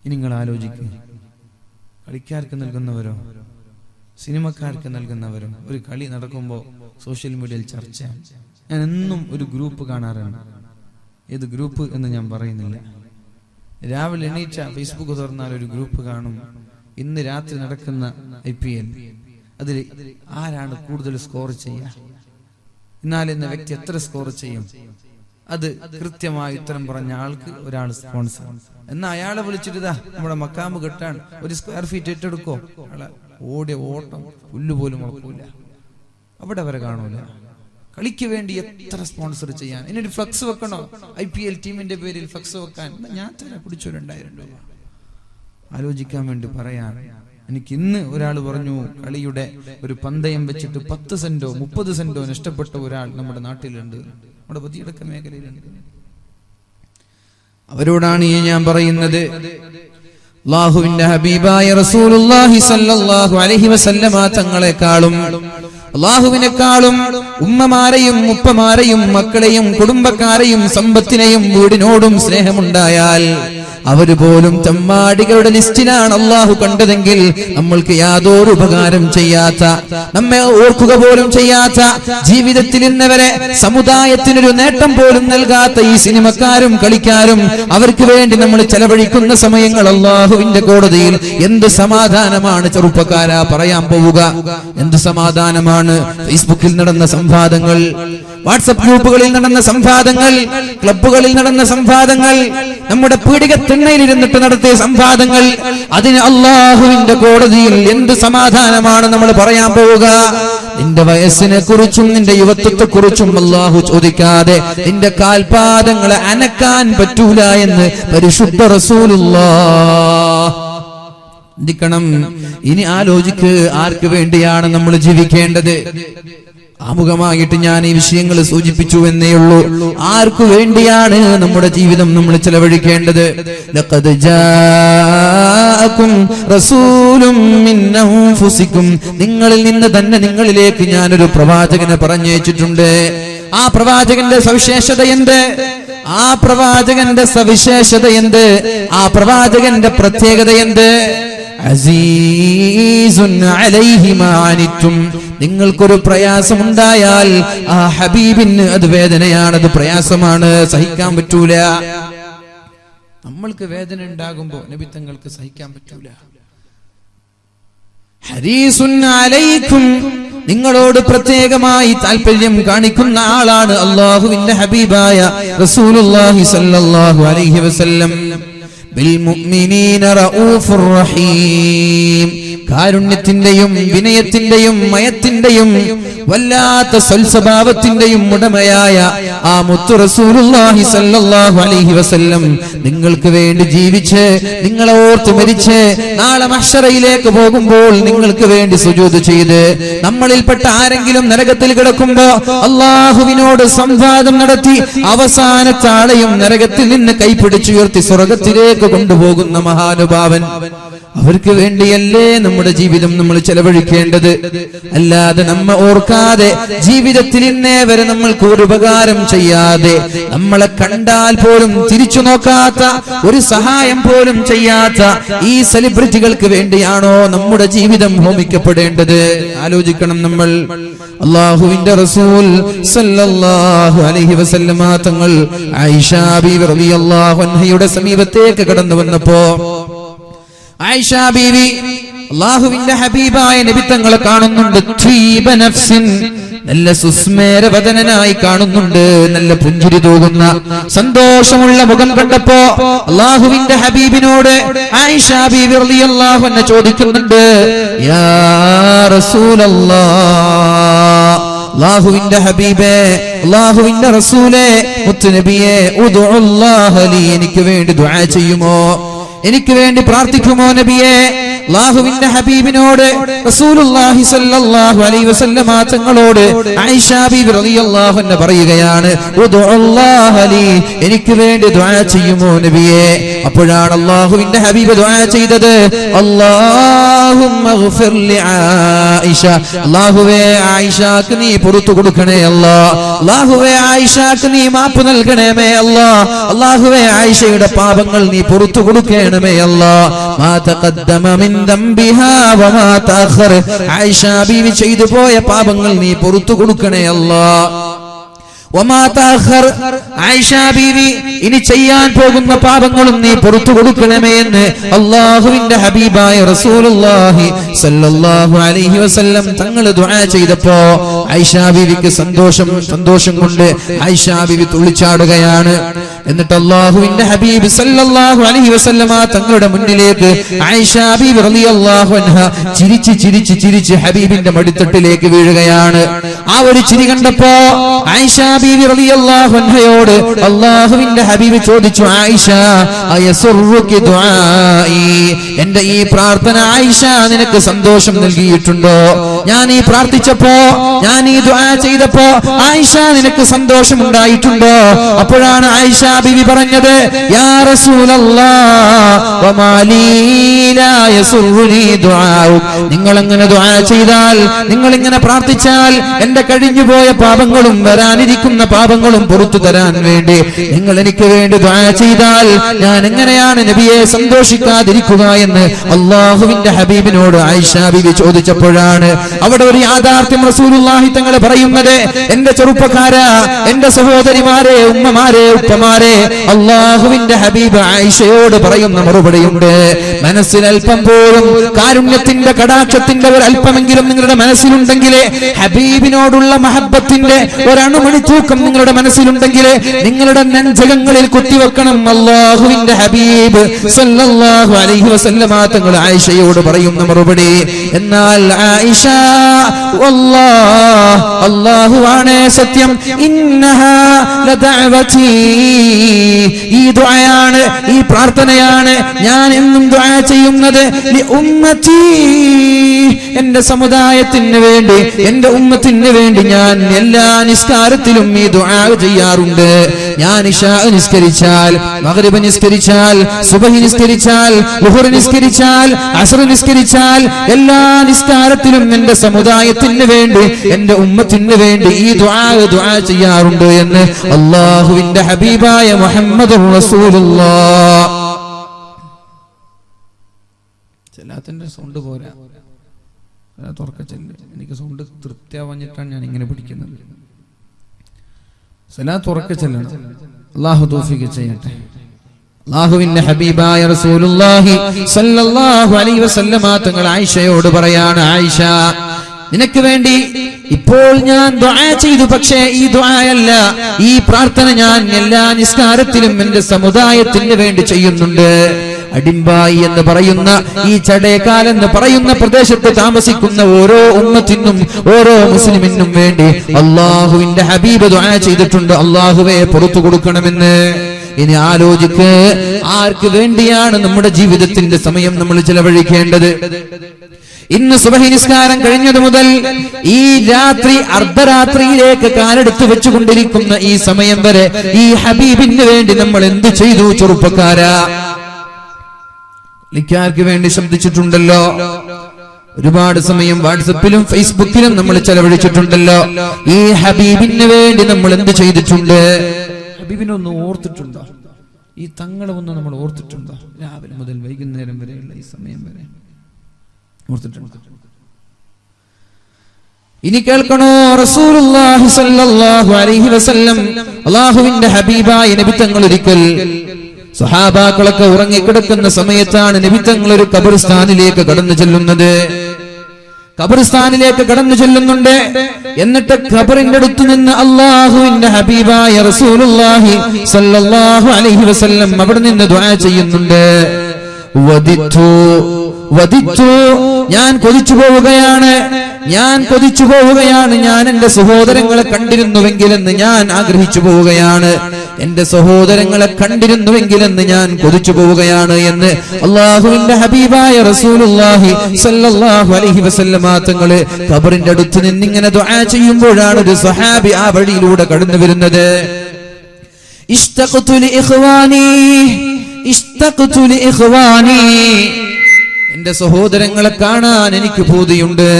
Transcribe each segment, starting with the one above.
ഇനി നിങ്ങൾ ആലോചിക്കുക, കളിക്കാർക്ക് നൽകുന്നവരോ സിനിമക്കാർക്ക് നൽകുന്നവരോ ഒരു കളി നടക്കുമ്പോൾ സോഷ്യൽ മീഡിയയിൽ ചർച്ച. ഞാൻ എന്നും ഒരു ഗ്രൂപ്പ് കാണാറുണ്ട്. ഏത് ഗ്രൂപ്പ് എന്ന് ഞാൻ പറയുന്നില്ല. രാവിലെ എണീറ്റ ഫേസ്ബുക്ക് തുറന്നാൽ ഒരു ഗ്രൂപ്പ് കാണും. ഇന്ന് രാത്രി നടക്കുന്ന IPL, അതിൽ ആരാണ് കൂടുതൽ സ്കോർ ചെയ്യുക, ഇന്നാലെന്ന വ്യക്തി എത്ര സ്കോർ ചെയ്യും, അത് കൃത്യമായി ഉത്തരം പറഞ്ഞ ആൾക്ക് ഒരാൾ സ്പോൺസർ. എന്നാ അയാളെ വിളിച്ചിട്ട് നമ്മുടെ മക്കാമ്പ് കെട്ടാൻ 1 സ്ക്വയർ ഫീറ്റ് ഏറ്റെടുക്കോ, ഓടിയ ഓട്ടം പുല്ലുപോലും മുളക്കൂല, അവിടെ വരെ കാണൂല. കളിക്ക് വേണ്ടി എത്ര സ്പോൺസർ ചെയ്യാൻ. ഇനി ഒരു ഫ്ലക്സ് വെക്കണോ, IPL ടീമിന്റെ പേരിൽ ഫ്ലക്സ് വെക്കാൻ, ഞാൻ തന്നെ പിടിച്ചൊരു 2000 രൂപ. ആലോചിക്കാൻ വേണ്ടി പറയാൻ. എനിക്ക് ഇന്ന് ഒരാൾ പറഞ്ഞു, കളിയുടെ ഒരു പന്തയം വെച്ചിട്ട് 10 സെന്റോ 30 സെന്റോ നഷ്ടപ്പെട്ട ഒരാൾ നമ്മുടെ നാട്ടിലുണ്ട്, നമ്മുടെ പതിയടക്ക മേഖലയിലുണ്ട്. അവരോടാണ് ഈ ഞാൻ പറയുന്നത്. അല്ലാഹുവിന്റെ ഹബീബായ റസൂലുള്ളാഹി സ്വല്ലല്ലാഹു അലൈഹി വസല്ലമ തങ്ങളെക്കാളും അല്ലാഹുവിനെക്കാളും ഉമ്മമാരെയും ഉപ്പമാരെയും മക്കളെയും കുടുംബക്കാരെയും സമ്പത്തിനെയും വീടിനോടും സ്നേഹമുണ്ടായാൽ അവര് പോലും തെമ്മാടികളുടെ ലിസ്റ്റിലാണ് അല്ലാഹു കണ്ടതെങ്കിൽ നമ്മൾക്ക് യാതൊരു ഉപകാരം ചെയ്യാത്ത, നമ്മെ ഓർക്കുക പോലും ചെയ്യാത്ത, ജീവിതത്തിൽ ഇന്നവരെ സമുദായത്തിനൊരു നേട്ടം പോലും നൽകാത്ത ഈ സിനിമക്കാരും കളിക്കാരും അവർക്ക് വേണ്ടി നമ്മൾ ചെലവഴിക്കുന്ന സമയങ്ങൾ അല്ലാഹുവിന്റെ കോടതിയിൽ എന്ത് സമാധാനമാണ് ചെറുപ്പക്കാരാ പറയാൻ പോവുക? എന്ത് സമാധാനമാണ്? ഫേസ്ബുക്കിൽ നടന്ന സംവാദങ്ങൾ, വാട്സ്ആപ്പ് ഗ്രൂപ്പുകളിൽ നടന്ന സംവാദങ്ങൾ, ക്ലബ്ബുകളിൽ നടന്ന സംവാദങ്ങൾ, നമ്മുടെ പീഡികത്തിണ്ണയിൽ ഇരുന്നിട്ട് നടത്തിയ സംവാദങ്ങൾ, അതിന് അല്ലാഹുവിന്റെ കോടതിയിൽ എന്ത് സമാധാനമാണ് നമ്മൾ പറയാൻ പോവുക? നിന്റെ വയസ്സിനെ കുറിച്ചും നിന്റെ യുവത്വത്തെ കുറിച്ചും അല്ലാഹു ചോദിക്കാതെ നിന്റെ കാൽപാദങ്ങളെ അനക്കാൻ പറ്റൂല എന്ന് പരിശുദ്ധ റസൂലുള്ളാഹ്. ചിന്തിക്കണം. ഇനി ആലോചിക്ക്, ആർക്ക് വേണ്ടിയാണ് നമ്മൾ ജീവിക്കേണ്ടത്? ആമുഖമായിട്ട് ഞാൻ ഈ വിഷയങ്ങൾ സൂചിപ്പിച്ചു എന്നേ ഉള്ളൂ. ആർക്കു വേണ്ടിയാണ് നമ്മുടെ ജീവിതം നമ്മൾ ചെലവഴിക്കേണ്ടത്? ലഖദ് ജാഅകും റസൂലും മിൻ അൻഫുസികും, നിങ്ങളിൽ നിന്ന് തന്നെ നിങ്ങളിലേക്ക് ഞാനൊരു പ്രവാചകനെ പറഞ്ഞയച്ചിട്ടുണ്ട്. ആ പ്രവാചകന്റെ സവിശേഷത എന്ത്? ആ പ്രവാചകന്റെ സവിശേഷത എന്ത്? ആ പ്രവാചകന്റെ പ്രത്യേകത എന്ത്? അസീസുൻ അലൈഹി മാ അനിത്തും, നിങ്ങൾക്കൊരു പ്രയാസമുണ്ടായാൽ ആ ഹബീബിന് അത് വേദനയാണ്, അത് പ്രയാസമാണ്, സഹിക്കാൻ പറ്റൂല. നമ്മൾക്ക് വേദന ഉണ്ടാകുമ്പോ നബി തങ്ങൾക്ക് സഹിക്കാൻ പറ്റൂല. ഹരീസുൻ അലൈക്കും, നിങ്ങളോട് പ്രത്യേകമായി താല്പര്യം കാണിക്കുന്ന ആളാണ് അല്ലാഹുവിന്റെ ഹബീബായ റസൂലുള്ളാഹി സ്വല്ലല്ലാഹു അലൈഹി വസല്ലം. ബിൽ മുഅ്മിനീന റഊഫുർ റഹീം, കാരുണ്യത്തിന്റെയും വിനയത്തിന്റെയും മയത്തിന്റെയും വല്ലാത്ത സ്വൽസ്വഭാവത്തിന്റെയും ഉടമയായ ആ മുത്തു റസൂലുള്ളാഹി സ്വല്ലല്ലാഹു അലൈഹി വസല്ലം നിങ്ങൾക്ക് വേണ്ടി ജീവിച്ച് നിങ്ങളെ ഓർത്ത് മരിച്ച് നാളെ മഹ്ശറയിലേക്ക് പോകുമ്പോൾ നിങ്ങൾക്ക് വേണ്ടി സുജൂദ് ചെയ്ത് നമ്മളിൽപ്പെട്ട ആരെങ്കിലും നരകത്തിൽ കിടക്കുമ്പോ അല്ലാഹുവിനോട് സംവാദം നടത്തി അവസാനത്തെ ആളെയും നരകത്തിൽ നിന്ന് കൈപിടിച്ചുയർത്തി സ്വർഗത്തിലേക്ക് കൊണ്ടുപോകുന്ന മഹാനുഭാവൻ. അവർക്ക് വേണ്ടിയല്ലേ നമ്മുടെ ജീവിതം നമ്മൾ ചെലവഴിക്കേണ്ടത്. അല്ലാതെ നമ്മ ഓർക്കാതെ ജീവിതത്തിൽ ഇന്നേ വരെ നമ്മൾക്ക് ഒരു ഉപകാരം ചെയ്യാതെ, നമ്മളെ കണ്ടാൽ പോലും തിരിച്ചു നോക്കാത്ത, ഒരു സഹായം പോലും ചെയ്യാത്ത ഈ സെലിബ്രിറ്റികൾക്ക് വേണ്ടിയാണോ നമ്മുടെ ജീവിതം ഹോമിക്കപ്പെടേണ്ടത്? ആലോചിക്കണം നമ്മൾ. അല്ലാഹുവിന്റെ റസൂൽ സല്ലല്ലാഹു അലൈഹി വസല്ലമ തങ്ങൾ ആയിഷ ബീവി റളിയല്ലാഹു അൻഹയുടെ സമീപത്തേക്ക് കടന്നു വന്നപ്പോ ആയിഷ ബീവി അല്ലാഹുവിന്റെ ഹബീബായ നബി തങ്ങളെ കാണുന്നുണ്ട്. ത്വീബ നഫ്സിൻ, നല്ല സുസ്മേരവദനായി കാണുന്നുണ്ട്, നല്ല പുഞ്ചിരി തൂകുന്ന സന്തോഷമുള്ള മുഖം കണ്ടപ്പോ അല്ലാഹുവിന്റെ ഹബീബിനോട് ആയിഷ ബീവി റളിയല്ലാഹു അൻഹ ചോദിക്കുന്നുണ്ട്, യാ റസൂലല്ലാഹ്, അല്ലാഹുവിന്റെ ഹബീബേ, അല്ലാഹുവിന്റെ റസൂലേ, മുത്തുനബിയേ, ഉദ്ഉല്ലാഹ ലി, എനിക്ക് വേണ്ടി ദുആ ചെയ്യുമോ, എനിക്ക് വേണ്ടി പ്രാർത്ഥിക്കുമോ നബിയേ? അല്ലാഹുവിന്റെ ഹബീബിനോട് റസൂലുള്ളാഹി സ്വല്ലല്ലാഹു അലൈഹി വസല്ലമ തങ്ങളോട് ആയിഷ ബീബി റളിയല്ലാഹു അൻഹ പറയുകയാണ്, ഉദ്ഉല്ലാഹ ലീ, എനിക്ക് വേണ്ടി ദുആ ചെയ്യുമോ നബിയേ? അപ്പോഴാണ് അല്ലാഹുവിന്റെ ഹബീബ് ദുആ ചെയ്തത്, അല്ലാഹുമ്മഗ്ഫിർ ലി ആയിഷ, അല്ലാഹുവേ ആയിഷക്ക് നീ പുറത്തു കൊടുക്കണേ അല്ലാഹ്, അല്ലാഹുവേ ആയിഷക്ക് നീ മാപ്പ് നൽകണമേ അല്ലാഹ്, അല്ലാഹുവേ ആയിഷയുടെ പാപങ്ങൾ നീ പുറത്തു കൊടുക്കണമേ അല്ലാഹ്. മാ തഖദ്ദമ മിൻ ദംബിഹാ വമാ തഅഖർ, ആയിഷ ബീവി ചെയ്തു പോയ പാപങ്ങൾ നീ പുറത്തു കൊടുക്കണേ അല്ലാഹ്. വമാ തഅഖർ, ആയിഷ ബീവി ഇനി ചെയ്യാൻ പോകുന്ന പാപങ്ങളും നീ പുറത്തു കൊടുക്കണമേ എന്ന് അല്ലാഹുവിന്റെ ഹബീബായ റസൂലുള്ളാഹി സ്വല്ലല്ലാഹു അലൈഹി വസല്ലം തങ്ങൾ ദുആ ചെയ്തപ്പോ ആയിഷ ബീവിക്ക് സന്തോഷം കൊണ്ട് ആയിഷ ബീവി തുള്ളിച്ചാടുകയാണ്. എന്നിട്ട് അല്ലാഹുവിന്റെ ഹബീബ് സ്വല്ലല്ലാഹു അലൈഹി വസല്ലമ തങ്ങളുടെ മുന്നിലേക്ക് ആയിഷ ബീവി റളിയല്ലാഹു അൻഹ ചിരിച്ച് ഹബീബിന്റെ മടിത്തട്ടിലേക്ക് വീഴുകയാണ്. ആ ഒരു ചിരി കണ്ടപ്പോ ആയിഷ ബീവി റളിയല്ലാഹു അൻഹയോട് അല്ലാഹുവിന്റെ ഹബീബ് ചോദിച്ചു, ആയിഷ അയസുറുകി ദുആഇ, എന്റെ ഈ പ്രാർത്ഥന ആയിഷ നിനക്ക് സന്തോഷം നൽകിയിട്ടുണ്ടോ? ഞാൻ ഈ പ്രാർത്ഥിച്ചപ്പോ, ഞാൻ ഈ ദുആ ചെയ്തപ്പോ ആയിഷ നിനക്ക് സന്തോഷം ഉണ്ടായിട്ടുണ്ടോ? അപ്പോഴാണ് ആയിഷ ബീവി പറഞ്ഞത്, യാ റസൂലല്ലാഹ് വമാ ലീ ലാ യസുറുനി ദുആഉ, നിങ്ങൾ അങ്ങനെ ദുആ ചെയ്താൽ, നിങ്ങൾ ഇങ്ങനെ പ്രാർത്ഥിച്ചാൽ എന്റെ കഴിഞ്ഞുപോയ പാപങ്ങളും വരാനിരിക്കുന്ന പാപങ്ങളും പുറത്തു തരാൻ വേണ്ടി നിങ്ങൾ എനിക്ക് വേണ്ടി ദുആ ചെയ്താൽ ഞാൻ എങ്ങനെയാണ് നബിയെ സന്തോഷിക്കാതിരിക്കുക എന്ന് അല്ലാഹുവിന്റെ ഹബീബിനോട് ആയിഷ ബീവി ചോദിച്ചപ്പോഴാണ് അവിടെ ഒരു യാഥാർത്ഥ്യം റസൂലുള്ളാഹി തങ്ങൾ പറയുന്നത്, എന്റെ ചെറുപ്പക്കാരാ, എന്റെ സഹോദരിമാരെ, ഉമ്മമാരെ, ഉപ്പമാരെ, അല്ലാഹുവിന്റെ ഹബീബ് ആയിഷയോട് പറയുന്ന മറുപടിയുണ്ട്. മനസ്സിൽ അല്പം പോലും കാരുണ്യത്തിന്റെ കടാക്ഷത്തിന്റെ ഒരു അല്പമെങ്കിലും നിങ്ങളുടെ മനസ്സിലുണ്ടെങ്കിൽ, ഹബീബിനോടുള്ള മഹബ്ബത്തിന്റെ ഒരണുമണി തൂക്കം നിങ്ങളുടെ മനസ്സിലുണ്ടെങ്കിൽ നിങ്ങളുടെ നെഞ്ചകങ്ങളിൽ കുത്തിവെക്കണം. അല്ലാഹുവിന്റെ ഹബീബ് സ്വല്ലല്ലാഹു അലൈഹി വസല്ലമ തങ്ങൾ ആയിഷയോട് പറയുന്ന മറുപടി, എന്നാൽ ആയിഷ വല്ലാഹ്, അല്ലാഹുവാണ് സത്യം, ഇന്നഹാ ലദഅവതി, ഈ ദുആയാണ്, ഈ പ്രാർത്ഥനയാണ് ഞാൻ എന്നും ദുആ ചെയ്യുന്നത്, ലി ഉമ്മതി, എന്റെ സമുദായത്തിന് വേണ്ടി, എന്റെ ഉമ്മത്തിന് വേണ്ടി ഞാൻ എല്ലാ നിസ്കാരത്തിലും ഈ ദുആ ചെയ്യാറുണ്ട്. ഞാൻ ഇശാ നിസ്കരിച്ചാൽ, മഗ്രിബ് നിസ്കരിച്ചാൽ, സുബ്ഹി നിസ്കരിച്ചാൽ, ളുഹർ നിസ്കരിച്ചാൽ, അസ്ർ നിസ്കരിച്ചാൽ, എല്ലാ നിസ്കാരത്തിലും എന്റെ സമുദായത്തിന് വേണ്ടി, എന്റെ ഉമ്മത്തിന് വേണ്ടി ഈ ദുആ ചെയ്യാറുണ്ട് എന്ന് അല്ലാഹുവിന്റെ ഹബീബായ മുഹമ്മദുർ റസൂലുള്ളാഹ്. സലാത്തിന്റെ സൗണ്ട് പോരാ, എനിക്ക് സൗണ്ട് തൃപ്തിയാവാഞ്ഞിട്ടാണ് ഞാൻ ഇങ്ങനെ പിടിക്കുന്നത്. സലാത്ത് ഉറക്കെ ചെല്ലണം. അല്ലാഹു തൗഫീഖ് ചെയ്യട്ടെ. അല്ലാഹുവിന്റെ ഹബീബായ റസൂലുള്ളാഹി സ്വല്ലല്ലാഹു അലൈഹി വസല്ലമ തങ്ങൾ ആയിഷയോട് പറയാണ്, ആയിഷ നിനക്ക് വേണ്ടി ഇപ്പോൾ ഞാൻ ദുആ ചെയ്തു, പക്ഷേ ഈ ദുആയല്ല, ഈ പ്രാർത്ഥന ഞാൻ എല്ലാ നിസ്കാരത്തിലും എന്റെ സമുദായത്തിന് വേണ്ടി ചെയ്യുന്നുണ്ട്. അടിമ്പായി എന്ന് പറയുന്ന ഈ ചടേക്കാൽ എന്ന് പറയുന്ന പ്രദേശത്ത് താമസിക്കുന്ന ഓരോ ഉമ്മത്തിനും, ഓരോ മുസ്ലിമിനും വേണ്ടി അല്ലാഹുവിന്റെ ഹബീബ് ദുആ ചെയ്തിട്ടുണ്ട്, അല്ലാഹുവേ പുറത്തു കൊടുക്കണമെന്ന്. ഇനി ആലോചിക്ക്, ആർക്ക് വേണ്ടിയാണ് നമ്മുടെ ജീവിതത്തിന്റെ സമയം നമ്മൾ ചെലവഴിക്കേണ്ടത്? ഇന്ന് സുബഹി നിസ്കാരം കഴിഞ്ഞത് മുതൽ ഈ രാത്രി അർദ്ധരാത്രിയിലേക്ക് കാലെടുത്ത് വെച്ചുകൊണ്ടിരിക്കുന്ന ഈ സമയം വരെ ഈ ഹബീബിന് വേണ്ടി നമ്മൾ എന്ത് ചെയ്തു ചെറുപ്പക്കാരാ? ലിക്കാർക്ക് വേണ്ടി ശബ്ദിച്ചിട്ടുണ്ടല്ലോ, ഒരുപാട് സമയം വാട്സപ്പിലും ഫേസ്ബുക്കിലും നമ്മൾ ചെലവഴിച്ചിട്ടുണ്ടല്ലോ. ഈ ഹബീബിന് വേണ്ടി നമ്മൾ എന്ത് ചെയ്തിട്ടുണ്ട്? ഹബീബിനെ ഒന്ന് ഓർത്തിട്ടുണ്ടോ? ഈ തങ്ങളെ ഒന്ന് നമ്മൾ ഓർത്തിട്ടുണ്ടോ? രാവിലെ മുതൽ വൈകുന്നേരം വരെയുള്ള ഈ സമയം വരെ ഓർത്തിട്ടുണ്ടോ? ഇനി കേൾക്കണോ, റസൂലുള്ളാഹി സ്വല്ലല്ലാഹു അലൈഹി വസല്ലം അല്ലാഹുവിന്റെ ഹബീബായ നബി തങ്ങൾ ഒരിക്കൽ സഹാബാക്കളൊക്കെ ഉറങ്ങിക്കിടക്കുന്ന സമയത്താണ് നബി തങ്ങൾ ഒരു ഖബർസ്ഥാനിലേക്ക് കടന്നു ചെല്ലുന്നത്. ഖബർസ്ഥാനിലേക്ക് കടന്നു ചെല്ലുന്നുണ്ട്. എന്നിട്ട് ഖബറിന്റെ അടുത്ത് നിന്ന് അല്ലാഹുവിന്റെ ഹബീബായ റസൂലുള്ളാഹി സ്വല്ലല്ലാഹു അലൈഹി വസല്ലം അവിടെ നിന്ന് ദുആ ചെയ്യുന്നുണ്ട്. വദിത്തു, ഞാൻ കൊതിച്ചു പോവുകയാണ്, ഞാൻ എന്റെ സഹോദരങ്ങളെ കണ്ടിരുന്നുവെങ്കിലെന്ന് ഞാൻ ആഗ്രഹിച്ചു പോവുകയാണ്. എന്റെ സഹോദരങ്ങളെ കണ്ടിരുന്നുവെങ്കിലെന്ന് ഞാൻ കൊതിച്ചു പോവുകയാണ് എന്ന് അല്ലാഹുവിന്റെ ഹബീബായ റസൂലുള്ളാഹി സ്വല്ലല്ലാഹു അലൈഹി വസല്ലമ തങ്ങൾ ഖബറിന്റെ അടുത്ത് നിന്ന് ഇങ്ങനെ ദുആ ചെയ്യുമ്പോഴാണ് ഒരു സ്വഹാബി ആ വഴിയിലൂടെ കടന്നു വരുന്നത്. ഇഷ്തഖ്തു ലി ഇഖ്വാനി, എന്റെ സഹോദരങ്ങളെ കാണാൻ എനിക്ക് പൂതിയുണ്ട്,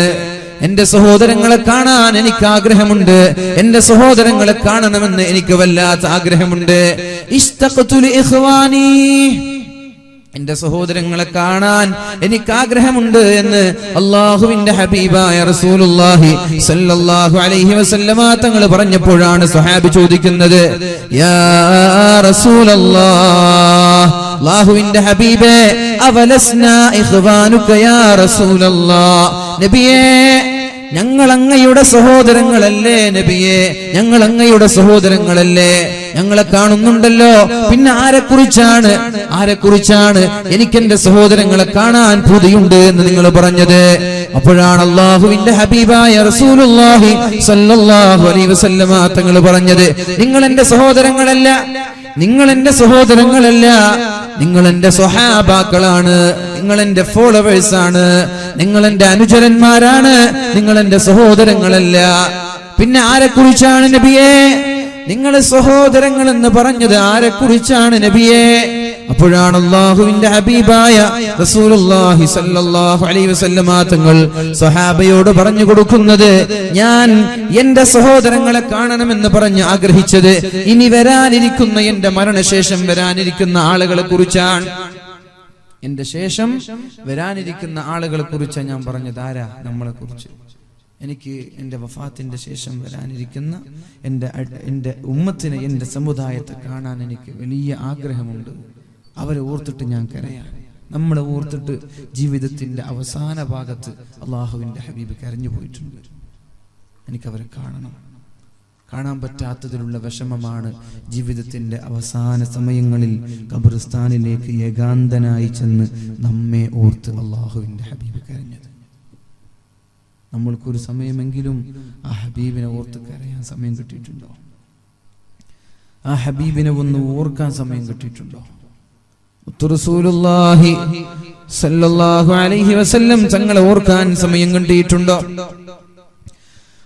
എന്റെ സഹോദരങ്ങളെ കാണാൻ എനിക്ക് ആഗ്രഹമുണ്ട്, എന്റെ സഹോദരങ്ങളെ കാണണമെന്ന് എനിക്ക് വല്ലാത്ത ആഗ്രഹമുണ്ട്. ഇഷ്തഖ്തു ലി ഇഖ്വാനി, എന്റെ സഹോദരങ്ങളെ കാണാൻ എനിക്ക് ആഗ്രഹമുണ്ട് എന്ന് അല്ലാഹുവിന്റെ ഹബീബായ റസൂലുള്ളാഹി സ്വല്ലല്ലാഹു അലൈഹി വസല്ലമ തങ്ങൾ പറഞ്ഞപ്പോഴാണ് സ്വഹാബി ചോദിക്കുന്നത്, യാ റസൂലല്ലാഹ്, അല്ലാഹുവിന്റെ ഹബീബേ, അവലസ്നാ ഇഖ്വാനുക യാ റസൂലല്ലാഹ്, നബിയേ ഞങ്ങൾ അങ്ങയുടെ സഹോദരങ്ങളല്ലേ നബിയേ, ഞങ്ങൾ അങ്ങയുടെ സഹോദരങ്ങളല്ലേ, ഞങ്ങളെ കാണുന്നുണ്ടല്ലോ, പിന്നെ ആരെക്കുറിച്ചാണ് എനിക്ക് എന്റെ സഹോദരങ്ങളെ കാണാൻ പൂതിയുണ്ട് എന്ന് നിങ്ങൾ പറഞ്ഞത്? അപ്പോഴാണ് അല്ലാഹുവിന്റെ ഹബീബായ റസൂലുള്ളാഹി സ്വല്ലല്ലാഹു അലൈഹി വസല്ലമ തങ്ങൾ പറഞ്ഞത്, നിങ്ങൾ എന്റെ സഹോദരങ്ങളല്ല, നിങ്ങൾ എന്റെ സഹോദരങ്ങളല്ല, നിങ്ങൾ എന്റെ സ്വഹാബാക്കളാണ്, നിങ്ങൾ എന്റെ ഫോളോവേഴ്സ് ആണ്, നിങ്ങൾ എന്റെ അനുചരന്മാരാണ്, നിങ്ങൾ എന്റെ സഹോദരങ്ങളല്ല. പിന്നെ ആരെക്കുറിച്ചാണ് നബിയേ നിങ്ങൾ സഹോദരങ്ങൾ എന്ന് പറഞ്ഞത്? ആരെക്കുറിച്ചാണ് നബിയേ? അപ്പോഴാണ് അല്ലാഹുവിന്റെ ഹബീബായ റസൂലുള്ളാഹി സ്വല്ലല്ലാഹു അലൈഹി വസല്ലമ തങ്ങൾ സ്വഹാബയോട് പറഞ്ഞു കൊടുക്കുന്നത്, ഞാൻ എന്റെ സഹോദരങ്ങളെ കാണണമെന്ന് പറഞ്ഞ് ആഗ്രഹിച്ചത് ഇനി വരാനിരിക്കുന്ന എന്റെ മരണശേഷം വരാനിരിക്കുന്ന ആളുകളെ കുറിച്ചാണ്. എന്റെ ശേഷം വരാനിരിക്കുന്ന ആളുകളെ കുറിച്ചാണ് ഞാൻ പറഞ്ഞത്. ആരാ? നമ്മളെ കുറിച്ച്. എനിക്ക് എന്റെ വഫാത്തിന്റെ ശേഷം വരാനിരിക്കുന്ന എന്റെ ഉമ്മത്തിനെ, എന്റെ സമുദായത്തെ കാണാൻ എനിക്ക് വലിയ ആഗ്രഹമുണ്ട്. അവരെ ഓർത്തിട്ട് ഞാൻ കരയാണ്. നമ്മളെ ഓർത്തിട്ട് ജീവിതത്തിന്റെ അവസാന ഭാഗത്ത് അള്ളാഹുവിന്റെ ഹബീബ് കരഞ്ഞു പോയിട്ടുണ്ട്. എനിക്കവരെ കാണണം. കാണാൻ പറ്റാത്തതിലുള്ള വിഷമമാണ് ജീവിതത്തിന്റെ അവസാന സമയങ്ങളിൽ ഖബർസ്ഥാനിലേക്ക് ഏകാന്തനായി ചെന്ന് നമ്മെ ഓർത്ത് അള്ളാഹുവിന്റെ ഹബീബ് കരഞ്ഞത്. നമ്മൾക്കൊരു സമയമെങ്കിലും ആ ഹബീബിനെ ഓർത്ത് കരയാൻ സമയം കിട്ടിയിട്ടുണ്ടോ? ആ ഹബീബിനെ ഒന്ന് ഓർക്കാൻ സമയം കിട്ടിയിട്ടുണ്ടോ? റസൂലുള്ളാഹി സ്വല്ലല്ലാഹു അലൈഹി വസല്ലം തങ്ങളെ ഓർക്കാൻ സമയം കിട്ടിയിട്ടുണ്ടോ?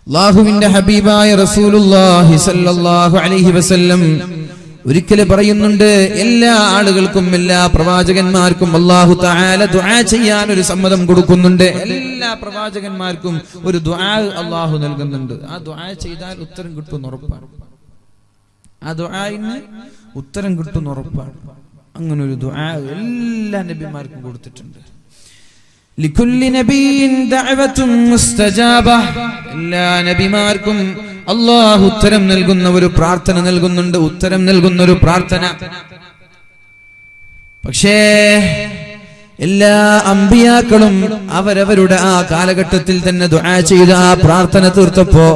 അല്ലാഹുവിന്റെ ഹബീബായ റസൂലുള്ളാഹി സ്വല്ലല്ലാഹു അലൈഹി വസല്ലം ഒരിക്കൽ പറയുന്നുണ്ട്, എല്ലാ ആളുകൾക്കും, എല്ലാ പ്രവാചകന്മാർക്കും അല്ലാഹു തആല ദുആ ചെയ്യാൻ ഒരു സമ്മതം കൊടുക്കുന്നുണ്ട്. എല്ലാ പ്രവാചകന്മാർക്കും ഒരു ദുആ അല്ലാഹു നൽകുന്നുണ്ട്. ആ ദുആ ചെയ്താൽ ഉത്തരം കിട്ടുമെന്ന് ഉറപ്പാണ്. ആ ദുആയിന് ഉത്തരം കിട്ടുമെന്ന് ഉറപ്പാണ്. അങ്ങനെ ഒരു ദുആ എല്ലാ നബിമാർക്കും കൊടുത്തിട്ടുണ്ട്. ലികുല്ലി നബിയിൻ ദഅവത്തുൻ മുസ്തജാബ, എല്ലാ നബിമാർക്കും അല്ലാഹു ഉത്തരം നൽകുന്ന ഒരു പ്രാർത്ഥന നൽകുന്നുണ്ട്, ഉത്തരം നൽകുന്ന ഒരു പ്രാർത്ഥന. പക്ഷേ എല്ലാ അമ്പിയാക്കളും അവരവരുടെ ആ കാലഘട്ടത്തിൽ തന്നെ ദുആ ചെയ്ത ആ പ്രാർത്ഥന തീർത്തപ്പോ,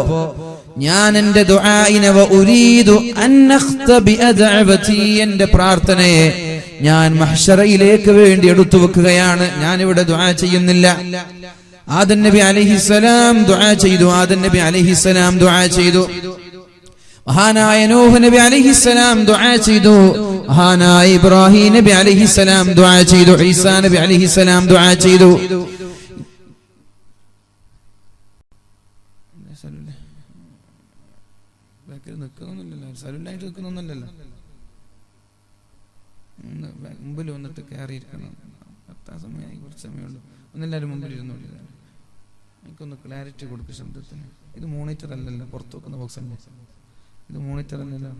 ഞാൻ എന്റെ ദുആഇനെ വഉരീദു അൻ അഖ്തബിഅ ദഅവതി, എന്റെ പ്രാർത്ഥനയെ ഞാൻ മഹ്ശറയിലേക്ക് വേണ്ടി എടുത്തു വെക്കുകയാണ്. ഞാൻ ഇവിടെ ദുആ ചെയ്യുന്നില്ല. ആദം നബി അലൈഹിസ്സലാം ദുആ ചെയ്തു. ആദം നബി അലൈഹിസ്സലാം ദുആ ചെയ്തു. മഹാനായ നൂഹ് നബി അലൈഹിസ്സലാം ദുആ ചെയ്തു. മഹാനായ ഇബ്രാഹിം നബി അലൈഹിസ്സലാം ദുആ ചെയ്തു. ഈസാ നബി അലൈഹിസ്സലാം ദുആ ചെയ്തു. മുമ്പിൽ വന്നിട്ട് കയറിയിരിക്കണം. സമയമായി, കുറച്ച് സമയമുള്ളൂ. ഒന്നെല്ലാവരും മുമ്പിൽ ഇരുന്നോളൂ. എനിക്കൊന്ന് ക്ലാരിറ്റി കൊടുക്കുക ശബ്ദത്തിന്. ഇത് മോണിറ്റർ അല്ലല്ലോ, പുറത്തു വെക്കുന്ന ബോക്സ് അല്ലേ? ഇത് മോണിറ്റർ അല്ലല്ലോ,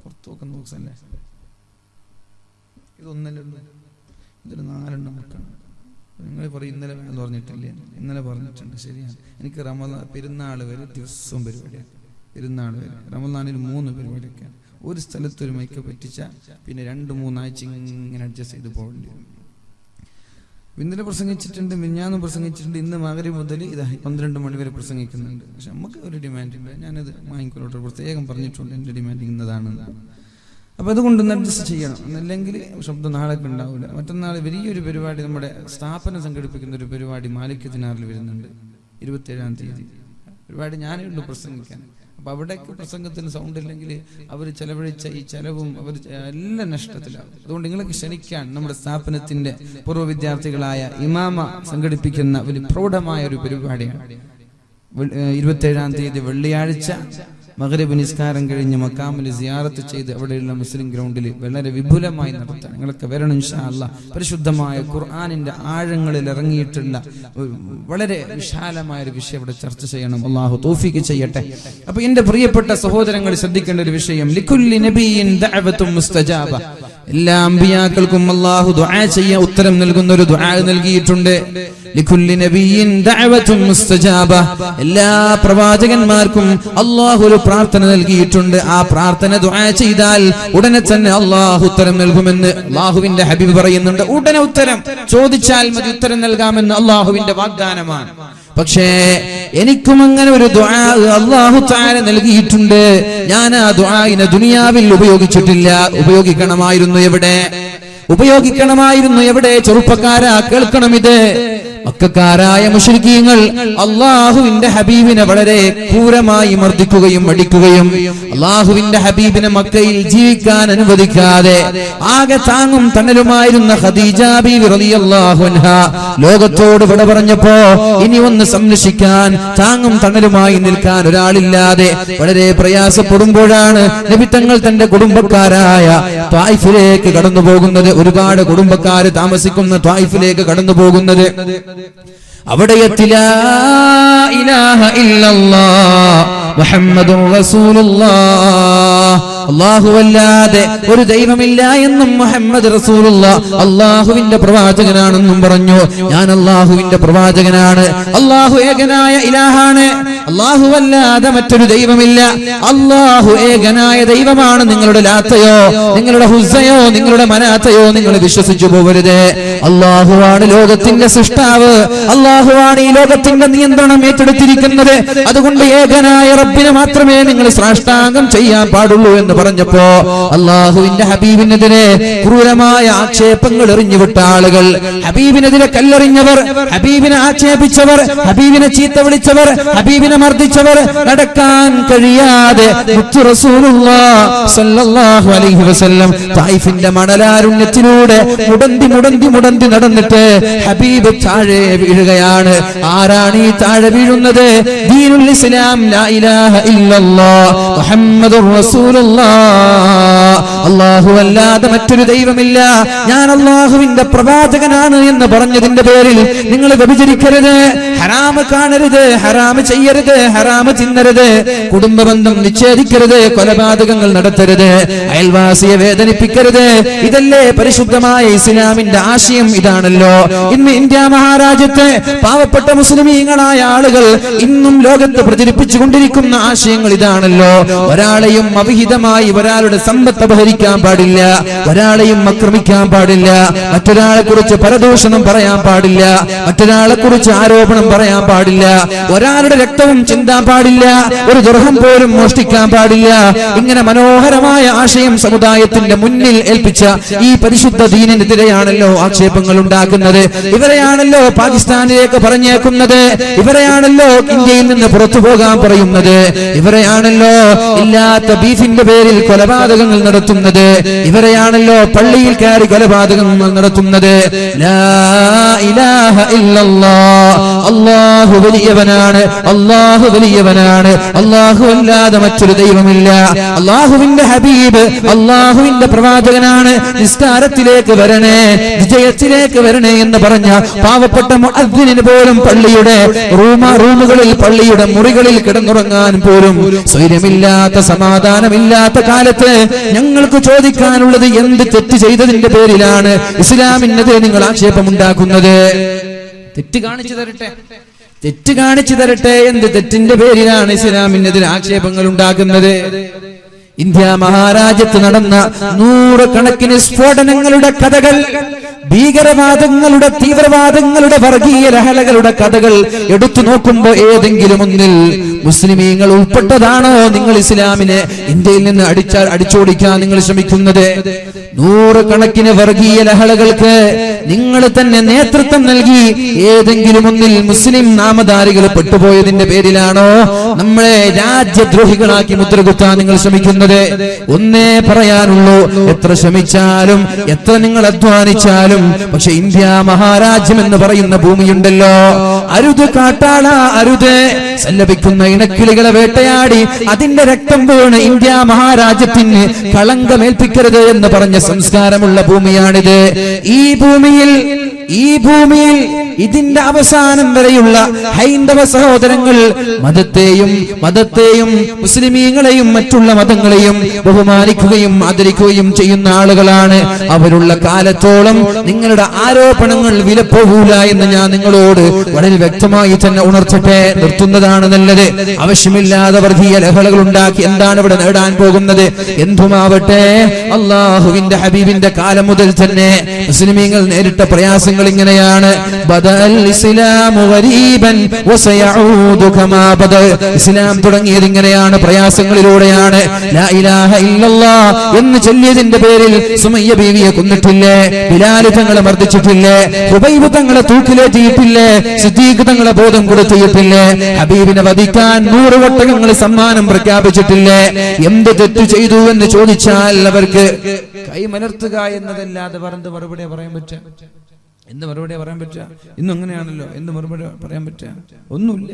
പുറത്തു വെക്കുന്ന ബോക്സ് അല്ലേ? ഇതൊന്നല്ലോ, ഇതൊരു 4 എണ്ണം വെക്കണം. നിങ്ങൾ പറയും ഇന്നലെ എന്ന് പറഞ്ഞിട്ടില്ലേ? ഇന്നലെ പറഞ്ഞിട്ടുണ്ട്, ശരിയാണ്. എനിക്ക് റമദാൻ പെരുന്നാൾ വരെ ദിവസവും പരിപാടിയാണ്. പെരുന്നാൾ വരെ റമദാനിൽ 3 പരിപാടിയൊക്കെയാണ്. ഒരു സ്ഥലത്ത് ഒരു മൈക്ക് പറ്റിച്ചാൽ പിന്നെ 2-3 ആഴ്ച ഇങ്ങനെ അഡ്ജസ്റ്റ് ചെയ്ത് പോകേണ്ടി വരും. ഇന്നലെ പ്രസംഗിച്ചിട്ടുണ്ട്, മിഞ്ഞാന്ന് പ്രസംഗിച്ചിട്ടുണ്ട്, ഇന്ന് മഗ്‌രിബ് മുതൽ ഇതാ 12 മണി വരെ പ്രസംഗിക്കുന്നുണ്ട്. പക്ഷെ നമുക്ക് ഒരു ഡിമാൻഡില്ല. ഞാനത് വാങ്ങിക്കൊള്ളട്ടെ, പ്രത്യേകം പറഞ്ഞിട്ടുണ്ട് എൻ്റെ ഡിമാൻഡ് ഇന്നതാണെന്ന്. അപ്പോൾ അതുകൊണ്ട് അഡ്ജസ്റ്റ് ചെയ്യണം. എന്നല്ലെങ്കിൽ ശബ്ദം നാളേക്ക് ഉണ്ടാവില്ല. മറ്റന്നാൾ വലിയൊരു പരിപാടി, നമ്മുടെ സ്ഥാപനം സംഘടിപ്പിക്കുന്ന ഒരു പരിപാടി മാലിക് ദിനാറിൽ വരുന്നുണ്ട് 27-ാം തീയതി. പരിപാടി ഞാനേ ഉള്ളൂ പ്രസംഗിക്കാൻ. അപ്പൊ അവിടേക്ക് പ്രസംഗത്തിന് സൗണ്ട് ഇല്ലെങ്കിൽ അവർ ചെലവഴിച്ച ഈ ചെലവും അവർ എല്ലാം നഷ്ടത്തിലാവും. അതുകൊണ്ട് നിങ്ങൾക്ക് ക്ഷണിക്കാൻ നമ്മുടെ സ്ഥാപനത്തിന്റെ പൂർവ്വ വിദ്യാർത്ഥികളായ ഇമാമ സംഘടിപ്പിക്കുന്ന ഒരു പ്രൗഢമായ ഒരു പരിപാടിയാണ്. 27-ാം തീയതി വെള്ളിയാഴ്ച മഗ്രിബ് നിസ്കാരം കഴിഞ്ഞ് മക്കാമിൽ സിയാറത്ത് ചെയ്ത് അവിടെയുള്ള മുസ്ലിം ഗ്രൗണ്ടിൽ വളരെ വിപുലമായി നടത്താൻ നിങ്ങളൊക്കെ വരണം ഇൻഷാ അല്ലാഹ്. പരിശുദ്ധമായ ഖുർആനിന്റെ ആഴങ്ങളിൽ ഇറങ്ങിയിട്ടുള്ള വളരെ വിശാലമായ ഒരു വിഷയം ഇവിടെ ചർച്ച ചെയ്യണം. അല്ലാഹു തൗഫീഖ് ചെയ്യട്ടെ. അപ്പൊ എന്റെ പ്രിയപ്പെട്ട സഹോദരങ്ങൾ ശ്രദ്ധിക്കേണ്ട ഒരു വിഷയം, ലികുല്ലി നബിയിൻ ദഅവത്തും മുസ്തജാബ. എല്ലാ അമ്പിയാക്കൾക്കും അല്ലാഹു ദുആ ചെയ്യാൻ ഉത്തരം നൽകുന്ന ഒരു ദുആ നൽകിയിട്ടുണ്ട്. ലികുല്ലി നബിയിൻ ദഅവത്തും മുസ്തജാബ. എല്ലാ പ്രവാചകന്മാർക്കും അല്ലാഹു ഒരു പ്രാർത്ഥന നൽകിയിട്ടുണ്ട്. ആ പ്രാർത്ഥന ദുആ ചെയ്താൽ ഉടനെ തന്നെ അല്ലാഹു ഉത്തരം നൽകുമെന്ന് അല്ലാഹുവിന്റെ ഹബീബ് പറയുന്നുണ്ട്. ഉടനെ ഉത്തരം ചോദിച്ചാൽ മതി, ഉത്തരം നൽകാമെന്ന് അല്ലാഹുവിന്റെ വാഗ്ദാനമാണ്. പക്ഷേ എനിക്കും അങ്ങനെ ഒരു ദുആ അല്ലാഹു തആല നൽകിയിട്ടുണ്ട്. ഞാൻ ആ ദുആഇനെ ദുനിയാവിൽ ഉപയോഗിച്ചിട്ടില്ല. ഉപയോഗിക്കണമായിരുന്നു എവിടെ? ചെറുപ്പക്കാരാ കേൾക്കണം ഇത്. മക്കക്കാരായ മുശ്രിക്കീങ്ങൾ അല്ലാഹുവിന്റെ ഹബീബിനെ വളരെ ക്രൂരമായി മർദ്ദിക്കുകയും അടിക്കുകയും അല്ലാഹുവിന്റെ ഹബീബിനെ മക്കയിൽ ജീവിക്കാൻ അനുവദിക്കാതെ ആകെ താങ്ങും തണലുമായിരുന്ന ഖദീജ ബീവി റളിയല്ലാഹു അൻഹാ ലോകത്തോട് വിട പറഞ്ഞപ്പോ ഇനി ഒന്ന് സംരക്ഷിക്കാൻ താങ്ങും തണലുമായി നിൽക്കാൻ ഒരാളില്ലാതെ വളരെ പ്രയാസപ്പെടുമ്പോഴാണ് നബി തങ്ങൾ തന്റെ കുടുംബക്കാരായ ത്വായിഫിലേക്ക് കടന്നു പോകുന്നത്. ഒരുപാട് കുടുംബക്കാര് താമസിക്കുന്ന ത്വായിഫിലേക്ക് കടന്നു പോകുന്നത്. അവിടെ ലാ ഇലാഹ ഇല്ലല്ലാഹ് മുഹമ്മദുർ റസൂലുള്ളാഹ്, അല്ലാഹുവല്ലാതെ ഒരു ദൈവമില്ല എന്നും മുഹമ്മദ് റസൂലുള്ളാഹ് അല്ലാഹുവിന്റെ പ്രവാചകനാണെന്നും പറഞ്ഞു. ഞാൻ അല്ലാഹുവിന്റെ പ്രവാചകനാണ്, അല്ലാഹു ഏകനായ ഇലാഹാണ്, അല്ലാഹുവല്ലാതെ മറ്റൊരു ദൈവമില്ല, അല്ലാഹു ഏകനായ ദൈവമാണ്. നിങ്ങളുടെ ലാത്തയോ നിങ്ങളുടെ ഹുസ്സയോ നിങ്ങളുടെ മനാത്തയോ നിങ്ങൾ വിശ്വസിച്ചു പോകരുത്. അല്ലാഹുവാണ് ലോകത്തിന്റെ സൃഷ്ടാവ്, അല്ലാഹുവാണ് ഈ ലോകത്തിന്റെ നിയന്ത്രണം ഏറ്റെടുത്തിരിക്കുന്നത്. അതുകൊണ്ട് ഏകനായ റബ്ബിനെ മാത്രമേ നിങ്ങൾ സാഷ്ടാംഗം ചെയ്യാൻ പാടുള്ളൂ എന്ന് പറഞ്ഞപ്പോ അല്ലാഹുവിന്റെ ഹബീബിനെതിരെ ക്രൂരമായ ആക്ഷേപങ്ങൾ എറിഞ്ഞുവിട്ട ആളുകൾ, ഹബീബിനെതിരെ കല്ലെറിഞ്ഞവർ, ഹബീബിനെ ആക്ഷേപിച്ചവർ, ഹബീബിനെ ചീത്ത വിളിച്ചവർ, ഹബീബിനെ മർദ്ദിച്ചവർ, നടക്കാൻ കഴിയാതെ മുത്തു റസൂലുള്ളാഹി സ്വല്ലല്ലാഹു അലൈഹി വസല്ലം തായിഫിന്റെ മണലാരുണ്യത്തിലൂടെ മുടന്തി നടന്നിട്ട് ഹബീബ് താഴെ വീഴുകയാണ്. ആരാണ് ഈ താഴെ വീഴുന്നത്? ദീനുൽ ഇസ്ലാം, ലാ ഇലാഹ ഇല്ലല്ലാഹ് മുഹമ്മദുർ റസൂലുള്ളാഹ്, അല്ലാഹു അല്ലാതെ മറ്റൊരു ദൈവമില്ല, ഞാൻ അല്ലാഹുവിന്റെ പ്രവാചകനാണ് എന്ന് പറഞ്ഞതിന്റെ പേരിൽ നിങ്ങൾ വ്യഭിചരിക്കരുത്, ഹറാമ് കാണരുത്, ഹറാമ് ചെയ്യരുത്, ഹറാമ് തിന്നരുത്, കുടുംബബന്ധം നിഷേധിക്കരുത്, കൊലപാതകങ്ങൾ നടത്തരുത്, അയൽവാസിയെ വേദനിപ്പിക്കരുത്. ഇതല്ലേ പരിശുദ്ധമായ ഇസ്ലാമിന്റെ ആശയം? ഇതാണല്ലോ ഇന്ന് ഇന്ത്യ മഹാരാജ്യത്തെ പാവപ്പെട്ട മുസ്ലിമീങ്ങളായ ആളുകൾ ഇന്നും ലോകത്ത് പ്രചരിപ്പിച്ചുകൊണ്ടിരിക്കുന്ന ആശയങ്ങൾ ഇതാണല്ലോ. ഒരാളെയും അവിഹിതമായി ഒരാളുടെ സമ്പത്ത് അപഹരിക്കാൻ പാടില്ല, ഒരാളെയും ആക്രമിക്കാൻ പാടില്ല, മറ്റൊരാളെ കുറിച്ച് പരദൂഷണം പറയാൻ പാടില്ല, മറ്റൊരാളെ കുറിച്ച് ആരോപണം പറയാൻ പാടില്ല, ഒരാളുടെ രക്തവും ചിന്താൻ പാടില്ല, ഒരു ദുർഹം പോലും മോഷ്ടിക്കാൻ പാടില്ല. ഇങ്ങനെ മനോഹരമായ ആശയം സമുദായത്തിന്റെ മുന്നിൽ ഏൽപ്പിച്ച ഈ പരിശുദ്ധ ദീനിനെതിരെയാണല്ലോ ആക്ഷേപങ്ങൾ ഉണ്ടാക്കുന്നത്. ഇവരെയാണല്ലോ പാകിസ്ഥാനിലേക്ക് പറഞ്ഞേക്കുന്നത്, ഇവരെയാണല്ലോ ഇന്ത്യയിൽ നിന്ന് പുറത്തു പോകാൻ പറയുന്നത്, ഇവരെയാണല്ലോ ഇല്ലാത്ത ബീഫിന്റെ പേരിൽ കൊലപാതകങ്ങൾ നടത്തുന്നത്, ഇവരെയാണല്ലോ പള്ളിയിൽ കയറി കൊലപാതകങ്ങൾ നടത്തുന്നത്. ലാ ഇലാഹ ഇല്ലല്ലാഹ്, അല്ലാഹു വലിയവനാണ്, അല്ലാഹു വലിയവനാണ്, അല്ലാഹു അല്ലാതെ മറ്റൊരു ദൈവമില്ല, അല്ലാഹുവിന്റെ ഹബീബ് അല്ലാഹുവിന്റെ പ്രവാചകനാണ്, നിസ്കാരത്തിലേക്ക് വരണേ, വിജയത്തിലേക്ക് വരണേ എന്ന് പറഞ്ഞ പാവപ്പെട്ട മുഅദ്ദിനിന് പോലും പള്ളിയുടെ റൂമുകളിൽ, പള്ളിയുടെ മുറികളിൽ കിടന്നുറങ്ങാൻ പോലും സ്വൈര്യമില്ലാത്ത, സമാധാനമില്ലാത്ത കാലത്ത് ഞങ്ങൾക്ക് ചോദിക്കാനുള്ളത്, എന്ത് തെറ്റ് ചെയ്തതിന്റെ പേരിലാണ് ഇസ്ലാമിനെതിരെ നിങ്ങൾ ആക്ഷേപമുണ്ടാക്കുന്നത്? തെറ്റ് കാണിച്ചു തരട്ടെ, എന്ത് തെറ്റിന്റെ പേരിലാണ് ഇസ്ലാമിനെതിരെ ആക്ഷേപങ്ങൾ ഉണ്ടാക്കുന്നത്? ഇന്ത്യ മഹാരാജ്യത്ത് നടന്ന നൂറുകണക്കിന് സ്ഫോടനങ്ങളുടെ കഥകൾ, ഭീകരവാദങ്ങളുടെ, തീവ്രവാദങ്ങളുടെ, വർഗീയ ലഹളകളുടെ കഥകൾ എടുത്തു നോക്കുമ്പോ ഏതെങ്കിലും ഒന്നിൽ മുസ്ലിമീങ്ങൾ ഉൾപ്പെട്ടതാണോ നിങ്ങൾ ഇസ്ലാമിനെ ഇന്ത്യയിൽ നിന്ന് അടിച്ചോടിക്കാൻ നിങ്ങൾ ശ്രമിക്കുന്നത്? നൂറുകണക്കിന് വർഗീയ ലഹളകൾക്ക് നിങ്ങൾ തന്നെ നേതൃത്വം നൽകി ഏതെങ്കിലും ഒന്നിൽ മുസ്ലിം നാമധാരികൾ പെട്ടുപോയതിന്റെ പേരിലാണോ നമ്മളെ രാജ്യദ്രോഹികളാക്കി മുദ്രകുത്താൻ നിങ്ങൾ ശ്രമിക്കുന്നത്? ഒന്നേ പറയാനുള്ളൂ, എത്ര ശ്രമിച്ചാലും എത്ര നിങ്ങൾ അധ്വാനിച്ചാലും പക്ഷെ ഇന്ത്യ മഹാരാജ്യം എന്ന് പറയുന്ന ഭൂമിയുണ്ടല്ലോ, അരുത് കാട്ടാള അരുത്, സല്ലപിക്കുന്ന ഇണക്കിളികളെ വേട്ടയാടി അതിന്റെ രക്തം വീണ് ഇന്ത്യ മഹാരാജ്യത്തിന് കളങ്കമേൽപ്പിക്കരുത് എന്ന് പറഞ്ഞ സംസ്കാരമുള്ള ഭൂമിയാണിത്. ഈ ഭൂമിയിൽ ഇതിന്റെ അവസാനം വരെയുള്ള ഹൈന്ദവ സഹോദരങ്ങൾ മതത്തെയും മുസ്ലിമീങ്ങളെയും മറ്റുള്ള മതങ്ങളെയും ബഹുമാനിക്കുകയും ആദരിക്കുകയും ചെയ്യുന്ന ആളുകളാണ്. അവരുള്ള കാലത്തോളം നിങ്ങളുടെ ആരോപണങ്ങൾ വിലപ്പോകൂല എന്ന് ഞാൻ നിങ്ങളോട് വളരെ വ്യക്തമായി തന്നെ ഉണർത്തട്ടെ. നിർത്തുന്നതാണ് നല്ലത്. ആവശ്യമില്ലാതെ വർഗീയ ലഹളകൾ ഉണ്ടാക്കി എന്താണ് ഇവിടെ നേടാൻ പോകുന്നത്? എന്തുമാവട്ടെ, അള്ളാഹുവിന്റെ ഹബീബിന്റെ കാലം മുതൽ തന്നെ മുസ്ലിമീങ്ങൾ നേരിട്ട പ്രയാസങ്ങൾ ഇങ്ങനെയാണ്. ഇസ്ലാം തുടങ്ങിയത് ഇങ്ങനെയാണ്, പ്രയാസങ്ങളിലൂടെയാണ്. ലാ ഇലാഹ ഇല്ലല്ലാഹ് എന്ന് ചൊല്ലിയതിന്റെ പേരിൽ സുമയ്യ ബീവിയെ കൊന്നിട്ടില്ലേ? ബിലാൽ തങ്ങളെ മർദ്ദിച്ചിട്ടില്ലേ? ഹുബൈബ് തങ്ങളെ തൂക്കിലേറ്റിയിട്ടില്ലേ? സിദ്ദീഖ് തങ്ങളെ ബോധം കൊടുത്തിട്ടില്ലേ? ഹബീബിനെ വധിക്കാൻ 100 ഒട്ടകങ്ങൾ സമ്മാനം പ്രഖ്യാപിച്ചിട്ടില്ലേ? എന്ത് തെറ്റ് ചെയ്തു എന്ന് ചോദിച്ചാൽ അവർക്ക് കൈമലർത്തുക എന്നതല്ലാതെ പറഞ്ഞ് മറുപടി പറയാൻ പറ്റുക? എന്ത് മറുപടി പറയാൻ പറ്റുക? ഇന്നും അങ്ങനെയാണല്ലോ. എന്ത് മറുപടി പറയാൻ പറ്റുക? ഒന്നുമില്ല.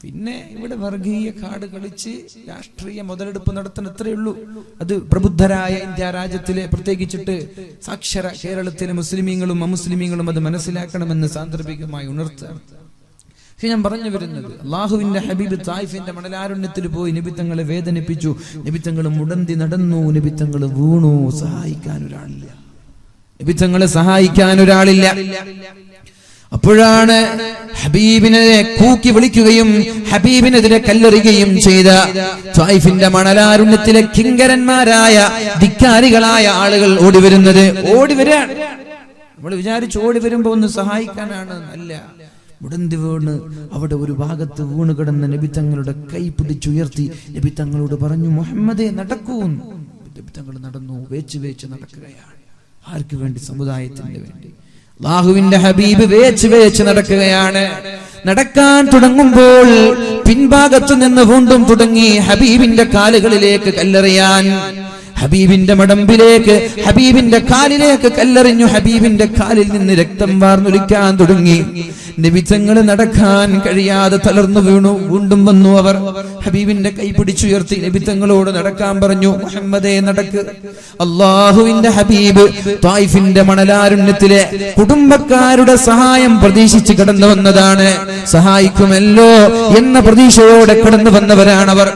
പിന്നെ ഇവിടെ വർഗീയ കാട് കളിച്ച് രാഷ്ട്രീയ മുതലെടുപ്പ് നടത്തുന്ന അത്രയേ ഉള്ളൂ. അത് പ്രബുദ്ധരായ ഇന്ത്യ രാജ്യത്തിലെ, പ്രത്യേകിച്ചിട്ട് സാക്ഷര കേരളത്തിലെ മുസ്ലിമീങ്ങളും അമുസ്ലിമീങ്ങളും അത് മനസ്സിലാക്കണമെന്ന് സാന്ദർഭികമായി ഉണർത്തുകയാണ്. ഞാൻ പറഞ്ഞു വരുന്നത്, അള്ളാഹുവിന്റെ ഹബീബ് തായിഫിന്റെ മണലാരുണ്യത്തിൽ പോയി നബിത്തങ്ങളെ വേദനിപ്പിച്ചു. നബിത്തങ്ങൾ മുടന്തി നടന്നു, നബിത്തങ്ങൾ വീണു. നബിത്തങ്ങളെ സഹായിക്കാൻ ഒരാളില്ല. അപ്പോഴാണ് ഹബീബിനെ കൂക്കി വിളിക്കുകയും ഹബീബിനെതിരെ കല്ലെറിയുകയും ചെയ്ത തായിഫിന്റെ മണലാരുണ്യത്തിലെ കിങ്കരന്മാരായ ധിക്കാരികളായ ആളുകൾ ഓടി വരുന്നത്. ഓടി വരാൻ നമ്മൾ വിചാരിച്ചു ഓടി വരുമ്പോ ഒന്ന് സഹായിക്കാനാണ്. അല്ല, മുടന്തി വീണ് അവിടെ ഒരു ഭാഗത്ത് വീണ് കിടന്ന നബിത്തങ്ങളുടെ കൈ പിടിച്ചുയർത്തി നബിത്തങ്ങളോട് പറഞ്ഞു, മുഹമ്മദേ നടക്കൂ. നബിത്തങ്ങൾ നടന്നു. വേച്ച് നടക്കുകയാണ്. ആർക്ക് വേണ്ടി? സമുദായത്തിന് വേണ്ടി. അല്ലാഹുവിന്റെ ഹബീബ് വേച്ച് നടക്കുകയാണ്. നടക്കാൻ തുടങ്ങുമ്പോൾ പിൻഭാഗത്തു നിന്ന് വീണ്ടും തുടങ്ങി ഹബീബിന്റെ കാലുകളിലേക്ക് കല്ലെറിയാൻ. ഹബീബിന്റെ മടമ്പിലേക്ക്, ഹബീബിന്റെ കാലിലേക്ക് കല്ലെറിഞ്ഞു. ഹബീബിന്റെ കാലിൽ നിന്ന് രക്തം വാർന്നൊലിക്കാൻ തുടങ്ങി. നബിതങ്ങൾ നടക്കാൻ കഴിയാതെ തളർന്നു വീണു. വീണ്ടും വന്നു. അവർ ഹബീബിന്റെ കൈ പിടിച്ചുയർത്തി നബിതങ്ങളോട് നടക്കാൻ പറഞ്ഞു. മുഹമ്മദേ നടക്ക്. അല്ലാഹുവിന്റെ ഹബീബ് തായിഫിന്റെ മണലാരുണ്യത്തിലെ കുടുംബക്കാരുടെ സഹായം പ്രതീക്ഷിച്ച് കടന്നു വന്നതാണ്. സഹായിക്കുമല്ലോ എന്ന പ്രതീക്ഷയോടെ കടന്നു വന്നവരാണ് അവർ.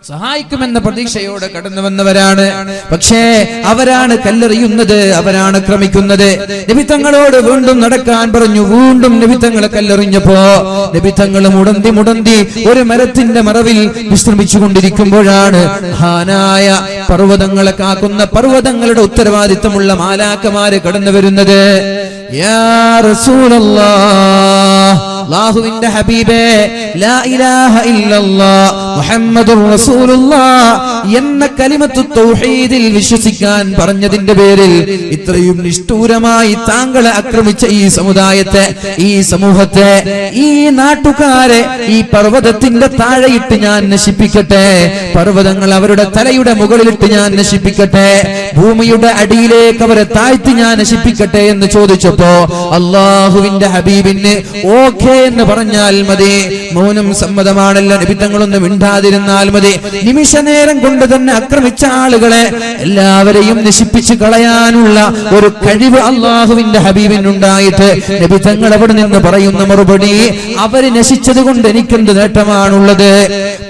സഹായിക്കുമെന്ന പ്രതീക്ഷയോടെ കടന്നു വന്നവരാണ്. പക്ഷേ അവരാണ് കല്ലെറിയുന്നത്, അവരാണ് ക്രമിക്കുന്നത്. നബിതങ്ങളോട് വീണ്ടും നടക്കാൻ പറഞ്ഞു. വീണ്ടും നബിതങ്ങളെ കല്ലെറിഞ്ഞപ്പോ നബിതങ്ങൾ മുടന്തി ഒരു മരത്തിന്റെ മറവിൽ വിശ്രമിച്ചു കൊണ്ടിരിക്കുമ്പോഴാണ് മഹാനായ പർവ്വതങ്ങളെ കാക്കുന്ന പർവ്വതങ്ങളുടെ ഉത്തരവാദിത്തമുള്ള മാലാക്കമാര് കടന്നു വരുന്നത്. യാ റസൂലല്ലാഹ്, അല്ലാഹുവിന്റെ ഹബീബേ, ലാ ഇലാഹ ഇല്ലല്ലാഹ് മുഹമ്മദുർ റസൂലുള്ളാഹ് എന്ന കലിമത്തു തൗഹീദിൽ വിശ്വസിക്കാൻ പറഞ്ഞതിന്റെ പേരിൽ ഇത്രയും നിഷ്ഠൂരമായി താങ്കളെ ആക്രമിച്ച ഈ സമുദായത്തെ, ഈ സമൂഹത്തെ, ഈ നാട്ടുകാരെ ഈ പർവ്വതത്തിന്റെ താഴെയിട്ട് ഞാൻ നശിപ്പിക്കട്ടെ. പർവ്വതങ്ങൾ അവരുടെ തലയുടെ മുകളിലിട്ട് ഞാൻ നശിപ്പിക്കട്ടെ. ഭൂമിയുടെ അടിയിലേക്ക് അവരെ താഴ്ത്തി ഞാൻ നശിപ്പിക്കട്ടെ എന്ന് ചോദിച്ചപ്പോ അല്ലാഹുവിന്റെ ഹബീബിന് ഓക്കേ എന്ന് പറഞ്ഞാൽ മതി. മൗനം സമ്മതമാണല്ലോ. നബിതങ്ങളൊന്നും മിണ്ടാതിരുന്നാൽ മതി. നിമിഷ നേരം കൊണ്ട് തന്നെ ആക്രമിച്ച ആളുകളെ എല്ലാവരെയും നശിപ്പിച്ച് കളയാനുള്ള ഒരു കഴിവ് അല്ലാഹുവിന്റെ ഹബീബിനുണ്ടായിട്ട് നബിതങ്ങൾ അവിടെ നിന്ന് പറയുന്ന മറുപടി, അവര് നശിച്ചത് കൊണ്ട് എനിക്കെന്ത് നേട്ടമാണുള്ളത്?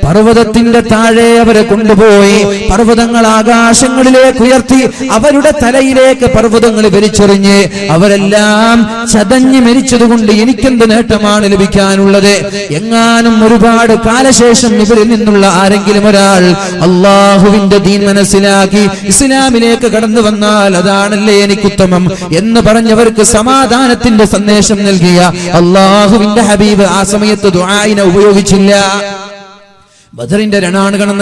പർവ്വതത്തിന്റെ താഴെ അവരെ കൊണ്ടുപോയി പർവ്വതങ്ങൾ ആകാശങ്ങളിലേക്ക് ഉയർത്തി അവരുടെ തലയിലേക്ക് പർവ്വതങ്ങൾ വലിച്ചെറിഞ്ഞ് അവരെല്ലാം ചതഞ്ഞ് മരിച്ചത് കൊണ്ട് എനിക്കെന്ത് നേട്ടമാണ് ലഭിക്കാനുള്ളത്? എങ്ങാനും ഒരുപാട് കാലശേഷം ഇവരിൽ നിന്നുള്ള ആരെങ്കിലും ഒരാൾ അല്ലാഹുവിന്റെ ദീൻ മനസ്സിലാക്കി ഇസ്ലാമിലേക്ക് കടന്നു വന്നാൽ അതാണല്ലേ എനിക്കുത്തമം എന്ന് പറഞ്ഞവർക്ക് സമാധാനത്തിന്റെ സന്ദേശം നൽകിയ അല്ലാഹുവിന്റെ ഹബീബ് ആ സമയത്ത് ദുആഇനെ ഉപയോഗിച്ചില്ല. ബദറിന്റെ രണാങ്കണം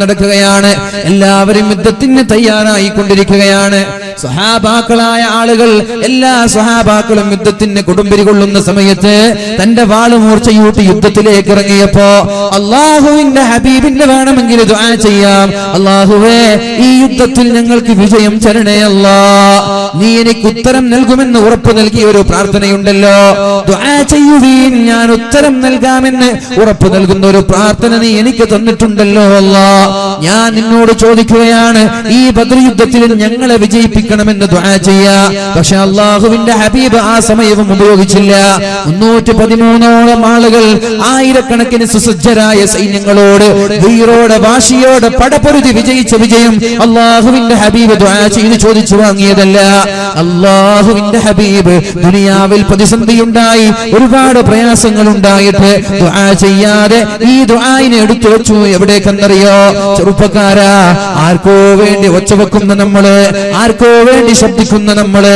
നടക്കുകയാണ്. എല്ലാവരും യുദ്ധത്തിന് തയ്യാറായി കൊണ്ടിരിക്കുകയാണ്. സ്വഹാബാക്കളായ ആളുകൾ, എല്ലാ സ്വഹാബാക്കളും യുദ്ധത്തിന് കൊടുമ്പിരി കൊള്ളുന്ന സമയത്ത് തന്റെ വാള് മൂർച്ചയൂട്ടി യുദ്ധത്തിലേക്ക് ഇറങ്ങിയപ്പോ അള്ളാഹുവിന്റെ ഹബീബിന്റെ വേണമെങ്കിൽ ദുആ ചെയ്യാം. അള്ളാഹുവേ, ഈ യുദ്ധത്തിൽ ഞങ്ങൾക്ക് വിജയം തരണേ അല്ലാ, നീ എനിക്ക് ഉത്തരം നൽകുമെന്ന് ഉറപ്പ് നൽകിയ ഒരു പ്രാർത്ഥനയുണ്ടല്ലോ. ദുആ ചെയ്യുവീൻ, ഞാൻ ഉത്തരം നൽകാമെന്ന് ഉറപ്പ് നൽകുന്ന ഒരു പ്രാർത്ഥന നീ എനിക്ക് തന്നിട്ടുണ്ടല്ലോ അല്ലാ. ഞാൻ നിന്നോട് ചോദിക്കുകയാണ്, ഈ ബദർ യുദ്ധത്തിൽ ഞങ്ങളെ വിജയിപ്പിക്കണമെന്ന് ദുആ ചെയ്യാ. പക്ഷെ അള്ളാഹുവിന്റെ ഹബീബ് ആ സമയവും ഉപയോഗിച്ചില്ല. 313ഓളം ആളുകൾ, ആയിരക്കണക്കിന് സുസജ്ജരായ സൈന്യങ്ങളോട് വീറോടെ വാശിയോടെ പടപൊരുതി വിജയിച്ച വിജയം അള്ളാഹുവിന്റെ ഹബീബ് ദുആ ചെയ്ത് ചോദിച്ചു വാങ്ങിയതല്ല. അള്ളാഹുവിന്റെ ഹബീബ് ദുനിയാവിൽ പ്രതിസന്ധിയുണ്ടായി, ഒരുപാട് പ്രയാസങ്ങൾ ഉണ്ടായിട്ട് ദുആ ചെയ്യാതെ ഈ ദുആയിനെ എടുത്തു വെച്ചു. എവിടേക്കെന്നറിയോ? ചെറുപ്പക്കാരാ, ആർക്കോ വേണ്ടി ഒച്ച വെക്കുന്ന നമ്മള്, ആർക്കോ വേണ്ടി ശബ്ദിക്കുന്ന നമ്മള്,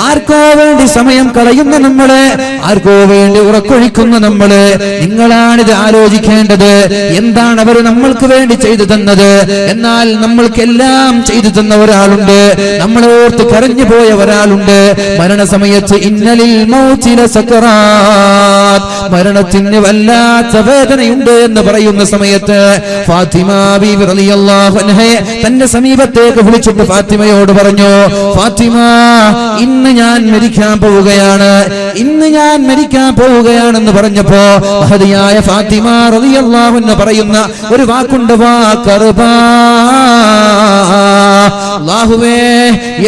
ആർക്കോ വേണ്ടി സമയം കളയുന്ന നമ്മള്, ആർക്കോ വേണ്ടി ഉറക്കൊഴിക്കുന്ന നമ്മള്, നിങ്ങളാണിത് ആലോചിക്കേണ്ടത്. എന്താണ് അവർ നമ്മൾക്ക് വേണ്ടി ചെയ്തു തന്നത്? എന്നാൽ നമ്മൾക്കെല്ലാം ചെയ്തു തന്ന ഒരാളുണ്ട്, നമ്മളോർത്ത് കരഞ്ഞു പോയ ഒരാളുണ്ട്. മരണസമയത്ത് ഇന്നലിൽ മൗതില സക്കറാത്ത്, മരണത്തിന് വല്ലാത്ത വേദനയുണ്ട് എന്ന് പറയുന്ന സമയത്ത് ഫാത്തിമ ബീവി റളിയല്ലാഹു അൻഹയെ തന്റെ സമീപത്തേക്ക് വിളിച്ചിട്ട് ഫാത്തിമയോട് പറഞ്ഞു, ഫാത്തിമ, ഇന്ന് ഞാൻ മരിക്കാൻ പോവുകയാണെന്ന് പറഞ്ഞപ്പോ മഹദിയായ ഫാത്തിമ റളിയല്ലാഹു അൻഹ പറയുന്ന ഒരു വാക്കുണ്ട്, അല്ലാഹുവേ,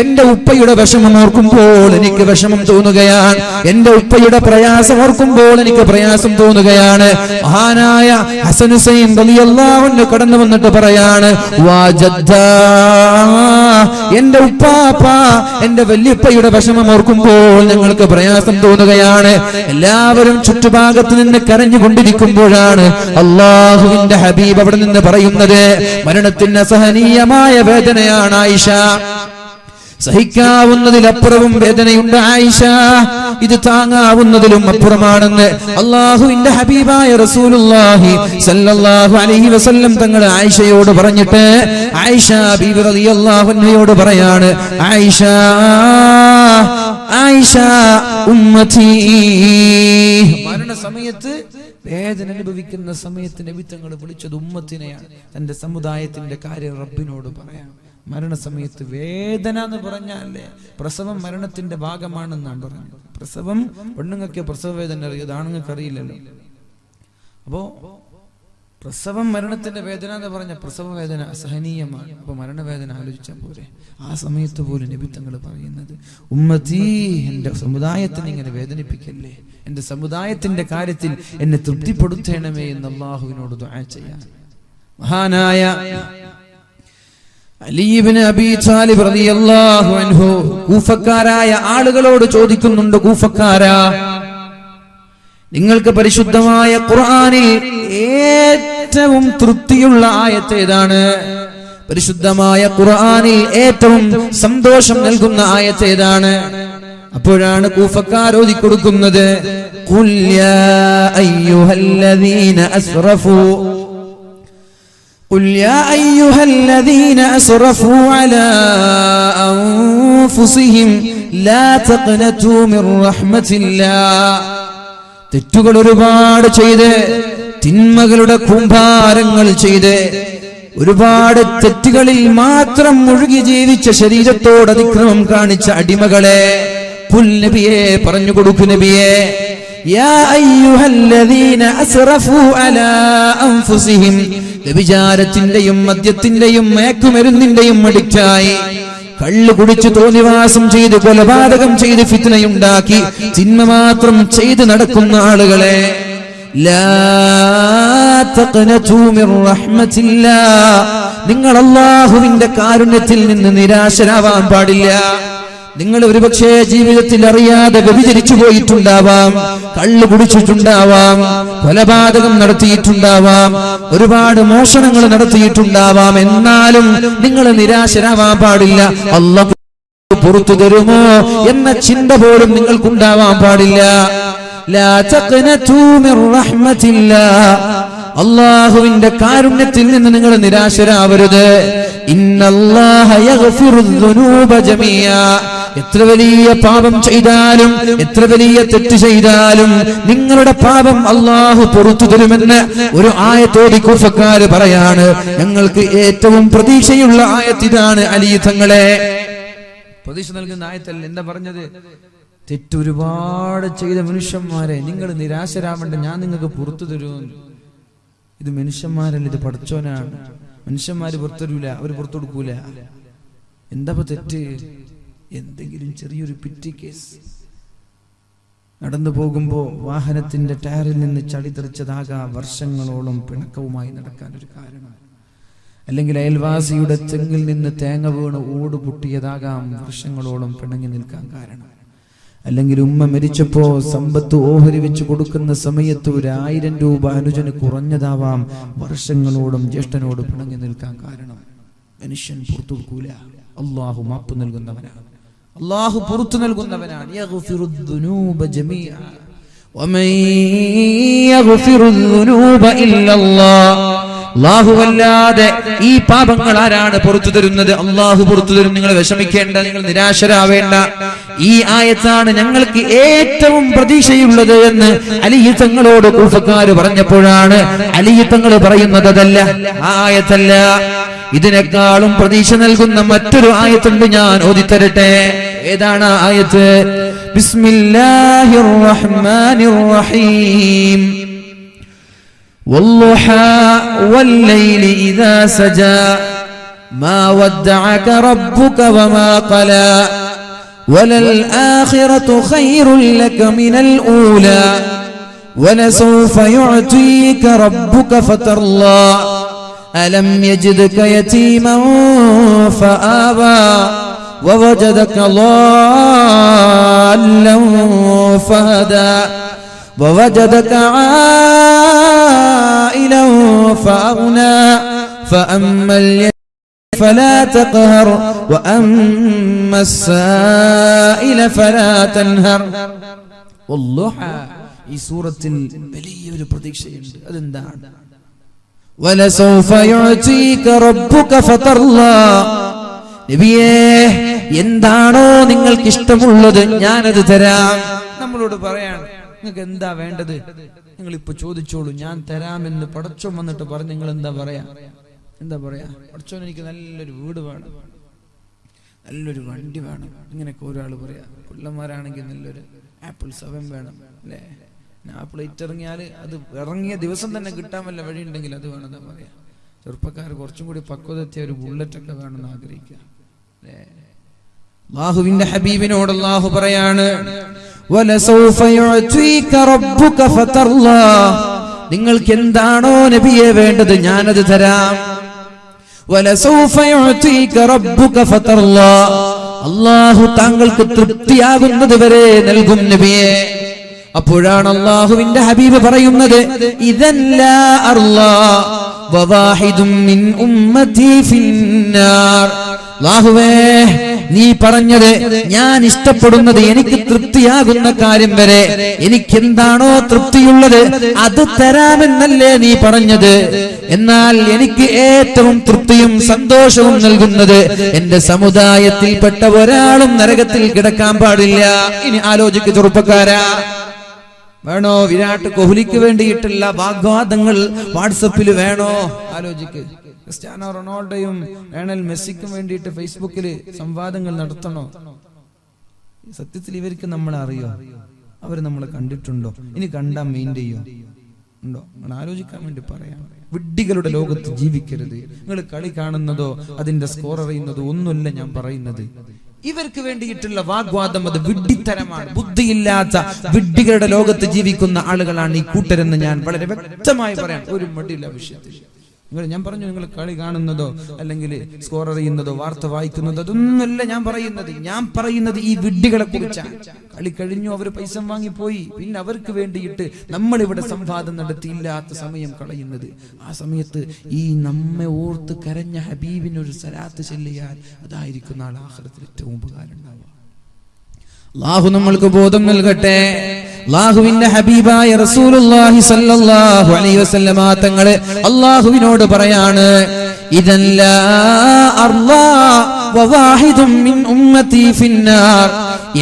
എന്റെ ഉപ്പയുടെ വിഷമം ഓർക്കുമ്പോൾ എനിക്ക് വിഷമം തോന്നുകയാണ്, എന്റെ ഉപ്പയുടെ പ്രയാസം ഓർക്കുമ്പോൾ എനിക്ക് പ്രയാസം തോന്നുകയാണ്. മഹാനായ ഹസൻ ഹുസൈൻ റളിയല്ലാഹു അൻഹു കടന്നു വന്നിട്ട് പറയാണ്, വാ ജദ്ദാ, എന്റെ ഉപ്പാപ്പ, എന്റെ വല്യപ്പയുടെ വിഷമം ഓർക്കുമ്പോൾ ഞങ്ങൾക്ക് പ്രയാസം തോന്നുകയാണ്. എല്ലാവരും ചുറ്റുഭാഗത്ത് നിന്ന് കരഞ്ഞുകൊണ്ടിരിക്കുമ്പോഴാണ് അള്ളാഹുവിന്റെ ഹബീബ് അവിടെ നിന്ന് പറയുന്നത്, മരണത്തിന് അസഹനീയമായ വേദനയാണ് ആയിഷ, സഹിക്കാവുന്നതിലപ്പുറവും വേദനയുണ്ട് ആയിഷ, ഇത് താങ്ങാവുന്നതിലും അപ്പുറമാണെന്ന് അള്ളാഹുവിന്റെ ഹബീബായ റസൂലുള്ളാഹി സല്ലല്ലാഹു അലൈഹി വസല്ലം തങ്ങൾ ആയിഷയോട് പറഞ്ഞിട്ട് ആയിഷ ബീവി റളിയല്ലാഹു അൻഹയോട് പറയാണ്, ആയിഷ ഉമ്മത്തി, മരണസമയത്ത് വേദന അനുഭവിക്കുന്ന സമയത്ത് നബി തങ്ങൾ വിളിച്ചത് ഉമ്മത്തിനെയാണ്. തന്റെ സമുദായത്തിന്റെ കാര്യം റബ്ബിനോട് പറയാം. മരണസമയത്ത് വേദന എന്ന് പറഞ്ഞാലേ പ്രസവം മരണത്തിന്റെ ഭാഗമാണെന്നാണ് പറഞ്ഞത്. പ്രസവം പെണ്ണുങ്ങൾക്ക് പ്രസവ വേദന അറിയാം, ആണുങ്ങൾക്ക് അറിയില്ലല്ലോ. അപ്പോ പ്രസവം മരണത്തിന്റെ വേദന എന്ന് പറഞ്ഞ പ്രസവ വേദന അസഹനീയമാണ്. അപ്പൊ മരണവേദന ആലോചിച്ചാൽ പോരെ. ആ സമയത്ത് പോലും നബി തങ്ങൾ പറയുന്നത്, ഉമ്മത്തി, എന്റെ സമുദായത്തിനെ ഇങ്ങനെ വേദനിപ്പിക്കല്ലേ, എന്റെ സമുദായത്തിന്റെ കാര്യത്തിൽ എന്നെ തൃപ്തിപ്പെടുത്തണമേ എന്ന് അല്ലാഹുവിനോട് ദുആ ചെയ്യാൻ. മഹാനായ അലി ഇബ്നു അബീ ത്വാലിബ് റളിയല്ലാഹു അൻഹു കൂഫക്കാരായ ആളുകളോട് ചോദിക്കുന്നുണ്ട്, കൂഫക്കാരാ, നിങ്ങൾക്ക് പരിശുദ്ധമായ ഖുർആനിൽ ഏറ്റവും തൃപ്തിയുള്ള ആയത്ത് ഏതാണ്? പരിശുദ്ധമായ ഖുർആനിൽ ഏറ്റവും സന്തോഷം നൽകുന്ന ആയത്ത് ഏതാണ്? അപ്പോഴാണ് കൂഫക്കാർ ഓതി കൊടുക്കുന്നത്, ഖുൽ യാ അയ്യുഹല്ലദീന അസ്റഫൂ قل يا أيها الذين أسرفوا على أنفسهم لا تقنطوا من رحمة الله. തെറ്റുകൾ ഒരുപാട് ചെയ്ത്, തിന്മകളുടെ കൂമ്പാരങ്ങൾ ചെയ്ത്, ഒരുപാട് തെറ്റുകളിൽ മാത്രം മുഴുകി ജീവിച്ച ശരീരത്തോട് അതിക്രമം കാണിച്ച അടിമകളെ ഖുൽ നബിയെ പറഞ്ഞു കൊടുക്കു, നബിയെ, യാ അയ്യുഹല്ലദീന അസ്റഫൂ അലാ അൻഫുസിഹിം, വ്യഭിചാരത്തിന്റെയും മദ്യത്തിന്റെയും മയക്കുമരുന്നിന്റെയും അഡിക്റ്റായി കള്ളു കുടിച്ചു തോന്നിവാസം ചെയ്ത് കൊലപാതകം ചെയ്ത് ഫിത്നയുണ്ടാക്കി തിന്മ മാത്രം ചെയ്ത് നടക്കുന്ന ആളുകളെ, ലാ തഖ്നതു മിർ റഹ്മത്തില്ലാഹ്, നിങ്ങൾ അല്ലാഹുവിന്റെ കാരുണ്യത്തിൽ നിന്ന് നിരാശരാവാൻ പാടില്ല. നിങ്ങൾ ഒരുപക്ഷേ ജീവിതത്തിൽ അറിയാതെ വ്യഭിചരിച്ചു പോയിട്ടുണ്ടാവാം, കള്ളു കുടിച്ചിട്ടുണ്ടാവാം, കൊലപാതകം നടത്തിയിട്ടുണ്ടാവാം, ഒരുപാട് മോഷണങ്ങൾ നടത്തിയിട്ടുണ്ടാവാം. എന്നാലും നിങ്ങൾ നിരാശരാവാൻ പാടില്ല. അല്ലാഹു പുറത്തു തരുമോ എന്ന ചിന്ത പോലും നിങ്ങൾക്കുണ്ടാവാൻ പാടില്ല. ലാ തഖ്നതു മിർ റഹ്മത്തില്ലാഹ്, അല്ലാഹുവിന്റെ കാരുണ്യത്തിൽ നിന്ന് നിങ്ങൾ നിരാശരാവരുത്. ഇന്നല്ലാഹ യഗ്ഫിറുദ്ദുനൂബ ജമീഅ. എത്ര വലിയ പാപം ചെയ്താലും എത്ര വലിയ തെറ്റ് ചെയ്താലും നിങ്ങളുടെ പാപം അല്ലാഹു പുറത്തു തരുമെന്ന് ഒരു ആയത്തോടി കൂഫക്കാര് പറയാണ്. ഞങ്ങൾക്ക് ഏറ്റവും പ്രതീക്ഷയുള്ള ആയത്ത് ഇതാണ്. അലി തങ്ങളെ പ്രതീക്ഷ നൽകുന്ന ആയത്തല്ല. എന്താ പറഞ്ഞത്? തെറ്റ് ഒരുപാട് ചെയ്ത മനുഷ്യന്മാരെ നിങ്ങൾ നിരാശരാവേണ്ട, ഞാൻ നിങ്ങൾക്ക് പുറത്തു തരുമെന്ന്. ഇത് മനുഷ്യന്മാരല്ല, ഇത് പടച്ചോനാണ്. മനുഷ്യന്മാര് പുറത്തരൂല, അവര് പുറത്തു കൊടുക്കൂല. എന്താ തെറ്റ്? എന്തെങ്കിലും ചെറിയൊരു പിറ്റി കേസ്, നടന്നു പോകുമ്പോ വാഹനത്തിന്റെ ടയറിൽ നിന്ന് ചളി തെറിച്ചതാകാം വർഷങ്ങളോളം പിണക്കവുമായി നടക്കാൻ ഒരു കാരണം. അല്ലെങ്കിൽ അയൽവാസിയുടെ തെങ്ങിൽ നിന്ന് തേങ്ങ വീണ് ഓട് പൊട്ടിയതാകാം വർഷങ്ങളോളം പിണങ്ങി നിൽക്കാൻ കാരണം. അല്ലെങ്കിൽ ഉമ്മ മരിച്ചപ്പോ സമ്പത്ത് ഓഹരി വെച്ച് കൊടുക്കുന്ന സമയത്ത് 1000 രൂപ അനുജന് കുറഞ്ഞതാവാം വർഷങ്ങളോടും ജ്യേഷ്ഠനോട് പിണങ്ങി നിൽക്കാൻ കാരണം. മനുഷ്യൻ പുറത്തു കൊടുക്കൂല. അള്ളാഹു മാപ്പ് നൽകുന്നവനാണ്, അള്ളാഹു പുറത്തു നൽകുന്നവനാണ്. യഗ്ഫിറുദ്ദുനൂബ ജമീഅ വമൻ യഗ്ഫിറുദ്ദുനൂബ ഇല്ലല്ലാഹ്. അല്ലാഹുവല്ലാതെ ഈ പാപങ്ങൾ ആരാണ് പുറത്തു തരുന്നത്? അള്ളാഹു പുറത്തു തരും. നിങ്ങൾ വിഷമിക്കേണ്ട, നിങ്ങൾ നിരാശരാവേണ്ട. ഈ ആയത്താണ് ഞങ്ങൾക്ക് ഏറ്റവും പ്രതീക്ഷയുള്ളത് എന്ന് അലി തങ്ങളോട് കൂഫക്കാര് പറഞ്ഞപ്പോഴാണ് അലി തങ്ങൾ പറയുന്നത് അതല്ല, ആ ആയത്തല്ല, ഇതിനേക്കാളും പ്രതീക്ഷ നൽകുന്ന മറ്റൊരു ആയത്തുണ്ട്. ഞാൻ ഓതിത്തരട്ടെ. ഏതാണ് ആയത്ത്? ബിസ്മില്ലാഹിർ റഹ്മാനിർ റഹീം. والضحى والليل إذا سجى ما ودعك ربك وما قلى وللآخرة خير لك من الأولى ولسوف يعطيك ربك فترضى ألم يجدك يتيما فآوى ووجدك ضالا فهدى ووجدك عائلا فأغنى فأما اليتيم فلا تقهر وأما السائل فلا تنهر. والضحى ഈ സൂറത്തിൽ വലിയൊരു പ്രതീക്ഷയുണ്ട്. അതെന്താണ്? വലസൗഫ യുഅതീക റബ്ബുക ഫതർളാ. നബിയേ, എന്താണോ നിങ്ങൾക്ക് ഇഷ്ടമുള്ളത് ഞാനത് തരാം. നമ്മളോട് പറയാണ്, നിങ്ങൾക്ക് എന്താ വേണ്ടത് നിങ്ങൾ ഇപ്പൊ ചോദിച്ചോളൂ, ഞാൻ തരാമെന്ന് പടച്ചോൻ വന്നിട്ട് പറഞ്ഞു. നിങ്ങൾ എന്താ പറയാ? പടച്ചോൻ എനിക്ക് നല്ലൊരു വീട് വേണം, നല്ലൊരു വണ്ടി വേണം, ഇങ്ങനെയൊക്കെ ഒരാൾ പറയാ. പിള്ളമാരാണെങ്കിൽ നല്ലൊരു ആപ്പിൾ 7 വേണം, അല്ലേ? ആപ്പിൾ 8 ഇറങ്ങിയാല് അത് ഇറങ്ങിയ ദിവസം തന്നെ കിട്ടാൻ വല്ല വഴി ഉണ്ടെങ്കിൽ അത് വേണമെന്നാ പറയാ. ചെറുപ്പക്കാർ കുറച്ചും കൂടി പക്വതെത്തിയ ഒരു ബുള്ളറ്റ് ഒക്കെ വേണമെന്ന് ആഗ്രഹിക്കുക, അല്ലേ? അല്ലാഹുവിന്റെ ഹബീബിനോട് അല്ലാഹു പറയാണ്, വലസൗഫ യുഅതീക റബ്ബുക ഫതർളാ. നിങ്ങൾക്ക് എന്താണോ നബിയെ വേണ്ടത് ഞാനത് തരാം. വലസൗഫ യുഅതീക റബ്ബുക ഫതർളാ. അല്ലാഹു താങ്കൾക്ക് തൃപ്തിയാകുന്നത് വരെ നൽകും നബിയെ. അപ്പോഴാണ് അല്ലാഹുവിന്റെ ഹബീബ് പറയുന്നത്, ഇദൻ ലാ അർളാ വവാഹിദും മിൻ ഉമ്മതി ഫിന്നാർ. അല്ലാഹുവേ, നീ പറഞ്ഞത് ഞാൻ ഇഷ്ടപ്പെടുന്നത് എനിക്ക് തൃപ്തിയാകുന്ന കാര്യം വരെ എനിക്ക് എന്താണോ തൃപ്തിയുള്ളത് അത് തരാമെന്നല്ലേ നീ പറഞ്ഞത്. എന്നാൽ എനിക്ക് ഏറ്റവും തൃപ്തിയും സന്തോഷവും നൽകുന്നത് എന്റെ സമുദായത്തിൽപ്പെട്ട ഒരാളും നരകത്തിൽ കിടക്കാൻ പാടില്ല. ഇനി ആലോചിക്ക് ചെറുപ്പക്കാരാ, വേണോ വിരാട് കോഹ്ലിക്ക് വേണ്ടിയിട്ടുള്ള വാഗ്വാദങ്ങൾ വാട്സപ്പിൽ വേണോ? ആലോചിക്ക്. ക്രിസ്ത്യാനോ റൊണാൾഡോയും ലയണൽ മെസ്സിക്കും വേണ്ടിയിട്ട് ഫേസ്ബുക്കിൽ സംവാദങ്ങൾ നടത്തണോ? സത്യത്തിൽ ഇവർക്ക് നമ്മളെ അറിയോ? അവർ നമ്മളെ കണ്ടിട്ടുണ്ടോ? ഇനി കണ്ടാൽ മെയിൻ ചെയ്യോ ഉണ്ടോ? നിങ്ങൾ ആലോചിക്കാൻ വേണ്ടി പറയാം. വിഡ്ഢികളുടെ ലോകത്ത് ജീവിക്കരുത്. നിങ്ങൾ കളി കാണുന്നതോ അതിന്റെ സ്കോർ അറിയുന്നതോ ഒന്നുമല്ല ഞാൻ പറയുന്നത്. ഇവർക്ക് വേണ്ടിയിട്ടുള്ള വാഗ്വാദം അത് വിഡ്ഢിത്തരമാണ്. ബുദ്ധിയില്ലാത്ത വിഡ്ഢികളുടെ ലോകത്ത് ജീവിക്കുന്ന ആളുകളാണ് ഈ കൂട്ടരെന്ന് ഞാൻ വളരെ വ്യക്തമായി പറയാം. ഒരു മടിയില്ല വിഷയത്തിൽ. ഞാൻ പറഞ്ഞു, നിങ്ങൾ കളി കാണുന്നതോ അല്ലെങ്കിൽ സ്കോർ അറിയുന്നതോ വാർത്ത വായിക്കുന്നതോ അതൊന്നുമല്ല ഞാൻ പറയുന്നത്. ഞാൻ പറയുന്നത് ഈ വിഡ്ഢികളെ കുറിച്ചാണ്. കളി കഴിഞ്ഞു, അവർ പൈസ വാങ്ങിപ്പോയി, പിന്നെ അവർക്ക് വേണ്ടിയിട്ട് നമ്മളിവിടെ സംവാദം നടത്തിയില്ലാത്ത സമയം കളയുന്നത്. ആ സമയത്ത് ഈ നമ്മെ ഓർത്ത് കരഞ്ഞ ഹബീബിനൊരു സലാത്ത് ചൊല്ലിയാൽ അതായിരിക്കും നാളെ ആഖിറത്തിൽ ഏറ്റവും ഉപകാരം ഉണ്ടാവുക. അല്ലാഹു നമ്മൾക്ക് ബോധം നൽകട്ടെ. അല്ലാഹുവിന്റെ ഹബീബായ റസൂലുള്ളാഹി സ്വല്ലല്ലാഹു അലൈഹി വസല്ലമ തങ്ങളെ അല്ലാഹുവിനോട് പറയാണ്, ഇദൻ ലാ അർളാ വവാഹിദും മിൻ ഉമ്മതി ഫിന്നാർ,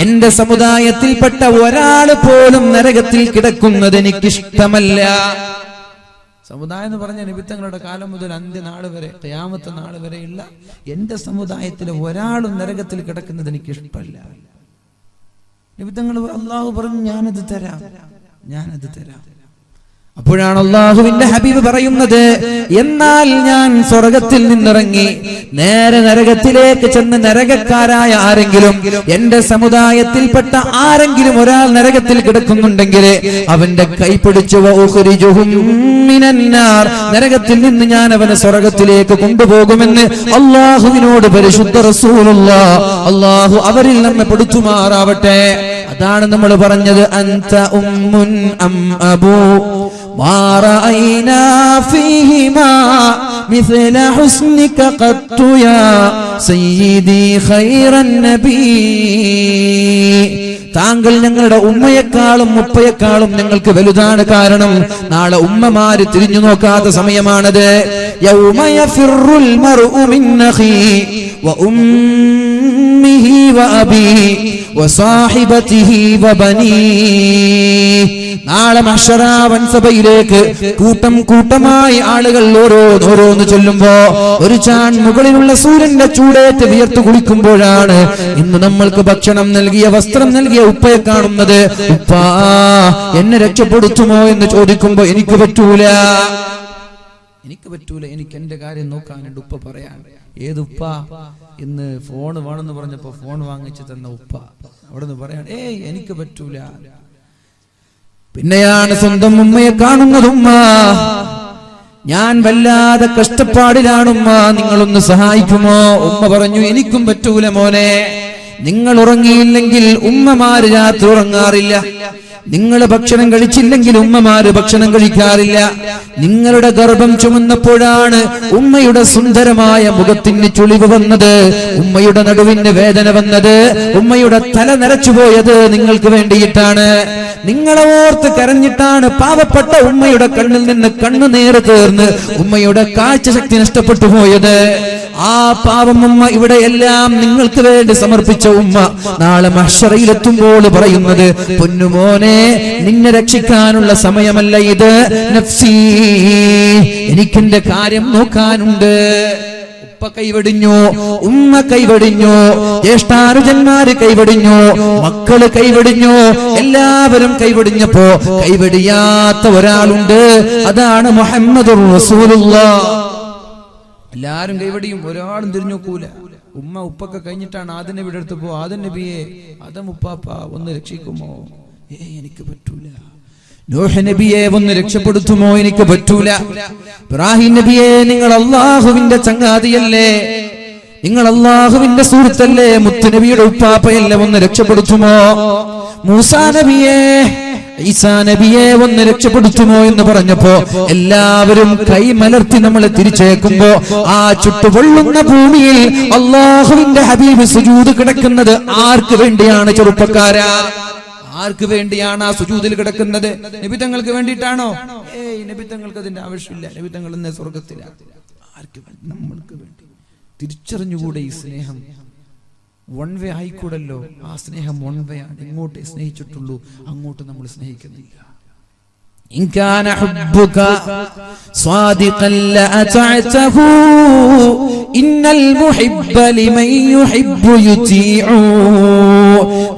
എന്റെ സമുദായത്തിൽപ്പെട്ട ഒരാൾ പോലും നരകത്തിൽ കിടക്കുന്നത് എനിക്കിഷ്ടമല്ല. സമുദായം എന്ന് പറഞ്ഞ നബി തങ്ങളുടെ കാലം മുതൽ അന്ത്യനാൾ വരെ, ഖിയാമത്ത് നാൾ വരെയുള്ള എന്റെ സമുദായത്തിലെ ഒരാളും നരകത്തിൽ കിടക്കുന്നത് എനിക്ക് ഇഷ്ടമല്ല. നബി തങ്ങൾ അല്ലാഹു പറഞ്ഞു, ഞാനത് തരാം. അപ്പോഴാണ് അല്ലാഹുവിന്റെ ഹബീബ് പറയുന്നത്, എന്നാൽ ഞാൻ സ്വർഗത്തിൽ നിന്നിറങ്ങി നേരെ നരകത്തിലേക്ക് ചെന്ന് നരകക്കാരായ ആരെങ്കിലും, എന്റെ സമുദായത്തിൽപ്പെട്ട ആരെങ്കിലും ഒരാൾ നരകത്തിൽ കിടക്കുന്നുണ്ടെങ്കിൽ അവന്റെ കൈ പിടിച്ചു നരകത്തിൽ നിന്ന് ഞാൻ അവനെ സ്വർഗത്തിലേക്ക് കൊണ്ടുപോകുമെന്ന് അല്ലാഹുവിനോട് പരിശുദ്ധ റസൂലുള്ളാഹ് അല്ലാഹു അവരിൽ നമ്മെ പെടുത്തുമാറാവട്ടെ. അതാണ് നമ്മൾ പറഞ്ഞത്, അൻത ഉമ്മുൻ അം അബൂ മാ റഅയ്നാ ഫീഹിമാ മിസ്ല ഹുസ്നിക ഖത്തു യാ സയ്യിദി ഖൈറൻ നബി. താങ്കൾ ഞങ്ങളുടെ ഉമ്മയെക്കാളും ഉപ്പയെക്കാളും ഞങ്ങൾക്ക് വലുതാണ്. കാരണം നാളെ ഉമ്മമാര് തിരിഞ്ഞു നോക്കാത്ത സമയമാണത്. യൗമ യഫിറുൽ മർഉ മിൻ അഖീ വ ഉമ്മിഹി വ അബീഹി വ സാഹിബതിഹി വ ബനീഹി. നാളെ മഹ്ശറ വൻസഭയിലേക്ക് കൂട്ടം കൂട്ടമായി ആളുകൾ ഓരോന്ന് ചൊല്ലുമ്പോ ഒരു ചാൺ മുകളിലുള്ള സൂര്യന്റെ ചൂടേറ്റ് വിയർത്തു കുളിക്കുമ്പോഴാണ് ഇന്ന് നമ്മൾക്ക് ഭക്ഷണം നൽകിയ, വസ്ത്രം നൽകിയ ഉപ്പയെ കാണുന്നത്. ഉപ്പാ, എന്നെ രക്ഷപ്പെടുത്തുമോ എന്ന് ചോദിക്കുമ്പോ എനിക്ക് പറ്റൂല, എനിക്ക് എന്റെ കാര്യം നോക്കാനുണ്ട്. ഉപ്പ പറയാൻ, ഏതുപ്പ? ഇന്ന് ഫോൺ വേണമെന്ന് പറഞ്ഞപ്പോ ഫോൺ വാങ്ങിച്ചു തന്ന ഉപ്പ അവിടെ നിന്ന് പറയാൻ, എനിക്ക് പറ്റൂല. പിന്നെയാണ് സ്വന്തം ഉമ്മയെ കാണുന്നത്. ഉമ്മ, ഞാൻ വല്ലാതെ കഷ്ടപ്പാടിലാണുമ്മ, നിങ്ങളൊന്ന് സഹായിക്കുമോ? ഉമ്മ പറഞ്ഞു, എനിക്കും പറ്റൂല മോനെ. നിങ്ങൾ ഉറങ്ങിയില്ലെങ്കിൽ ഉമ്മമാര് രാത്രി ഉറങ്ങാറില്ല. നിങ്ങൾ ഭക്ഷണം കഴിച്ചില്ലെങ്കിൽ ഉമ്മമാര് ഭക്ഷണം കഴിക്കാറില്ല. നിങ്ങളുടെ ഗർഭം ചുമന്നപ്പോഴാണ് ഉമ്മയുടെ സുന്ദരമായ മുഖത്തിന് ചുളിവ് വന്നത്, ഉമ്മയുടെ നടുവിന് വേദന വന്നത്, ഉമ്മയുടെ തല നരച്ചുപോയത് നിങ്ങൾക്ക് വേണ്ടിയിട്ടാണ്. നിങ്ങളെ ഓർത്ത് കരഞ്ഞിട്ടാണ് പാവപ്പെട്ട ഉമ്മയുടെ കണ്ണിൽ നിന്ന് കണ്ണുനീർ തീർന്ന് ഉമ്മയുടെ കാഴ്ചശക്തി നഷ്ടപ്പെട്ടു പോയത്. ആ പാവം ഉമ്മ ഇവിടെ എല്ലാം നിങ്ങൾക്ക് വേണ്ടി സമർപ്പിച്ച ഉമ്മ നാളെ മഹ്ശറയിലെത്തുമ്പോൾ പറയുന്നത്, പൊന്നുമോനെ, നിന്നെ രക്ഷിക്കാനുള്ള സമയമല്ല ഇത്. നഫ്സി, എനിക്കെന്റെ കാര്യം നോക്കാനുണ്ട്. ഉപ്പ കൈവടിഞ്ഞു, ഉമ്മ കൈവടിഞ്ഞു, ജ്യേഷ്ഠാനുജന്മാര് കൈവടിഞ്ഞു, മക്കള് കൈവടിഞ്ഞു, എല്ലാവരും കൈവടിഞ്ഞപ്പോ കൈവടിയാത്ത ഒരാളുണ്ട്. അതാണ് മുഹമ്മദുർ റസൂലുള്ളാഹ്. എല്ലാരും കൈവടിയും, ഒരാളും തിരിഞ്ഞു നോക്കൂല. ഉമ്മ ഉപ്പൊക്കെ കഴിഞ്ഞിട്ടാണ് ആദം നബിയുടെ അടുത്ത് പോ, ആദം നബിയെ, ആദം ഉപ്പാപ്പ ഒന്ന് രക്ഷിക്കുമോ? എനിക്ക് പറ്റൂല. നൂഹ് നബിയെ ഒന്ന് രക്ഷപ്പെടുത്തുമോ? എനിക്ക് പറ്റൂല. ഇബ്രാഹിം നബിയെ, നിങ്ങൾ അല്ലാഹുവിന്റെ ചങ്ങാതിയല്ലേ, നിങ്ങൾ അല്ലാഹുവിന്റെ സുഹൃത്തല്ലേ, മുത്തുനബിയുടെ ഉപ്പാപ്പയല്ലേ, ഒന്ന് രക്ഷപ്പെടുത്തുമോ? മൂസാ നബിയെ, ഈസാ നബിയെ ഒന്ന് രക്ഷപ്പെടുത്തുമോ എന്ന് പറഞ്ഞപ്പോ എല്ലാവരും കൈമലർത്തി നമ്മളെ തിരിച്ചേക്കുമ്പോ ആ ചുട്ടുപൊള്ളുന്ന ഭൂമിയിൽ അല്ലാഹുവിന്റെ ഹബീബ് സുജൂദ് കിടക്കുന്നത് ആർക്ക് വേണ്ടിയാണ്? ചെറുപ്പക്കാരാ, ആർക്ക് വേണ്ടിയാണ് ആ സുജൂദിൽ കിടക്കുന്നത്? നബി തങ്ങൾക്ക് വേണ്ടിയിട്ടാണോ? നബി തങ്ങൾക്ക് അതിന്റെ ആവശ്യമില്ല. നബി തങ്ങൾ എന്ന സ്വർഗത്തിലാണ്. ആർക്ക് വേണ്ടി? നമ്മൾക്ക് വേണ്ടി. തിരിച്ചറിഞ്ഞുകൂടെ ഈ സ്നേഹം? വൺ വേ ആയിക്കൂടല്ലോ. ആ സ്നേഹം വൺ വേ ആണ്. ഇങ്ങോട്ടേ സ്നേഹിച്ചിട്ടുള്ളൂ, അങ്ങോട്ട് നമ്മൾ സ്നേഹിക്കുന്നില്ല. إن كان حبك صادقا لأطعته إن المحب لمن يحب يطيع.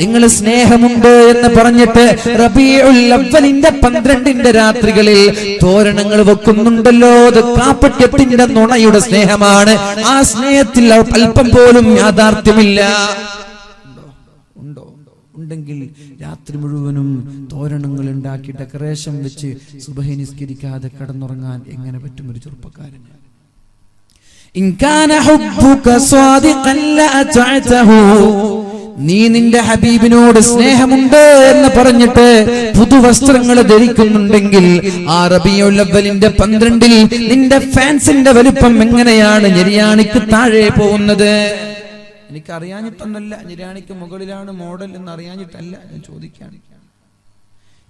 നിങ്ങൾ സ്നേഹമുണ്ട് എന്ന് പറഞ്ഞിട്ട് റബീഉൽ അവ്വലിന്റെ 12ന്റെ രാത്രികളിൽ തോരണങ്ങൾ വെക്കുന്നുണ്ടല്ലോ, അത് കാപ്പട്യത്തിന്റെ നുണയുടെ സ്നേഹമാണ്. ആ സ്നേഹത്തിൽ അല്പം പോലും യാഥാർത്ഥ്യമില്ല. ഉണ്ടെങ്കിൽ രാത്രി മുഴുവനും തോരണങ്ങൾ ഉണ്ടാക്കി ഡെക്കറേഷൻ വെച്ച് സുബഹി നിസ്കരിക്കാതെ കിടന്നുറങ്ങാൻ എങ്ങനെ പറ്റും ഒരു ചെറുപ്പക്കാരന്? നീ നിന്റെ ഹബീബിനോട് സ്നേഹമുണ്ട് എന്ന് പറഞ്ഞിട്ട് പുതുവസ്ത്രങ്ങൾ ധരിക്കുന്നുണ്ടെങ്കിൽ ആ റബീഉൽ അവ്വലിന്റെ 12ൽ നിന്റെ ഫാൻസിന്റെ വലുപ്പം എങ്ങനെയാണ് നിര്യാണിക്ക് താഴെ പോകുന്നത്? എനിക്ക് അറിയാഞ്ഞിട്ടൊന്നല്ല, നിര്യാണിക്ക് മുകളിലാണ് മോഡൽ എന്ന് അറിയാഞ്ഞിട്ടല്ല ഞാൻ ചോദിക്കുകയാണ്.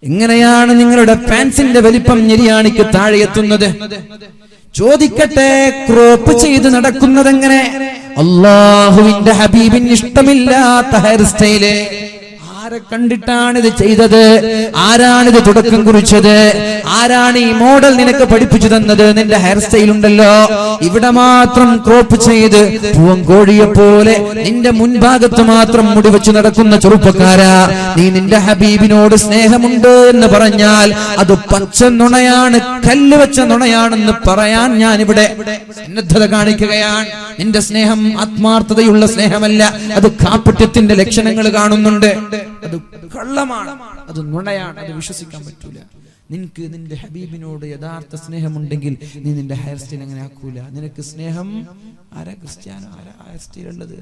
എങ്ങനെയാണ് നിങ്ങളുടെ പാൻസിന്റെ വലിപ്പം ഞെരിയാണിക്ക് താഴെ എത്തുന്നത്? ചോദിക്കട്ടെ, ക്രോപ്പ് ചെയ്ത് നടക്കുന്നത് എങ്ങനെ? അല്ലാഹുവിന്റെ ഹബീബിന് ഇഷ്ടമില്ലാത്ത ഹെയർ സ്റ്റൈല്. ആരെ കണ്ടിട്ടാണ് ഇത് ചെയ്തത്? ആരാണിത് തുടക്കം കുറിച്ചത്? ആരാണ് ഈ മോഡൽ നിനക്ക് പഠിപ്പിച്ചു തന്നത്? നിന്റെ ഹെയർ സ്റ്റൈൽ ഉണ്ടല്ലോ, ഇവിടെ മാത്രം ക്രോപ്പ് ചെയ്ത് പൂവൻകോഴിയെ പോലെ നിന്റെ മുൻഭാഗത്ത് മാത്രം മുടി വെച്ച് നടക്കുന്ന ചെറുപ്പക്കാരാ, നീ നിന്റെ ഹബീബിനോട് സ്നേഹമുണ്ട് എന്ന് പറഞ്ഞാൽ അത് പച്ച നുണയാണ്, കല്ല് വെച്ച നുണയാണെന്ന് പറയാൻ ഞാൻ ഇവിടെ സന്നദ്ധത കാണിക്കുകയാണ്. നിന്റെ സ്നേഹം ആത്മാർത്ഥതയുള്ള സ്നേഹമല്ല, അത് കാപട്യത്തിന്റെ ലക്ഷണങ്ങൾ കാണുന്നുണ്ട്. അത് കള്ളമാണ്, അത് നുണയാണ്, അത് വിശ്വസിക്കാൻ പറ്റൂല. നിനക്ക് നിന്റെ ഹബീബിനോട് യഥാർത്ഥ സ്നേഹമുണ്ടെങ്കിൽ നീ നിന്റെ ഹെയർ സ്റ്റൈൽ അങ്ങനെ ആക്കൂല. നിനക്ക് സ്നേഹം ആരാ ക്രിസ്ത്യാനോ, ആരാ ഹെയർ സ്റ്റൈൽ ഉള്ളത്,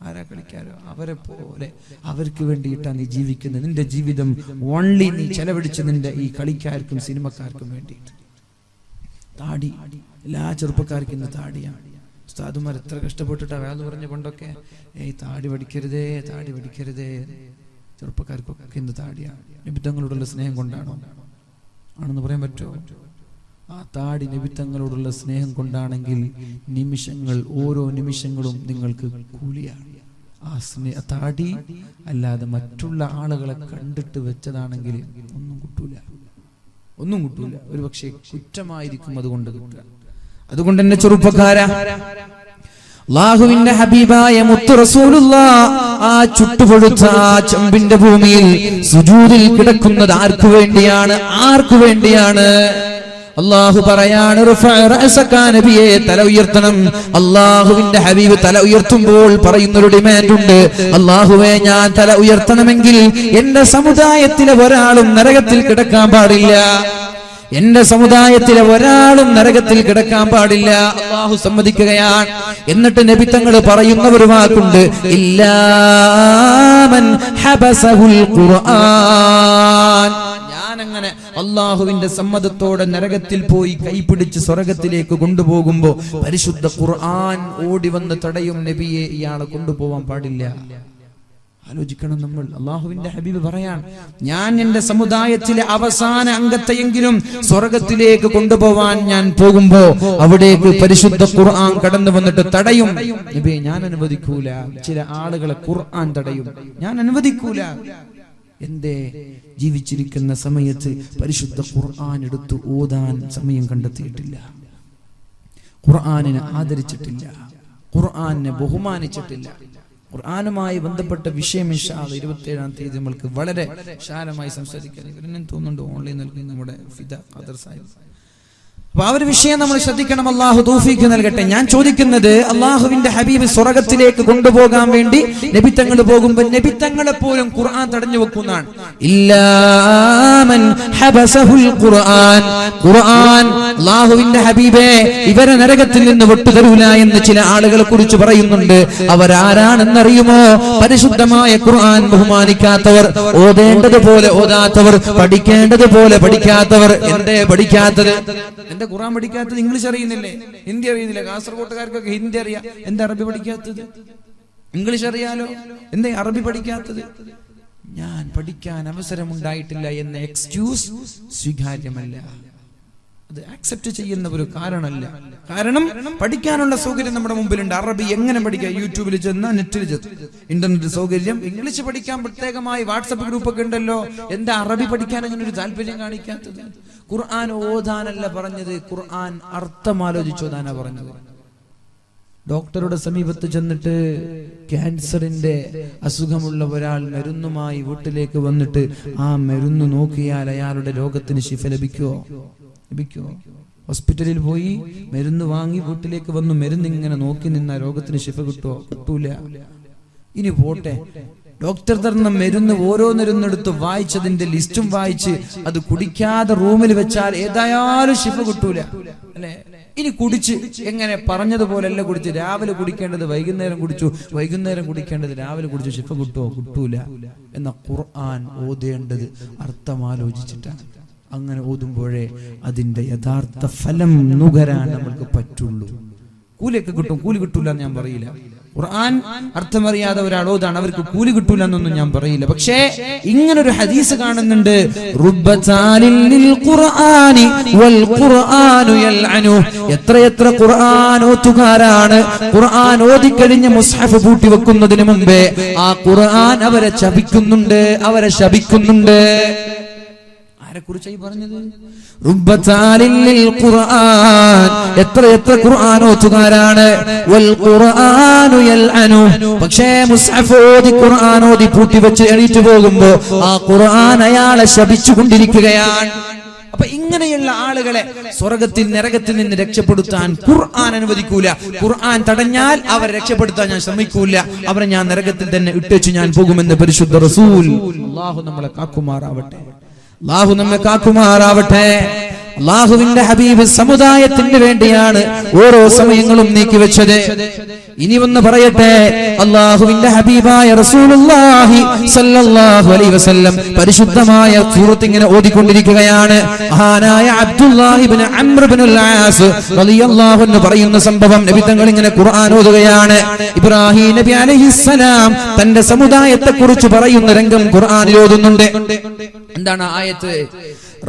ആരാ കളിക്കാരോ, അവരെ പോലെ അവർക്ക് വേണ്ടിയിട്ടാണ് നീ ജീവിക്കുന്നത്. നിന്റെ ജീവിതം ഓൺലി നീ ചെലവഴിച്ച് നിന്റെ ഈ കളിക്കാർക്കും സിനിമക്കാർക്കും വേണ്ടിയിട്ട്. താടി എല്ലാ ചെറുപ്പക്കാർക്കും ഇന്ന് താടിയാണ്. ഉസ്താദുമാർ എത്ര കഷ്ടപ്പെട്ടിട്ടാ വേദ പറഞ്ഞ പണ്ടൊക്കെ, താടി പഠിക്കരുതേ, താടി പഠിക്കരുതേ. ചെറുപ്പക്കാർക്കൊക്കെ ഇന്ന് താടിയാണ്. നിബിത്തങ്ങളോടുള്ള സ്നേഹം കൊണ്ടാണോ? ആണെന്ന് പറയാൻ പറ്റുമോ? ആ താടി നിബിത്തങ്ങളോടുള്ള സ്നേഹം കൊണ്ടാണെങ്കിൽ നിമിഷങ്ങൾ, ഓരോ നിമിഷങ്ങളും നിങ്ങൾക്ക് കൂലിയാണ്. ആ താടി അല്ലാതെ മറ്റുള്ള ആളുകളെ കണ്ടിട്ട് വെച്ചതാണെങ്കിൽ ഒന്നും കിട്ടൂല, ഒന്നും കിട്ടൂല. ഒരു പക്ഷേ കുറ്റമായിരിക്കും അതുകൊണ്ട് കിട്ടുക. അതുകൊണ്ട് എന്നെ ചെറുപ്പക്കാരാ, അല്ലാഹുവിന്റെ ഹബീബായ മുത്തു റസൂലുള്ളാഹ് ആ ചുട്ടുപൊഴുത്ത ആ ചെമ്പിന്റെ ഭൂമിയിൽ സുജൂദിൽ കിടക്കുന്നത് ആർക്കു വേണ്ടിയാണ്? ആർക്കു വേണ്ടിയാണ്? അല്ലാഹു പറയാണ്, നബിയെ തല ഉയർത്തണം. അല്ലാഹുവിന്റെ ഹബീബ് തല ഉയർത്തുമ്പോൾ പറയുന്നൊരു ഡിമാൻഡ് ഉണ്ട്. അല്ലാഹുവേ, ഞാൻ തല ഉയർത്തണമെങ്കിൽ എന്റെ സമുദായത്തിലെ ഒരാളും നരകത്തിൽ കിടക്കാൻ പാടില്ല. എന്റെ സമുദായത്തിലെ ഒരാളും നരകത്തിൽ കിടക്കാൻ പാടില്ല. അല്ലാഹു സമ്മതിക്കുകയാണ്. എന്നിട്ട് നബി തങ്ങൾ പറയുന്ന ഒരു വാക്കുണ്ട്, ഇല്ലാ മൻ ഹബസഹുൽ ഖുർആൻ. ഞാനങ്ങനെ അല്ലാഹുവിന്റെ സമ്മതത്തോടെ നരകത്തിൽ പോയി കൈപിടിച്ച് സ്വർഗത്തിലേക്ക് കൊണ്ടുപോകുമ്പോ പരിശുദ്ധ ഖുർആൻ ഓടി വന്ന് തടയും, നബിയെ ഇയാളെ കൊണ്ടുപോവാൻ പാടില്ല. ആലോചിക്കണം നമ്മൾ. അല്ലാഹുവിന്റെ ഹബീബ് പറയാൻ, ഞാൻ എന്റെ സമുദായത്തിലെ അവസാന അംഗത്തെയെങ്കിലും സ്വർഗത്തിലേക്ക് കൊണ്ടുപോവാൻ ഞാൻ പോകുമ്പോ അവിടേക്ക് പരിശുദ്ധ ഖുർആൻ കടന്നു വന്നിട്ട് തടയും. നബിയെ, ഞാൻ അനുവദിക്കൂല. ചില ആളുകളെ ഖുർആൻ തടയും, ഞാൻ അനുവദിക്കൂല. എന്തേ? ജീവിച്ചിരിക്കുന്ന സമയത്ത് പരിശുദ്ധ ഖുർആൻ എടുത്തു ഓതാൻ സമയം കണ്ടെത്തിയിട്ടില്ല, ഖുർആനിനെ ആദരിച്ചിട്ടില്ല, ഖുർആനെ ബഹുമാനിച്ചിട്ടില്ല. ഖുർആനുമായി ബന്ധപ്പെട്ട വിഷയം ഇൻഷാ അല്ലാഹ് 27-ാം തീയതി നമ്മൾക്ക് വളരെ വിശാലമായി സംസാരിക്കാൻ തോന്നുന്നുണ്ട്. ഓൺലൈൻ നൽകുന്ന നമ്മുടെ ഫിദ ഖദർ സാഹിബ്. അപ്പൊ ആ ഒരു വിഷയം നമ്മൾ ശ്രദ്ധിക്കണം. അല്ലാഹു തൗഫീഖ് നൽകട്ടെ. ഞാൻ ചോദിക്കുന്നത്, അല്ലാഹുവിന്റെ ഹബീബ് സ്വർഗത്തിലേക്ക് കൊണ്ടുപോകാൻ വേണ്ടി നബി തങ്ങൾ പോകുമ്പോൾ നബി തങ്ങളെ പോലും ഖുർആൻ തടഞ്ഞു വെക്കുന്നതാണ്. ഇല്ലാ മൻ ഹബസഹുൽ ഖുർആൻ. ഖുർആൻ അല്ലാഹുവിന്റെ ഹബീബേ ഇവരെ നരകത്തിൽ നിന്ന് വിട്ടുതരൂല എന്ന് ചില ആളുകളെ കുറിച്ച് പറയുന്നുണ്ട്. അവരാരാണെന്നറിയുമോ? പരിശുദ്ധമായ ഖുർആൻ ബഹുമാനിക്കാത്തവർ, ഓതേണ്ടതുപോലെ ഓതാത്തവർ, പഠിക്കേണ്ടതുപോലെ പഠിക്കാത്തവർ. എന്തേ പഠിക്കാത്തത്? എന്താ ഖുർആൻ പഠിക്കാത്തത്? ഇംഗ്ലീഷ് അറിയുന്നില്ലേ? ഹിന്ദി അറിയുന്നില്ല? കാസർഗോട്ടുകാർക്കൊക്കെ ഹിന്ദി അറിയാം, എന്താ അറബി പഠിക്കാത്തത്? ഇംഗ്ലീഷ് അറിയാലോ, എന്താ അറബി പഠിക്കാത്തത്? ഞാൻ പഠിക്കാൻ അവസരമുണ്ടായിട്ടില്ല എന്ന എക്സ്ക്യൂസ് സ്വീകാര്യമല്ല, അത് ആക്സെപ്റ്റ് ചെയ്യുന്ന ഒരു കാരണമല്ല. കാരണം പഠിക്കാനുള്ള സൗകര്യം നമ്മുടെ മുമ്പിലുണ്ട്. അറബി എങ്ങനെ പഠിക്കാം? യൂട്യൂബിൽ ചെന്ന്, നെറ്റിൽ ചെന്ന്, ഇന്റർനെറ്റ് സൗകര്യം. ഇംഗ്ലീഷ് പഠിക്കാൻ പ്രത്യേകമായി വാട്സപ്പ് ഗ്രൂപ്പൊക്കെ ഉണ്ടല്ലോ. എന്താ അറബി പഠിക്കാൻ അങ്ങനെ ഒരു താല്പര്യം കാണിക്കാത്തത്? ഖുർആൻ ഓതാനല്ല പറഞ്ഞത്, ഖുർആൻ അർത്ഥം ആലോചിച്ചോതാനാ പറഞ്ഞത്. ഡോക്ടറുടെ സമീപത്ത് ചെന്നിട്ട് ക്യാൻസറിന്റെ അസുഖമുള്ള ഒരാൾ മരുന്നുമായി വീട്ടിലേക്ക് വന്നിട്ട് ആ മരുന്ന് നോക്കിയാൽ അയാളുടെ രോഗത്തിന് ശിഫ ലഭിക്കുമോ? ഹോസ്പിറ്റലിൽ പോയി മരുന്ന് വാങ്ങി വീട്ടിലേക്ക് വന്നു, മരുന്ന് ഇങ്ങനെ നോക്കി നിന്ന രോഗത്തിന് ശിഫ കിട്ടുമോ? കിട്ടൂല. ഇനി പോട്ടെ, ഡോക്ടർ തരുന്ന മരുന്ന് ഓരോന്നിരുന്നെടുത്ത് വായിച്ചതിന്റെ ലിസ്റ്റും വായിച്ച് അത് കുടിക്കാതെ റൂമിൽ വെച്ചാൽ ഏതായാലും ശിഫ കിട്ടൂല, അല്ലെ? ഇനി കുടിച്ച് എങ്ങനെ പറഞ്ഞതുപോലെല്ല കുടിച്ച്, രാവിലെ കുടിക്കേണ്ടത് വൈകുന്നേരം കുടിച്ചു, വൈകുന്നേരം കുടിക്കേണ്ടത് രാവിലെ കുടിച്ചു, ശിഫ കിട്ടുമോ? കിട്ടൂല. എന്ന ഖുർആൻ ഓതേണ്ടത് അർത്ഥമാലോചിച്ചിട്ടാണ്. അങ്ങനെ ഓതുമ്പോഴേ അതിന്റെ യഥാർത്ഥ ഫലം നുകരാൻ നമ്മൾക്ക് പറ്റുള്ളൂ. കൂലിയൊക്കെ കിട്ടും, കൂലി കിട്ടൂല എന്ന് ഞാൻ പറയില്ല. ഖുർആൻ അർത്ഥമറിയാതെ ഒരാൾ ഓതാണ് അവർക്ക് കൂലി കിട്ടൂല എന്നൊന്നും ഞാൻ പറയില്ല. പക്ഷേ ഇങ്ങനൊരു ഹദീസ് കാണുന്നുണ്ട്, എത്രയെത്ര ഖുർആൻ ഓതുകാരാണ് ഖുർആൻ ഓതിക്കഴിഞ്ഞ് മുസ്ഹഫ് പൂട്ടി വെക്കുന്നതിന് മുമ്പേ ആ ഖുർആൻ അവരെ ശപിക്കുന്നുണ്ട്, അവരെ ശപിക്കുന്നുണ്ട്. ആരെക്കുറിച്ചായി പറഞ്ഞത്? എത്ര ഖുർആൻ ഓതുകാരാണ്. പക്ഷേ മുസ്ഹഫ് ഓതി ഖുർആൻ ഓതി പൂട്ടി വെച്ച് എണീറ്റ് പോകുമ്പോ ആ ഖുർആൻ അയാളെ ശപിച്ചുകൊണ്ടിരിക്കുകയാണ്. അപ്പൊ ഇങ്ങനെയുള്ള ആളുകളെ സ്വർഗത്തിൽ നരകത്തിൽ നിന്ന് രക്ഷപ്പെടുത്താൻ ഖുർആൻ അനുവദിക്കൂല. ഖുർആൻ തടഞ്ഞാൽ അവരെ രക്ഷപ്പെടുത്താൻ ഞാൻ ശ്രമിക്കൂല. അവരെ ഞാൻ നരകത്തിൽ തന്നെ ഇട്ടേച്ചു ഞാൻ പോകുമെന്ന് പരിശുദ്ധ റസൂൽ. അല്ലാഹു നമ്മളെ കാക്കുമാറാവട്ടെ, അല്ലാഹു നമ്മെ കാക്കുമാറാവട്ടെ. അല്ലാഹുവിന്റെ ഹബീബ് സമുദായത്തിന് വേണ്ടിയാണ് ഓരോ സമയങ്ങളും നീക്കിവെച്ചത്. ഇനി ഒന്ന് പറയട്ടെ, അല്ലാഹുവിന്റെ ഹബീബായ റസൂലുള്ളാഹി സ്വല്ലല്ലാഹു അലൈഹി വസല്ലം പരിശുദ്ധമായ സൂറത്ത് ഇങ്ങനെ ഓതിക്കൊണ്ടിരിക്കുകയാണ്. മഹാനായ അബ്ദുല്ലാഹി ഇബ്നു അംർ ഇബ്നുൽ ആസ് റളിയല്ലാഹു അൻഹു പറയുന്ന സംഭവം, നബി തങ്ങൾ ഇങ്ങനെ ഖുർആൻ ഓതുകയാണ്. ഇബ്രാഹിം നബി അലൈഹിസ്സലാം തന്റെ സമുദായത്തെ കുറിച്ച് പറയുന്ന രംഗം ഖുർആനിൽ ഓതുന്നുണ്ട്. എന്താണ് ആയത്ത്?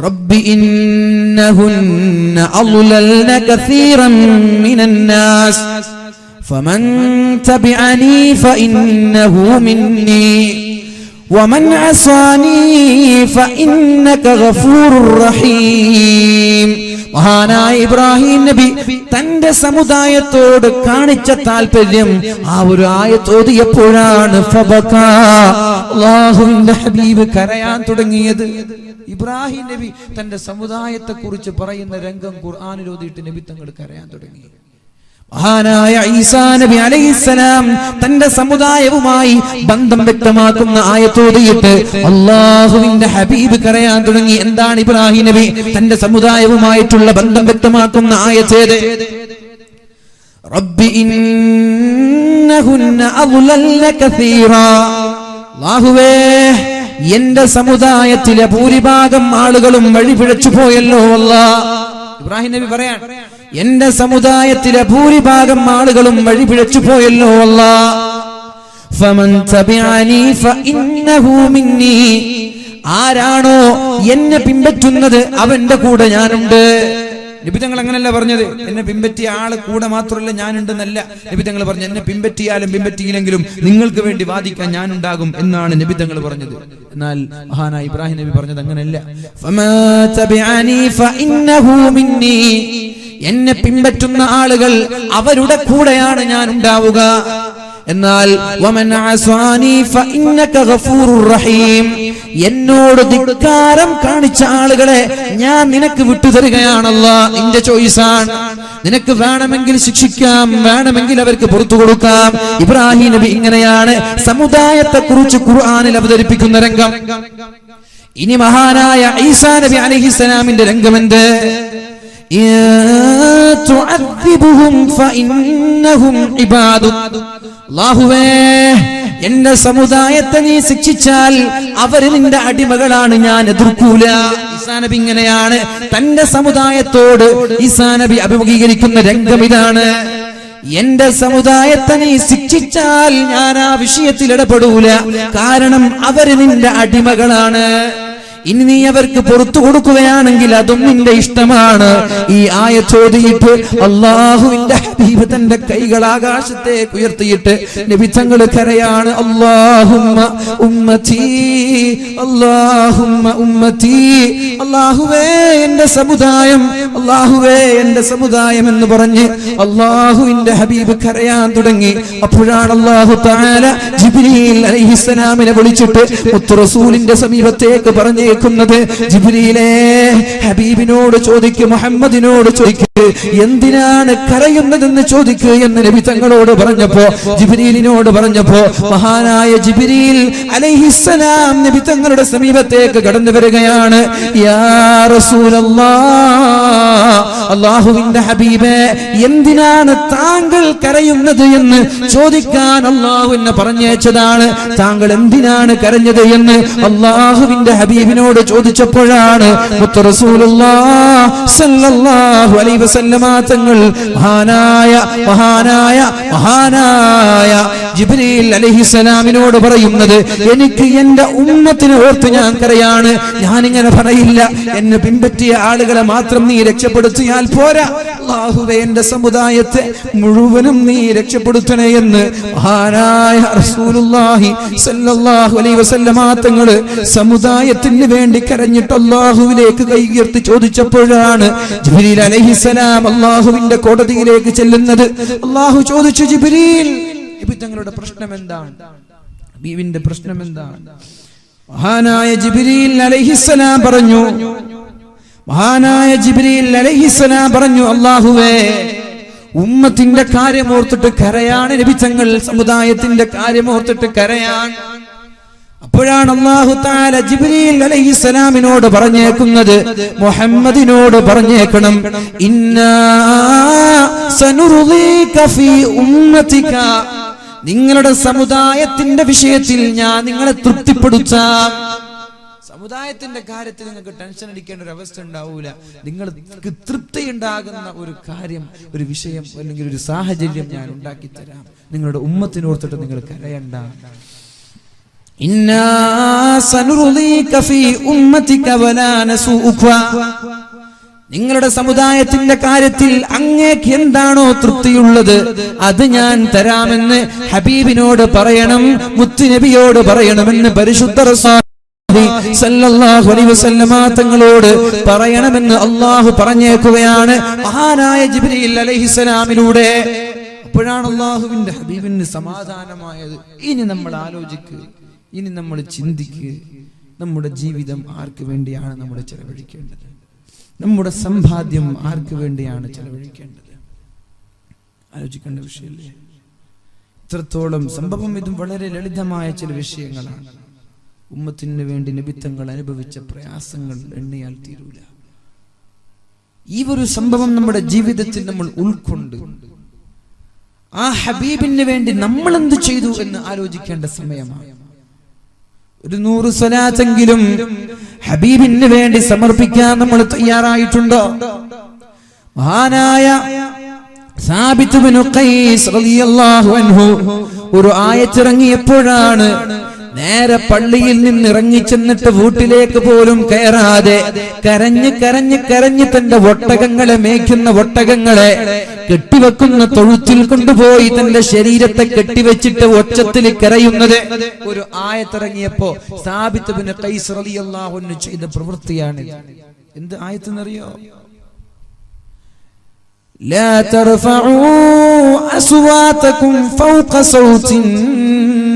റബ്ബി ഇന്നഹുന്ന അളലന കസീറൻ മിനൻ നാസ് ഫമൻ തബിഅനി ഫഇന്നഹു മിന്നി വമൻ അസാനി ഫഇന്നക ഗഫൂറുർ റഹീം. മഹാനായ ഇബ്രാഹിം നബി തന്റെ സമുദായത്തോട് കാണിച്ച താല്പര്യം ആ ഒരു ആയത്ത് ഓതിയപ്പോഴാണ് അല്ലാഹുവിന്റെ ഹബീബ് കരയാൻ തുടങ്ങിയത്. ഇബ്രാഹിം നബി തന്റെ സമുദായത്തെ കുറിച്ച് പറയുന്ന രംഗം ഖുർആനിൽ ഓതിയിട്ട് നബി തങ്ങൾ കരയാൻ തുടങ്ങി. മഹാനായ ഈസാ നബി അലൈഹിസ്സലാം തന്റെ സമുദായവുമായി ബന്ധം വ്യക്തമാക്കുന്ന ആയത്ത് ഓതിയിട്ട് അല്ലാഹുവിന്റെ ഹബീബ് കരയാൻ തുടങ്ങി. എന്താണ് ഇബ്രാഹിം നബി തന്റെ സമുദായവുമായിട്ടുള്ള ബന്ധം വ്യക്തമാക്കുന്ന ആയത്ത്? റബ്ബി ഇന്നഹുന്ന അളലന കസീറാ. അല്ലാഹുവേ, എന്റെ സമുദായത്തിലെ ഭൂരിഭാഗം ആളുകളും വഴിപിഴച്ചു പോയല്ലോ അല്ലാഹ്. ഇബ്രാഹിം നബി പറയാൻ, എന്റെ സമുദായത്തിലെ ഭൂരിഭാഗം ആളുകളും വഴിപിഴച്ചു പോയല്ലോ അല്ലാഹ്. ഫമൻ തബിഅനി ഫഇന്നഹു മിന്നി. ആരാണോ എന്നെ പിൻപറ്റുന്നത് അവന്റെ കൂടെ ഞാനുണ്ട്. നബി തങ്ങൾ അങ്ങനല്ല പറഞ്ഞത്, എന്നെ പിൻപറ്റിയ ആള് കൂടെ മാത്രമല്ല ഞാനുണ്ടെന്നല്ല നബി തങ്ങൾ പറഞ്ഞു. എന്നെ പിൻപറ്റിയാലും പിൻപറ്റിയില്ലെങ്കിലും നിങ്ങൾക്ക് വേണ്ടി വാദിക്കാൻ ഞാനുണ്ടാകും എന്നാണ് നബി തങ്ങൾ പറഞ്ഞത്. എന്നാൽ മഹാനായ ഇബ്രാഹിം നബി പറഞ്ഞത് അങ്ങനെയല്ല. എന്നെ പിൻപറ്റുന്ന ആളുകൾ അവരുടെ കൂടെയാണ് ഞാൻ ഉണ്ടാവുക. എന്നാൽ എന്നോട് ധിക്കാരം കാണിച്ച ആളുകളെ ഞാൻ നിനക്ക് വിട്ടുതരികയാണല്ലോ. നിന്റെ ചോയ്സാണ്. നിനക്ക് വേണമെങ്കിൽ ശിക്ഷിക്കാം, വേണമെങ്കിൽ അവർക്ക് പുറത്തു കൊടുക്കാം. ഇബ്രാഹിം നബി ഇങ്ങനെയാണ് സമുദായത്തെ കുറിച്ച് ഖുർആനിൽ അവതരിപ്പിക്കുന്ന രംഗം. ഇനി മഹാനായ ഈസാ നബി അലൈഹിസ്സലാമിന്റെ രംഗമെന്ത്? അല്ലാഹുവേ, എന്റെ സമുദായത്തെ നീ ശിക്ഷിച്ചാൽ അവർ നിന്റെ അടിമകളാണ്, ഞാൻ എതിർക്കൂല. ഈസാ നബി ഇങ്ങനെയാണ് തന്റെ സമുദായത്തോട് ഈസാ നബി അഭിമുഖീകരിക്കുന്ന രംഗം ഇതാണ്. എന്റെ സമുദായത്തെ നീ ശിക്ഷിച്ചാൽ ഞാൻ ആ വിഷയത്തിൽ ഇടപെടൂല, കാരണം അവര് നിന്റെ അടിമകളാണ്. ഇനി നീ അവർക്ക് പുറത്തു കൊടുക്കുകയാണെങ്കിൽ അതും നിന്റെ ഇഷ്ടമാണ്. ഈ ആയത്ത് ഓതിയിട്ട് അല്ലാഹുവിന്റെ ഹബീബ് തന്റെ കൈകൾ ആകാശത്തേക്ക് ഉയർത്തിയിട്ട് നബി തങ്ങൾ കരയാണ്, അല്ലാഹുമ്മ ഉമ്മത്തി, അല്ലാഹുമ്മ ഉമ്മത്തി. അല്ലാഹുവേ എന്റെ സമുദായം, അല്ലാഹുവേ എന്റെ സമുദായം എന്ന് പറഞ്ഞ് അല്ലാഹുവിന്റെ ഹബീബ് കരയാൻ തുടങ്ങി. അപ്പോഴാണ് അല്ലാഹു തആല ജിബ്രീൽ അലൈഹിസ്സലാമിനെ വിളിച്ചിട്ട് മുത്ത് റസൂലിന്റെ സമീപത്തേക്ക് പറഞ്ഞു ജിബ്രീലേ, ഹബീബിനോട് ചോദിക്ക്, മുഹമ്മദിനോട് ചോദിക്ക്, എന്തിനാണ് കരയുന്നതെന്ന് ചോദിക്ക് എന്ന് നബി തങ്ങളോട് പറഞ്ഞപ്പോ, ജിബ്രീലിനോട് പറഞ്ഞപ്പോ മഹാനായ ജിബ്രീൽ അലൈഹിസ്സലാം നബി തങ്ങളുടെ സമീപത്തേക്ക് കടന്നു വരികയാണ്. യാ റസൂലല്ലാഹ്, അല്ലാഹുവിന്റെ ഹബീബേ, എന്തിനാണ് താങ്കൾ കരയുന്നത് എന്ന് ചോദിക്കാൻ അല്ലാഹു എന്നെ പറഞ്ഞയച്ചതാണ്. താങ്കൾ എന്തിനാണ് കരഞ്ഞത് എന്ന് അല്ലാഹുവിന്റെ ഹബീബിനോട് ചോദിച്ചപ്പോഴാണ് മുത്ത് റസൂലുള്ളാഹി സ്വല്ലല്ലാഹു അലൈഹി വസല്ലമ തങ്ങൾ മഹാനായ ജിബ്രീൽ അലൈഹിസ്സലാമിനോട് പറയുന്നത്, എനിക്ക് എന്റെ ഉമ്മത്തിനെ ഓർത്ത് ഞാൻ കരയാണ്. ഞാനിങ്ങനെ പറയില്ല, എന്നെ പിൻപറ്റിയ ആളുകളെ മാത്രം നീ രക്ഷപ്പെടുത്തിയാൽ പോരാ, അല്ലാഹുവേ എന്റെ സമുദായത്തെ മുഴുവനും നീ രക്ഷപ്പെടുത്തണേ എന്ന് മഹാനായ റസൂലുള്ളാഹി സ്വല്ലല്ലാഹു അലൈഹി വസല്ലമ തങ്ങൾ സമുദായത്തിന് വേണ്ടി കരഞ്ഞിട്ട് അല്ലാഹുവിലേക്ക് കൈയുയർത്തി ചോദിച്ചപ്പോഴാണ് ജിബ്രീൽ അലൈഹിസ്സലാം അല്ലാഹുവിന്റെ കോടതിയിലേക്ക് ചെല്ലുന്നത്. അല്ലാഹു ചോദിച്ചു, ജിബ്രീൽ, തങ്ങളുടെ പ്രശ്നം എന്താണ്? ഹബീബിന്റെ പ്രശ്നം എന്താണ്? മഹാനായ ജിബ്രീൽ അലൈഹിസ്സലാം പറഞ്ഞു, അല്ലാഹുവേ, ഉമ്മത്തിന്റെ കാര്യമോർത്തിട്ട് കരയാണ് നബി തങ്ങൾ, സമുദായത്തിന്റെ കാര്യമോർത്തിട്ട് കരയാൻ. അപ്പോഴാണ് അല്ലാഹു തആല ജിബ്രീൽ അലൈഹിസ്സലാമിനോട് പറഞ്ഞേക്കുന്നത്, മുഹമ്മദിനോട് പറഞ്ഞേക്കണം, ഇന്നാ സനുർദീക ഫീ ഉമ്മതിക, നിങ്ങളുടെ സമുദായത്തിന്റെ വിഷയത്തിൽ ഞാൻ നിങ്ങളെ തൃപ്തിപ്പെടുത്താം. സമുദായത്തിന്റെ കാര്യത്തിൽ നിങ്ങൾക്ക് ടെൻഷൻ അടിക്കേണ്ട ഒരു അവസ്ഥ ഉണ്ടാവൂല. നിങ്ങൾക്ക് തൃപ്തി ഉണ്ടാകുന്ന ഒരു കാര്യം, ഒരു വിഷയം അല്ലെങ്കിൽ ഒരു സാഹചര്യം ഞാൻ ഉണ്ടാക്കി തരാം. നിങ്ങളുടെ ഉമ്മത്തിനോർത്തിട്ട് നിങ്ങൾ കരയണ്ട. ഇന്നാ സനുർദീക ഫീ ഉമ്മതിക വലാ നസൂക, നിങ്ങളുടെ സമുദായത്തിന്റെ കാര്യത്തിൽ അങ്ങേക്ക് എന്താണോ തൃപ്തിയുള്ളത് അത് ഞാൻ തരാമെന്ന് ഹബീബിനോട് പറയണം, മുത്തുനബിയോട് പറയണമെന്ന് പരിശുദ്ധ റസൂലുള്ളാഹി സ്വല്ലല്ലാഹു അലൈഹി വസല്ലമ തങ്ങളോട് പറയണമെന്ന് അല്ലാഹു പറഞ്ഞേക്കുകയാണ് മഹാനായ ജിബ്രീൽ അലൈഹിസ്സലാമിലൂടെ. അപ്പോഴാണ് അല്ലാഹുവിന്റെ ഹബീബിന് സമാധാനമായത്. ഇനി നമ്മൾ ആലോചിക്കുക, ഇനി നമ്മൾ ചിന്തിക്കുക, നമ്മുടെ ജീവിതം ആർക്ക് വേണ്ടിയാണ് നമ്മൾ ചെലവഴിക്കേണ്ടത്? നമ്മുടെ സമ്പാദ്യം ആർക്ക് വേണ്ടിയാണ് ചെലവഴിക്കേണ്ടത്? ആലോചിക്കേണ്ട വിഷയമല്ലേ? ഇത്രത്തോളം സംഭവം. ഇതും വളരെ ലളിതമായ ചില വിഷയങ്ങളാണ്. ഉമ്മത്തിന് വേണ്ടി നബിത്തങ്ങൾ അനുഭവിച്ച പ്രയാസങ്ങൾ എണ്ണിയാൽ തീരൂല. ഈ ഒരു സംഭവം നമ്മുടെ ജീവിതത്തിൽ നമ്മൾ ഉൾക്കൊണ്ട് ആ ഹബീബിന് വേണ്ടി നമ്മൾ എന്ത് ചെയ്തു എന്ന് ആലോചിക്കേണ്ട സമയമാണ്. ഒരു 100 സ്വലാത്തെങ്കിലും ഹബീബിന് വേണ്ടി സമർപ്പിക്കാൻ നമ്മൾ തയ്യാറായിട്ടുണ്ടോ? മഹാനായ സാബിത്ത് ഇബ്നു ഖൈസ് റളിയല്ലാഹു അൻഹു ഒരു ആയത്തിറങ്ങിയപ്പോഴാണ് നേരെ പള്ളിയിൽ നിന്ന് ഇറങ്ങിച്ചെന്നിട്ട് വീട്ടിലേക്ക് പോലും കയറാതെ കരഞ്ഞ് തന്റെ ഒട്ടകങ്ങളെ മേയ്ക്കുന്ന ഒട്ടകങ്ങളെ കെട്ടിവെക്കുന്ന തൊഴുത്തിൽ കൊണ്ടുപോയി തന്റെ ശരീരത്തെ കെട്ടിവെച്ചിട്ട് ഒച്ചത്തിൽ കരയുന്നത് ഒരു ആയത്തിറങ്ങിയപ്പോ സാബിത്ത് ഇബ്നു ഖൈസ് റളിയല്ലാഹു അൻഹു ചെയ്ത പ്രവൃത്തിയാണ്. എന്ത് ആയത്തെന്നറിയോ? ലാ തർഫഉ അസ്വാതകും ഫൗക സൗതിൻ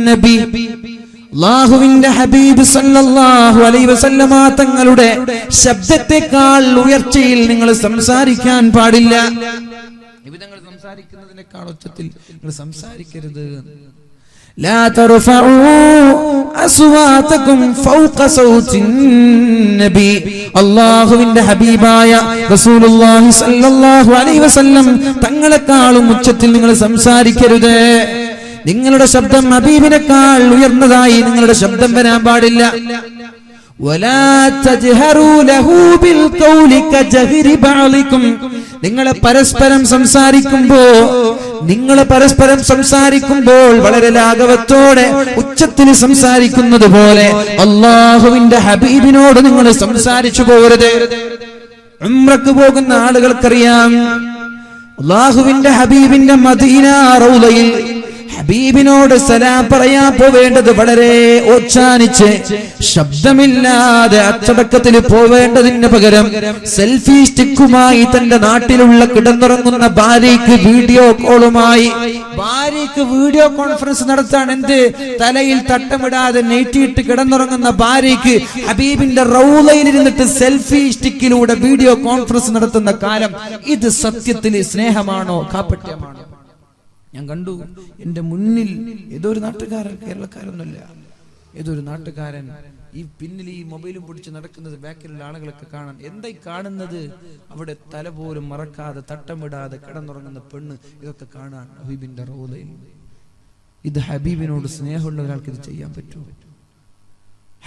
നബി, അല്ലാഹുവിന്റെ ഹബീബ് സല്ലല്ലാഹു അലൈഹി വസല്ലമ തങ്ങളുടെ ശബ്ദത്തെക്കാൾ ഉയർച്ചയിൽ നിങ്ങൾ സംസാരിക്കാൻ പാടില്ല. നിങ്ങൾ സംസാരിക്കുന്നതിനേക്കാൾ ഉച്ചത്തിൽ നിങ്ങൾ സംസാരിക്കരുത്. ലാ തർഫഉ അസ്വാതകും ഫൗക സൗതിൻ നബി, അല്ലാഹുവിന്റെ ഹബീബായ റസൂലുള്ളാഹി സ്വല്ലല്ലാഹു അലൈഹി വസല്ലം തങ്ങളെക്കാളും ഉച്ചത്തിൽ നിങ്ങൾ സംസാരിക്കരുത്. നിങ്ങളുടെ ശബ്ദം ഹബീബിനേക്കാൾ ഉയർന്നതായി നിങ്ങളുടെ ശബ്ദം വരാൻ പാടില്ല. വലാ തജ്ഹറൂ ലഹു ബിൽ ഖൗലി കജഹരി ബഅലികും, നിങ്ങൾ പരസ്പരം സംസാരിക്കുമ്പോൾ വളരെ ലാഘവത്തോടെ ഉച്ചത്തിൽ സംസാരിക്കുന്നത് പോലെ അല്ലാഹുവിന്റെ ഹബീബിനോട് നിങ്ങൾ സംസാരിച്ചു പോകരുത്. ഉംറക്ക് പോകുന്ന ആളുകൾക്കറിയാം, അല്ലാഹുവിന്റെ ഹബീബിന്റെ മദീന റൗളയിൽ ഹബീബിനോട് സലാം പറയാൻ പോവേണ്ടത് വളരെ ഓച്ചാനിച്ച് ശബ്ദമില്ലാതെ അച്ചടക്കത്തിൽ പോവേണ്ടതിന് പകരം സെൽഫി സ്റ്റിക്കുമായി തന്റെ നാട്ടിലുള്ള കിടന്നുറങ്ങുന്ന ഭാര്യയ്ക്ക് വീഡിയോ കോൺഫറൻസ് നടത്താൻ എന്ത് തലയിൽ തട്ടമിടാതെ നെറ്റിയിട്ട് കിടന്നുറങ്ങുന്ന ഭാര്യയ്ക്ക് ഹബീബിന്റെ റൗളയിൽ ഇരുന്നിട്ട് സെൽഫി സ്റ്റിക്കിലൂടെ വീഡിയോ കോൺഫറൻസ് നടത്തുന്ന കാലം, ഇത് സത്യത്തിൽ സ്നേഹമാണോ കാപട്യമാണോ? ഞാൻ കണ്ടു എന്റെ മുന്നിൽ ഏതൊരു നാട്ടുകാരൻ, കേരളക്കാരൊന്നുമല്ല, ഏതൊരു നാട്ടുകാരൻ ഈ പിന്നിൽ ഈ മൊബൈലും പിടിച്ച് നടക്കുന്നത് ബാക്കിലുള്ള ആളുകളൊക്കെ കാണാൻ. എന്തായി കാണുന്നത്? അവിടെ തല പോലും മറക്കാതെ തട്ടമിടാതെ കിടന്നുറങ്ങുന്ന പെണ്ണ്, ഇതൊക്കെ കാണാൻ ഹബീബിന്റെ റൗളയിൽ. ഇത് ഹബീബിനോട് സ്നേഹമുള്ള ഒരാൾക്ക് ഇത് ചെയ്യാൻ പറ്റുമോ?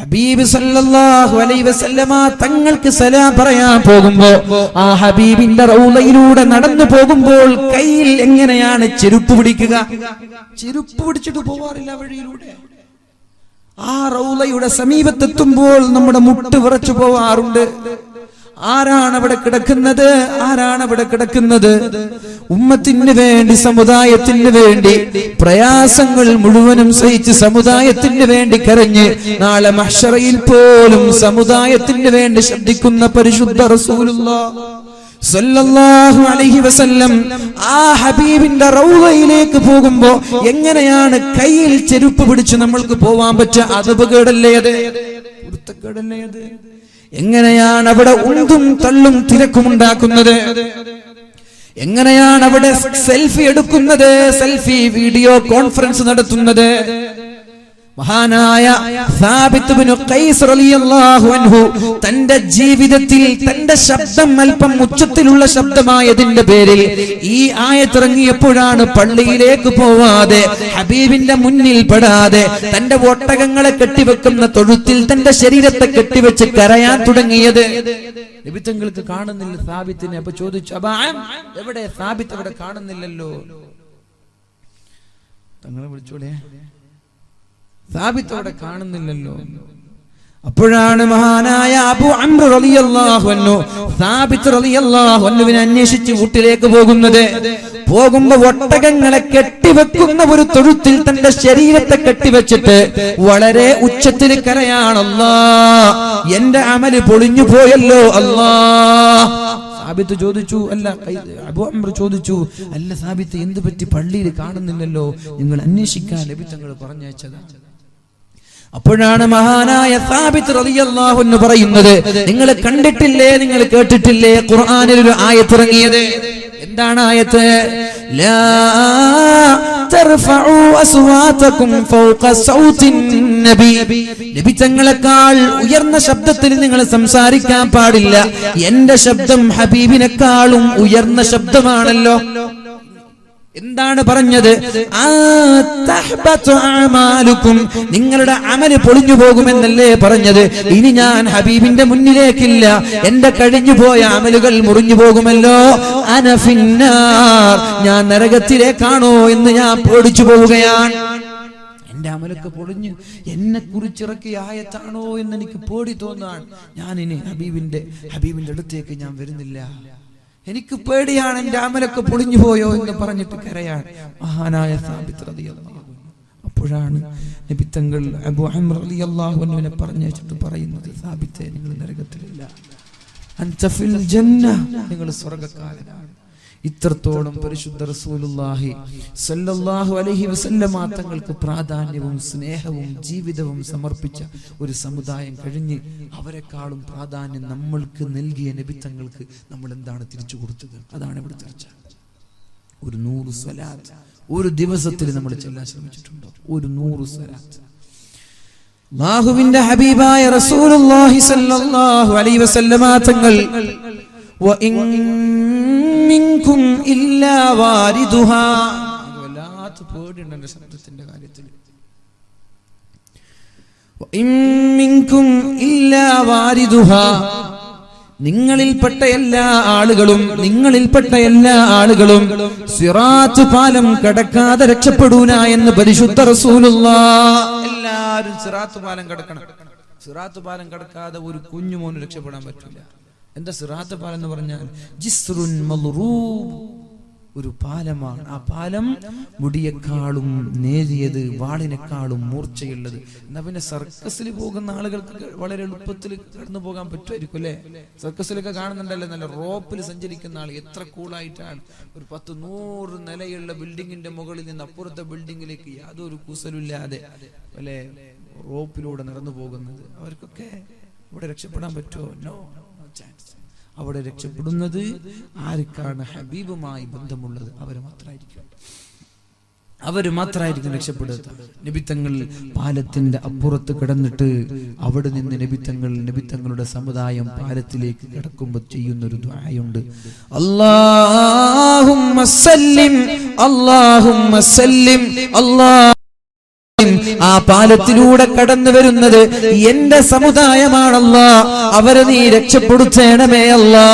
ഹബീബ് സല്ലല്ലാഹു അലൈഹി വസല്ലമ തങ്ങൾക്ക് സലാം പറയാൻ പോകുമ്പോ ആ ഹബീബിന്റെ റൗളയിലൂടെ നടന്നു പോകുമ്പോൾ കയ്യിൽ എങ്ങനെയാണ് ചെരുപ്പ് പിടിക്കുക? ചെരുപ്പ് പിടിച്ചിട്ട് പോവാറില്ല വഴിയിലൂടെ. ആ റൗളയുടെ സമീപത്തെത്തുമ്പോൾ നമ്മുടെ മുട്ട് വിറച്ചു പോവാറുണ്ട്. ആരാണ് അവിടെ കിടക്കുന്നത്? ആരാണ് അവിടെ കിടക്കുന്നത്? ഉമ്മത്തിന് വേണ്ടി, സമുദായത്തിന് വേണ്ടി പ്രയാസങ്ങൾ മുഴുവനും സഹിച്ച് സമുദായത്തിന് വേണ്ടി കരഞ്ഞ് നാളെ മഹ്ശറയിൽ പോലും സമുദായത്തിന് വേണ്ടി ശബ്ദിക്കുന്ന പരിശുദ്ധ റസൂലുള്ളാഹ് സല്ലല്ലാഹു അലൈഹി വസല്ലം ആ ഹബീബിന്റെ റൗളയിലേക്ക് പോകുമ്പോ എങ്ങനെയാണ് കയ്യിൽ ചെരുപ്പ് പിടിച്ച് നമ്മൾക്ക് പോവാൻ പറ്റുക? അദബുകേടല്ലേ അത്? വൃത്തക്കേടല്ലേ അത്? എങ്ങനെയാണ് അവിടെ ഉന്തും തള്ളും തിരക്കുമുണ്ടാക്കുന്നത്? എങ്ങനെയാണ് അവിടെ സെൽഫി എടുക്കുന്നത്, സെൽഫി വീഡിയോ കോൺഫറൻസ് നടത്തുന്നത്? മഹാനായ സാബിത്ത് ഇബ്നു ഖൈസ് റളിയല്ലാഹു അൻഹു തന്റെ ജീവിതത്തിൽ തന്റെ ശബ്ദം അല്പം ഉച്ചത്തിലുള്ള ശബ്ദമായതിന്റെ പേരിൽ ഈ ആയത്ത് ഇറങ്ങിയപ്പോഴാണ് പള്ളിയിലേക്ക് പോവാതെ, ഹബീബിന്റെ മുന്നിൽ പെടാതെ, തന്റെ ഒട്ടകങ്ങളെ കെട്ടിവെക്കുന്ന തൊഴുത്തിൽ തന്റെ ശരീരത്തെ കെട്ടിവെച്ച് കരയാൻ തുടങ്ങിയത്. നബി തങ്ങൾക്ക് കാണുന്നില്ല സാബിത്തിനെ. അപ്പൊ ചോദിച്ചു, എവിടെ സാബിത്ത്? അവിടെ കാണുന്നില്ലല്ലോ. തങ്ങളെ വിളിച്ചോളേ, സാബിത്ത് അവിടെ കാണുന്നില്ലല്ലോ. അപ്പോഴാണ് മഹാനായ അബൂ അംർ റളിയല്ലാഹു അൻഹു സാബിത്ത് റളിയല്ലാഹു അൻഹുവിനെ അന്വേഷിച്ച് വീട്ടിലേക്ക് പോകുന്നത്. പോകുമ്പോ ഒട്ടകങ്ങളെ കെട്ടിവെക്കുന്ന ഒരു തൊഴുത്തിൽ തന്റെ ശരീരത്തെ കെട്ടിവെച്ചിട്ട് വളരെ ഉച്ചത്തിൽ കരയാണ്, അല്ലാഹ് എന്റെ അമല് പൊളിഞ്ഞു പോയല്ലോ അല്ലാഹ്. സാബിത്ത് ചോദിച്ചു, അബൂ അംർ ചോദിച്ചു, അല്ല സാബിത്ത് എന്ത് പറ്റി? പള്ളിയിൽ കാണുന്നില്ലല്ലോ, നിങ്ങൾ അന്വേഷിക്കാൻ നബി തങ്ങൾ പറഞ്ഞയച്ചതാണ്. അപ്പോഴാണ് മഹാനായ സാബിത്ത് റളിയല്ലാഹു അൻഹു പറയുന്നത്, നിങ്ങൾ കണ്ടിട്ടില്ലേ, നിങ്ങൾ കേട്ടിട്ടില്ലേ ഖുർആനിൽ ഒരു ആയത്ത് ഇറങ്ങിയത്? എന്താണ് ആയത്ത്? ലാ തർഫഉ അസ്വാതകും ഫൗഖ സൗത്തിൻ നബി. നബി തങ്ങളെക്കാൾ ഉയർന്ന ശബ്ദത്തിൽ നിങ്ങൾ സംസാരിക്കാൻ പാടില്ല. എന്റെ ശബ്ദം ഹബീബിനെക്കാളും ഉയർന്ന ശബ്ദമാണല്ലോ. എന്താണ് പറഞ്ഞത്? നിങ്ങളുടെ അമല് പൊളിഞ്ഞു പോകുമെന്നല്ലേ പറഞ്ഞത്? ഇനി ഞാൻ ഹബീബിന്റെ മുന്നിലേക്കില്ല, എന്റെ കഴിഞ്ഞു പോയ അമലുകൾ മുറിഞ്ഞു പോകുമല്ലോ. അനഫിന്നാർ, ഞാൻ നരകത്തിലേക്കാണോ എന്ന് ഞാൻ പേടിച്ചു പോവുകയാണ്. എന്റെ അമലൊക്കെ പൊളിഞ്ഞു, എന്നെ കുറിച്ചിറക്കിയ ആയത്താണോ എന്ന് എനിക്ക് പേടി തോന്നാൻ. ഞാൻ ഇനി ഹബീബിന്റെ അടുത്തേക്ക് ഞാൻ വരുന്നില്ല, എനിക്ക് പേടിയാണ്, എന്റെ അമലൊക്കെ പൊളിഞ്ഞു പോയോ എന്ന് പറഞ്ഞിട്ട് കരയാണ് മഹാനായ സാബിത്ത് റളിയല്ലാഹു അൻഹു. അപ്പോഴാണ് നബി തങ്ങൾ അബൂ അംർ റളിയല്ലാഹു അൻഹുവിനെ പറഞ്ഞിട്ട് പറയുന്നത്, സാബിത്തെ നിങ്ങൾ നരകത്തിലില്ല, അൻത ഫിൽ ജന്ന, നിങ്ങൾ സ്വർഗ്ഗക്കാരനാണ്. ഇത്രത്തോളം പരിശുദ്ധ റസൂലുള്ളാഹി സല്ലല്ലാഹു അലൈഹി വസല്ലമ തങ്ങൾക്ക് പ്രാധാന്യവും സ്നേഹവും ജീവിതവും സമർപ്പിച്ച ഒരു സമുദായം കഴിഞ്ഞ് അവരെക്കാളും പ്രാധാന്യം നമ്മൾക്ക് നൽകിയ നബി തങ്ങൾക്ക് നമ്മൾ എന്താണ് തിരിച്ചു കൊടുത്തത്? അതാണ് ഇവിടെ ചർച്ച. ഒരു 100 സ്വലാത്ത് ഒരു ദിവസത്തിൽ നമ്മൾ ചൊല്ലാൻ ശ്രമിച്ചിട്ടുണ്ടോ? ഒരു 100 സ്വലാത്ത് അല്ലാഹുവിന്റെ ഹബീബായ റസൂലുള്ളാഹി സല്ലല്ലാഹു അലൈഹി വസല്ലമ തങ്ങൾ മിൻകും ഇല്ലാ വാരിദുഹാ, വല്ലാത്ത പേടിയുണ്ട് എന്റെ ശബ്ദത്തിന്റെ കാര്യത്തിൽ. മിൻകും ഇല്ലാ വാരിദുഹാ, നിങ്ങളിൽപ്പെട്ട എല്ലാ ആളുകളും സിറാത്ത് പാലം കടക്കാതെ രക്ഷപ്പെടൂല എന്ന് പരിശുദ്ധ റസൂലുള്ളാഹ്. എല്ലാവരും സിറാത്ത് പാലം കടക്കണം. സിറാത്ത് പാലം കടക്കാതെ ഒരു കുഞ്ഞുമോന് രക്ഷപ്പെടാൻ പറ്റില്ല. എന്താ സിറാത്ത് പാലം എന്ന് പറഞ്ഞാൽ? ജിസ്റുൻ മൽറൂബ്, ഒരു പാലമാണ്. ആ പാലം മുടിയേക്കാളും നേരിയത്, വാളിനേക്കാളും മൂർച്ചയുള്ളത്. എന്നാ പിന്നെ സർക്കസിൽ പോകുന്ന ആളുകൾക്ക് വളരെ എളുപ്പത്തിൽ കടന്നു പോകാൻ പറ്റുമായിരിക്കും അല്ലെ? സർക്കസിലൊക്കെ കാണുന്നുണ്ടല്ലേ, നല്ല റോപ്പിൽ സഞ്ചരിക്കുന്ന ആൾ എത്ര കൂളായിട്ടാണ് ഒരു 10-100 നിലയുള്ള ബിൽഡിങ്ങിന്റെ മുകളിൽ നിന്ന് അപ്പുറത്തെ ബിൽഡിങ്ങിലേക്ക് യാതൊരു കുസലില്ലാതെ അല്ലെ റോപ്പിലൂടെ നടന്നു പോകുന്നത്. അവർക്കൊക്കെ ഇവിടെ രക്ഷപ്പെടാൻ പറ്റുമോ? No chance. അവിടെ രക്ഷപ്പെടുന്നത് ആർക്കാണ് ഹബീബുമായി ബന്ധമുള്ളത് അവര് മാത്രമായിരിക്കും രക്ഷപ്പെടുക. നബിത്തങ്ങൾ പാലത്തിന്റെ അപ്പുറത്ത് കിടന്നിട്ട് അവിടെ നിന്ന് നബിത്തങ്ങളുടെ സമുദായം പാലത്തിലേക്ക് കിടക്കുമ്പോൾ ചെയ്യുന്നൊരു ദുആയുണ്ട്. അല്ലാഹുമ്മ സല്ലിം അല്ലാഹുമ്മ സല്ലിം അല്ലാഹുമ്മ ആ പാലത്തിലൂടെ കടന്നു വരുന്നത് എന്റെ സമുദായമാണല്ലാ, അവരെ നീ രക്ഷപ്പെടുത്തേണമേ അല്ലാ.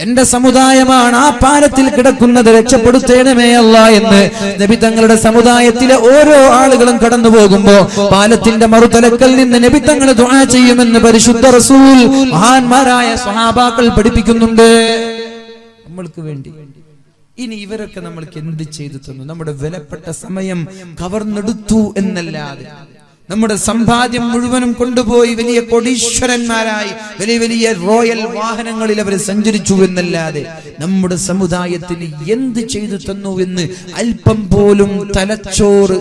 എന്റെ സമുദായമാണ് ആ പാലത്തിൽ കിടക്കുന്നത്, രക്ഷപ്പെടുത്തേണമേ അല്ലാ എന്ന് നബി തങ്ങളുടെ സമുദായത്തിലെ ഓരോ ആളുകളും കടന്നു പോകുമ്പോ പാലത്തിന്റെ മറുതലക്കൽ നിന്ന് നബി തങ്ങൾ ദുആ ചെയ്യുമെന്ന് പരിശുദ്ധ റസൂൽ മഹാന്മാരായ സ്വഹാബാക്കൾ പഠിപ്പിക്കുന്നുണ്ട് നമ്മൾക്ക് വേണ്ടി. ഇനി ഇവരൊക്കെ നമ്മൾക്ക് എന്ത് ചെയ്തു തന്നു? നമ്മുടെ വിലപ്പെട്ട സമയം കവർന്നെടുത്തു എന്നല്ലാതെ, നമ്മുടെ സമ്പാദ്യം മുഴുവനും കൊണ്ടുപോയി വലിയ കോടീശ്വരന്മാരായി വലിയ വലിയ റോയൽ വാഹനങ്ങളിൽ അവർ സഞ്ചരിച്ചു എന്നല്ലാതെ നമ്മുടെ സമുദായത്തിന് എന്ത് ചെയ്തു തന്നു എന്ന് അല്പം പോലും തലച്ചോറ്,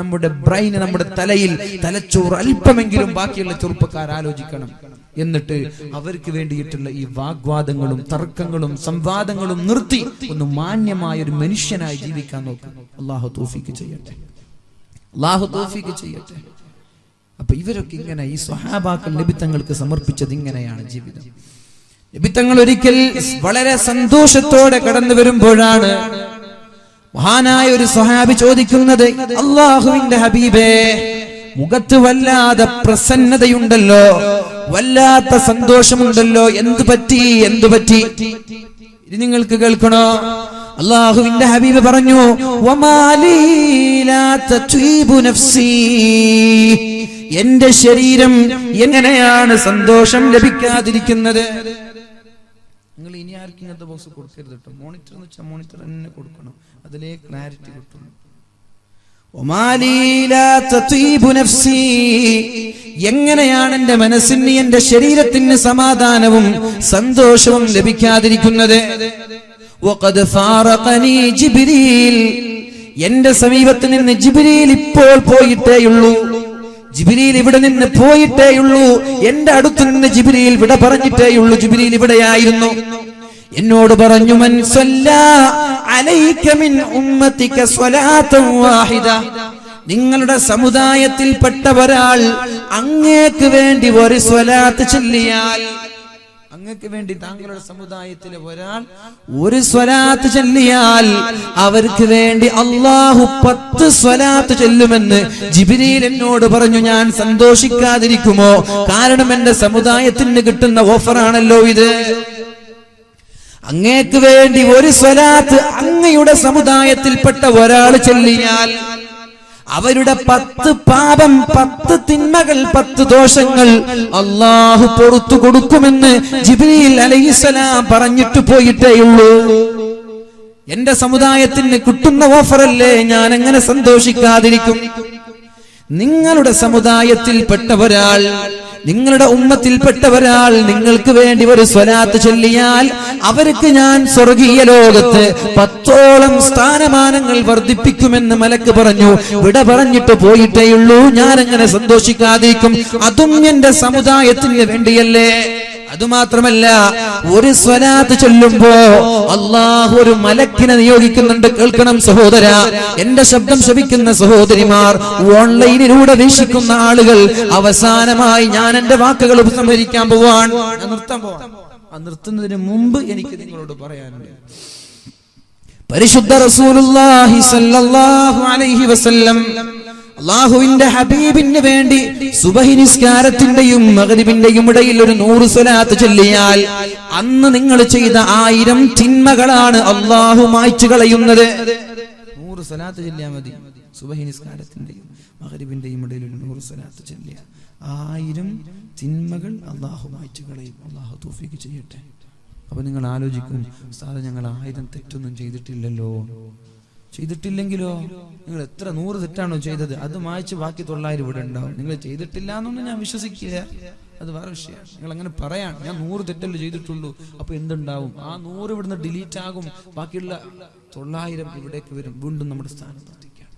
നമ്മുടെ ബ്രെയിൻ, നമ്മുടെ തലയിൽ തലച്ചോറ് അല്പമെങ്കിലും ബാക്കിയുള്ള ചെറുപ്പക്കാർ ആലോചിക്കണം. എന്നിട്ട് അവർക്ക് വേണ്ടിയിട്ടുള്ള ഈ വാഗ്വാദങ്ങളും തർക്കങ്ങളും സംവാദങ്ങളും നിർത്തി ഒന്ന് മാന്യമായ ഒരു മനുഷ്യനായി ജീവിക്കാൻ നോക്കും. അല്ലാഹു തൗഫീഖ് ചെയ്യട്ടെ, അല്ലാഹു തൗഫീഖ് ചെയ്യട്ടെ. അപ്പൊ ഇവരൊക്കെ ഇങ്ങനെ, ഈ സ്വഹാബാക്കൾ നബി തങ്ങൾക്ക് സമർപ്പിച്ചത് ഇങ്ങനെയാണ് ജീവിതം. നബി തങ്ങൾ ഒരിക്കൽ വളരെ സന്തോഷത്തോടെ കടന്നു വരുമ്പോഴാണ് മഹാനായ ഒരു സ്വഹാബി ചോദിക്കുന്നത്, അല്ലാഹുവിന്റെ ഹബീബേ, മുഖത്ത് വല്ലാതെ പ്രസന്നതയുണ്ടല്ലോ, വല്ലാത്ത സന്തോഷമുണ്ടല്ലോ, എന്തു പറ്റി? ഇത് നിങ്ങൾക്ക് കേൾക്കണോ? അല്ലാഹുവിന്റെ ഹബീബ് പറഞ്ഞു, വമാലീ ലാ തത്വീബു നഫ്സി, എന്റെ ശരീരം എങ്ങനെയാണ് സന്തോഷം ലഭിക്കാതിരിക്കുന്നത്? നിങ്ങൾ ഇനി ആർക്കും ഇങ്ങനത്തെ ബോക്സ് കൊടുക്കരുത് കേട്ടോ. മോണിറ്റർ എന്ന് വെച്ചാൽ മോണിറ്റർ തന്നെ കൊടുക്കണം, അതിലേ ക്ലാരിറ്റി കിട്ടും. എങ്ങനെയാണ് എന്റെ മനസ്സിന്, എന്റെ ശരീരത്തിന് സമാധാനവും സന്തോഷവും ലഭിക്കാതിരിക്കുന്നത്? എന്റെ സമീപത്ത് നിന്ന് ജിബ്രീൽ ഇപ്പോൾ പോയിട്ടേയുള്ളൂ, ജിബ്രീൽ ഇവിടെ നിന്ന് പോയിട്ടേയുള്ളൂ, എന്റെ അടുത്ത് നിന്ന് ജിബ്രീൽ വിട പറഞ്ഞിട്ടേയുള്ളൂ. ജിബ്രീൽ ഇവിടെയായിരുന്നു, എന്നോട് പറഞ്ഞു, മൻ സല്ലാ അലൈക മിൻ ഉമ്മതിക സ്വലാതൻ വാഹിദ, നിങ്ങളുടെ സമുദായത്തിൽപ്പെട്ട ഒരാൾ അങ്ങേക്ക് വേണ്ടി ഒരു സ്വലാത്ത് ചൊല്ലിയാൽ, അങ്ങക്ക് വേണ്ടി താങ്കളുടെ സമുദായത്തിലെ ഒരാൾ ഒരു സ്വലാത്ത് ചൊല്ലിയാൽ അവർക്ക് വേണ്ടി അല്ലാഹു 10 സ്വലാത്ത് ചൊല്ലുമെന്ന് ജിബ്രീൽ എന്നോട് പറഞ്ഞു. ഞാൻ സന്തോഷിക്കാതിരിക്കുമോ? കാരണം എന്റെ സമുദായത്തിന് കിട്ടുന്ന ഓഫറാണല്ലോ ഇത്. അങ്ങേക്ക് വേണ്ടി ഒരു സ്വലാത്ത് അങ്ങയുടെ സമുദായത്തിൽപ്പെട്ട ഒരാൾ ചൊല്ലിയാൽ അവരുടെ 10 പാപം, 10 തിന്മകൾ, 10 ദോഷങ്ങൾ അല്ലാഹു പുറത്തു കൊടുക്കുമെന്ന് ജിബ്രീൽ അലൈഹിസ്സലാം പറഞ്ഞിട്ട് പോയിട്ടേയുള്ളൂ. എന്റെ സമുദായത്തിന് കിട്ടുന്ന ഓഫറല്ലേ, ഞാൻ എങ്ങനെ സന്തോഷിക്കാതിരിക്കും? നിങ്ങളുടെ സമുദായത്തിൽപ്പെട്ട ഒരാൾ, നിങ്ങളുടെ ഉമ്മത്തിൽപ്പെട്ട ഒരാൾ നിങ്ങൾക്ക് വേണ്ടി ഒരു സ്വലാത്ത് ചൊല്ലിയാൽ അവർക്ക് ഞാൻ സ്വർഗീയ ലോകത്ത് 10ഓളം സ്ഥാനമാനങ്ങൾ വർദ്ധിപ്പിക്കുമെന്ന് മലക്ക് പറഞ്ഞു. വിട പറഞ്ഞിട്ട് പോയിട്ടേയുള്ളൂ, ഞാൻ എങ്ങനെ സന്തോഷിക്കാതിരിക്കും? അതും എന്റെ സമുദായത്തിന് വേണ്ടിയല്ലേ. അതുമാത്രമല്ല, ഒരു സ്വലാത്ത് ചൊല്ലുമ്പോ അല്ലാഹു ഒരു മലക്കിനെ നിയോഗിക്കുന്നുണ്ട്. കേൾക്കണം സഹോദര, എന്റെ ശബ്ദം ശ്രവിക്കുന്ന സഹോദരിമാർ, ഓൺലൈനിലൂടെ വീക്ഷിക്കുന്ന ആളുകൾ, അവസാനമായി ഞാൻ എന്റെ വാക്കുകൾ ഉപസംഹരിക്കാൻ പോവാൻ, നിർത്താൻ പോവാൻ. നിർത്തുന്നതിന് മുമ്പ് എനിക്ക് നിങ്ങളോട് പറയാനുണ്ട്, പരിശുദ്ധ റസൂലുള്ളാഹി സ്വല്ലല്ലാഹു അലൈഹി വസല്ലം അല്ലാഹുവിന്റെ ഹബീബിന് വേണ്ടി സുബഹി നിസ്കാരത്തിന്റെയും മഗ്രിബിന്റെയും ഇടയിൽ ഒരു 100 സ്വലാത്ത് ചൊല്ലിയാൽ അന്ന് നിങ്ങൾ ചെയ്ത 1000 തിന്മകളാണ് അല്ലാഹു മായ്ച്ചു കളയുന്നത്. 100 സ്വലാത്ത് ചൊല്ലിയാൽ മതി. സുബഹി നിസ്കാരത്തിന്റെയും മഗ്രിബിന്റെയും ഇടയിൽ ഒരു 100 സ്വലാത്ത് ചൊല്ലിയാൽ 1000 തിന്മകൾ അല്ലാഹു മായ്ച്ചു കളയും. അല്ലാഹു തൗഫീഖ് ചെയ്യട്ടെ. അപ്പൊ നിങ്ങൾ ആലോചിക്കും, ഉസ്താദ് ഞങ്ങൾ 1000 തെറ്റൊന്നും ചെയ്തിട്ടില്ലല്ലോ. ചെയ്തിട്ടില്ലെങ്കിലോ? നിങ്ങൾ എത്ര 100 തെറ്റാണോ ചെയ്തത്, അത് മായ്ച്ച് ബാക്കി 900 ഇവിടെ ഉണ്ടാവും. നിങ്ങൾ ചെയ്തിട്ടില്ല എന്നൊന്നും ഞാൻ വിശ്വസിക്കില്ല, അത് വേറെ വിഷയമാണ്. നിങ്ങൾ അങ്ങനെ പറയാൻ, ഞാൻ 100 തെറ്റല്ലേ ചെയ്തിട്ടുള്ളൂ, അപ്പൊ എന്തുണ്ടാവും? ആ 100 ഇവിടുന്ന് ഡിലീറ്റ് ആകും, ബാക്കിയുള്ള 900 ഇവിടേക്ക് വരും, വീണ്ടും നമ്മുടെ സ്ഥാനത്തെത്തിക്കാം.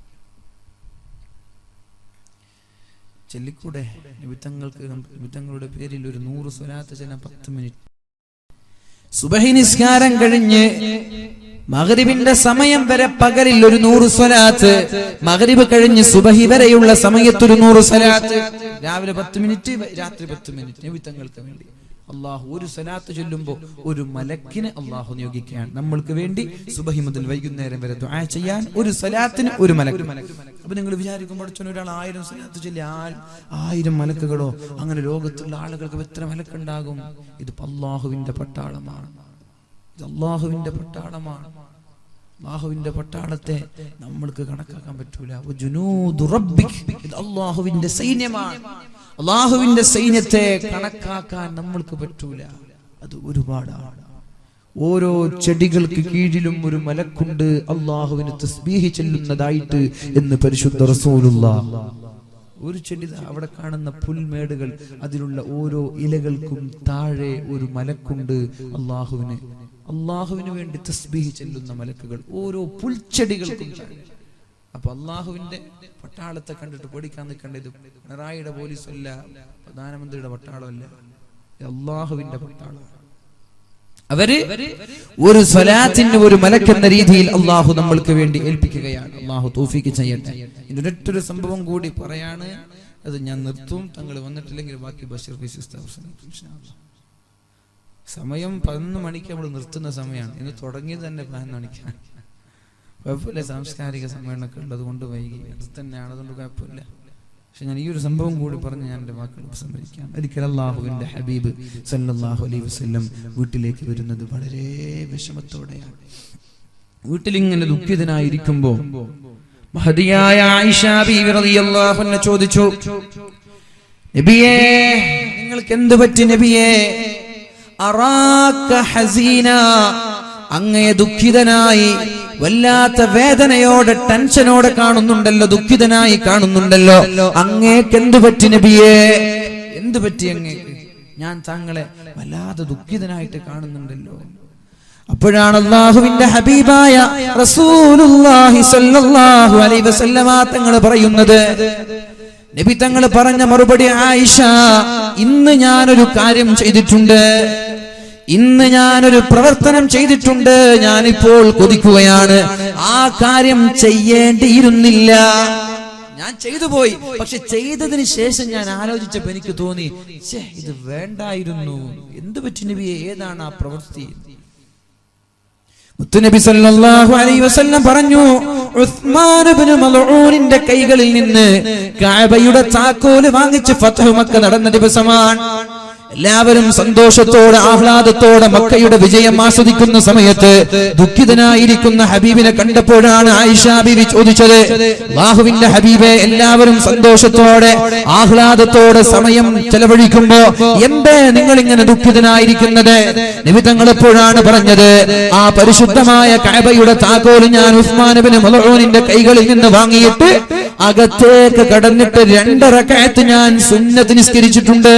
ചൊല്ലിക്കൂടെ? നിമിത്തങ്ങളുടെ പേരിൽ ഒരു 100 സ്വലാത്ത് ചെല്ലാൻ 10 മിനിറ്റ്. സുബഹി നിസ്കാരം കഴിഞ്ഞ് മഗ്രിബിന്റെ സമയം വരെ പകലിൽ ഒരു 100 സ്വലാത്ത്, മഗ്രിബ് കഴിഞ്ഞ് സുബഹി വരെയുള്ള സമയത്ത് ഒരു 100 സ്വലാത്ത്, രാവിലെ 10 മിനിറ്റ്, രാത്രി 10 മിനിറ്റ് നിമിത്തങ്ങൾക്ക് വേണ്ടി. അള്ളാഹു ഒരു സ്വലാത്ത് ചൊല്ലുമ്പോൾ ഒരു മലക്കിനെ അള്ളാഹു നിയോഗിക്കുകയാണ് നമ്മൾക്ക് വേണ്ടി സുബഹി മുതൽ വൈകുന്നേരം വരെ ദുആ ചെയ്യാൻ ഒരു സ്വലാത്തിന് ഒരു മലക്ക്. അപ്പൊ നിങ്ങൾ വിചാരിക്കുമ്പോൾ ഒരാൾ 1000 സ്വലാത്ത് ചൊല്ലി 1000 മലക്കുകളോ, അങ്ങനെ ലോകത്തുള്ള ആളുകൾക്ക് എത്ര മലക്കുണ്ടാകും? ഇത് അള്ളാഹുവിന്റെ പട്ടാളമാണ്. ഇത് അള്ളാഹുവിന്റെ പട്ടാളമാണ്. അള്ളാഹുവിന്റെ പട്ടാളത്തെ നമ്മൾക്ക് കണക്കാക്കാൻ പറ്റൂല. ഇത് അള്ളാഹുവിന്റെ സൈന്യമാണ്. അള്ളാഹുവിന്റെ സൈന്യത്തെ കണക്കാക്കാൻ നമ്മൾക്ക് പറ്റൂല. അത് ഒരുപാടാണ്. ഓരോ ചെടികൾക്ക് കീഴിലും ഒരു മലക്കുണ്ട് അള്ളാഹുവിന് തസ്ബീഹ് ചൊല്ലുന്നതായിട്ട് എന്ന് പരിശുദ്ധ റസൂലുള്ളാഹ്. ഒരു ചെടി അവിടെ കാണുന്ന പുൽമേടുകൾ, അതിലുള്ള ഓരോ ഇലകൾക്കും താഴെ ഒരു മലക്കുണ്ട് അള്ളാഹുവിന് വേണ്ടി തസ്ബീഹ് ചെല്ലുന്ന മലക്കുകൾ ഓരോ പുൽച്ചെടികൾക്കും. അപ്പൊ അള്ളാഹുവിന്റെ പട്ടാളത്തെ കണ്ടിട്ട് പേടിക്കാൻ നിൽക്കേണ്ടത് പിണറായിയുടെ പോലീസല്ല, പ്രധാനമന്ത്രിയുടെ പട്ടാളമല്ല, അള്ളാഹുവിന്റെ പട്ടാളം. അവര് ഒരു സ്വലാത്തിന് ഒരു മലക്കെന്ന രീതിയിൽ അള്ളാഹു നമ്മൾക്ക് വേണ്ടി ഏൽപ്പിക്കുകയാണ്. അള്ളാഹു തൗഫീഖ് ചെയ്യട്ടെ. ഇതിന്റെ ഒറ്റൊരു സംഭവം കൂടി പറയാണ്, അത് ഞാൻ നിർത്തും. തങ്ങൾ വന്നിട്ടില്ലെങ്കിൽ ബാക്കി ബഷീർ സമയം 11 മണിക്ക് നമ്മൾ നിർത്തുന്ന സമയമാണ്. ഇന്ന് തുടങ്ങിയത് തന്നെ 11 മണിക്കാണ്. കുഴപ്പമില്ല, സാംസ്കാരിക സമ്മേളനമൊക്കെ ഉള്ളത് കൊണ്ട് വൈകി അടുത്ത് തന്നെയാണ്, അതുകൊണ്ട് കുഴപ്പമില്ല. പക്ഷെ ഞാൻ ഈ ഒരു സംഭവം കൂടി പറഞ്ഞ് ഞാൻ എൻ്റെ വാക്കുകൾ ഉപസംഹരിക്കാം. ഒരിക്കൽ അല്ലാഹുവിന്റെ ഹബീബ് സല്ലല്ലാഹു അലൈഹി വസല്ലം വീട്ടിലേക്ക് വരുന്നത് വളരെ വിഷമത്തോടെയാണ്. വീട്ടിലിങ്ങനെ ദുഃഖിതനായിരിക്കുമ്പോ മഹദിയായ ആയിഷ ബീവി റളിയല്ലാഹു അൻഹ ചോദിച്ചു, നബിയേ നിങ്ങൾക്ക് എന്ത് പറ്റി നബിയേ? അറാക ഹസീന, അങ്ങയെ ദുഃഖിതനായി വല്ലാത്ത വേദനയോടെ ടെൻഷനോടെ കാണുന്നുണ്ടല്ലോ, ദുഃഖിതനായി കാണുന്നുണ്ടല്ലോ. അങ്ങേക്ക് എന്ത് പറ്റി നബിയേ? എന്ത് പറ്റി അങ്ങേക്ക്? ഞാൻ താങ്കളെ വല്ലാതെ ദുഃഖിതനായിട്ട് കാണുന്നുണ്ടല്ലോ. അപ്പോഴാണ് അല്ലാഹുവിന്റെ ഹബീബായ റസൂലുള്ളാഹി സ്വല്ലല്ലാഹു അലൈഹി വസല്ലമ തങ്ങൾ പറയുന്നത്, നബി തങ്ങൾ പറഞ്ഞ മറുപടി, ആയിഷ ഇന്ന് ഞാനൊരു കാര്യം ചെയ്തിട്ടുണ്ട്, ഇന്ന് ഞാനൊരു പ്രവർത്തനം ചെയ്തിട്ടുണ്ട്, ഞാനിപ്പോൾ കൊതിക്കുകയാണ്. ആ കാര്യം ചെയ്യേണ്ടിയിരുന്നില്ല, ഞാൻ ചെയ്തു പോയി. പക്ഷെ ചെയ്തതിന് ശേഷം ഞാൻ ആലോചിച്ചപ്പോ എനിക്ക് തോന്നി, ഇത് വേണ്ടായിരുന്നു. എന്ത് പറ്റി നബിയെ? ഏതാണ് ആ പ്രവൃത്തി? മുത്തുനബി സല്ലല്ലാഹു അലൈഹി വസല്ലം പറഞ്ഞു, ഉസ്മാൻ ഇബ്നു മൽഊനിന്റെ കൈകളിൽ നിന്ന് കഅബയുടെ താക്കോല് വാങ്ങിച്ച് ഫത്ഹ് മക്ക നടന്ന ദിവസമാണ്. എല്ലാവരും സന്തോഷത്തോടെ ആഹ്ലാദത്തോടെ മക്കയുടെ വിജയം ആസ്വദിക്കുന്ന സമയത്ത് ദുഃഖിതനായിരിക്കുന്ന ഹബീബിനെ കണ്ടപ്പോഴാണ് ആയിഷ ബീവി ചോദിച്ചത്, അല്ലാഹുവിന്റെ ഹബീബേ, എല്ലാവരും സന്തോഷത്തോടെ ആഹ്ലാദത്തോടെ സമയം ചെലവഴിക്കുമ്പോ എന്തേ നിങ്ങൾ ഇങ്ങനെ ദുഃഖിതനായിരിക്കുന്നത്? നബി തങ്ങൾ എപ്പോഴാണ് പറഞ്ഞത്, ആ പരിശുദ്ധമായ കഅബയുടെ താക്കോല് ഞാൻ ഉസ്മാൻ ഇബ്നു മൽഊനിന്റെ കൈകളിൽ നിന്ന് വാങ്ങിയിട്ട് അകത്തേക്ക് കടന്നിട്ട് 2 റക്അത്ത് ഞാൻ സുന്നത്ത് നിസ്കരിച്ചിട്ടുണ്ട്.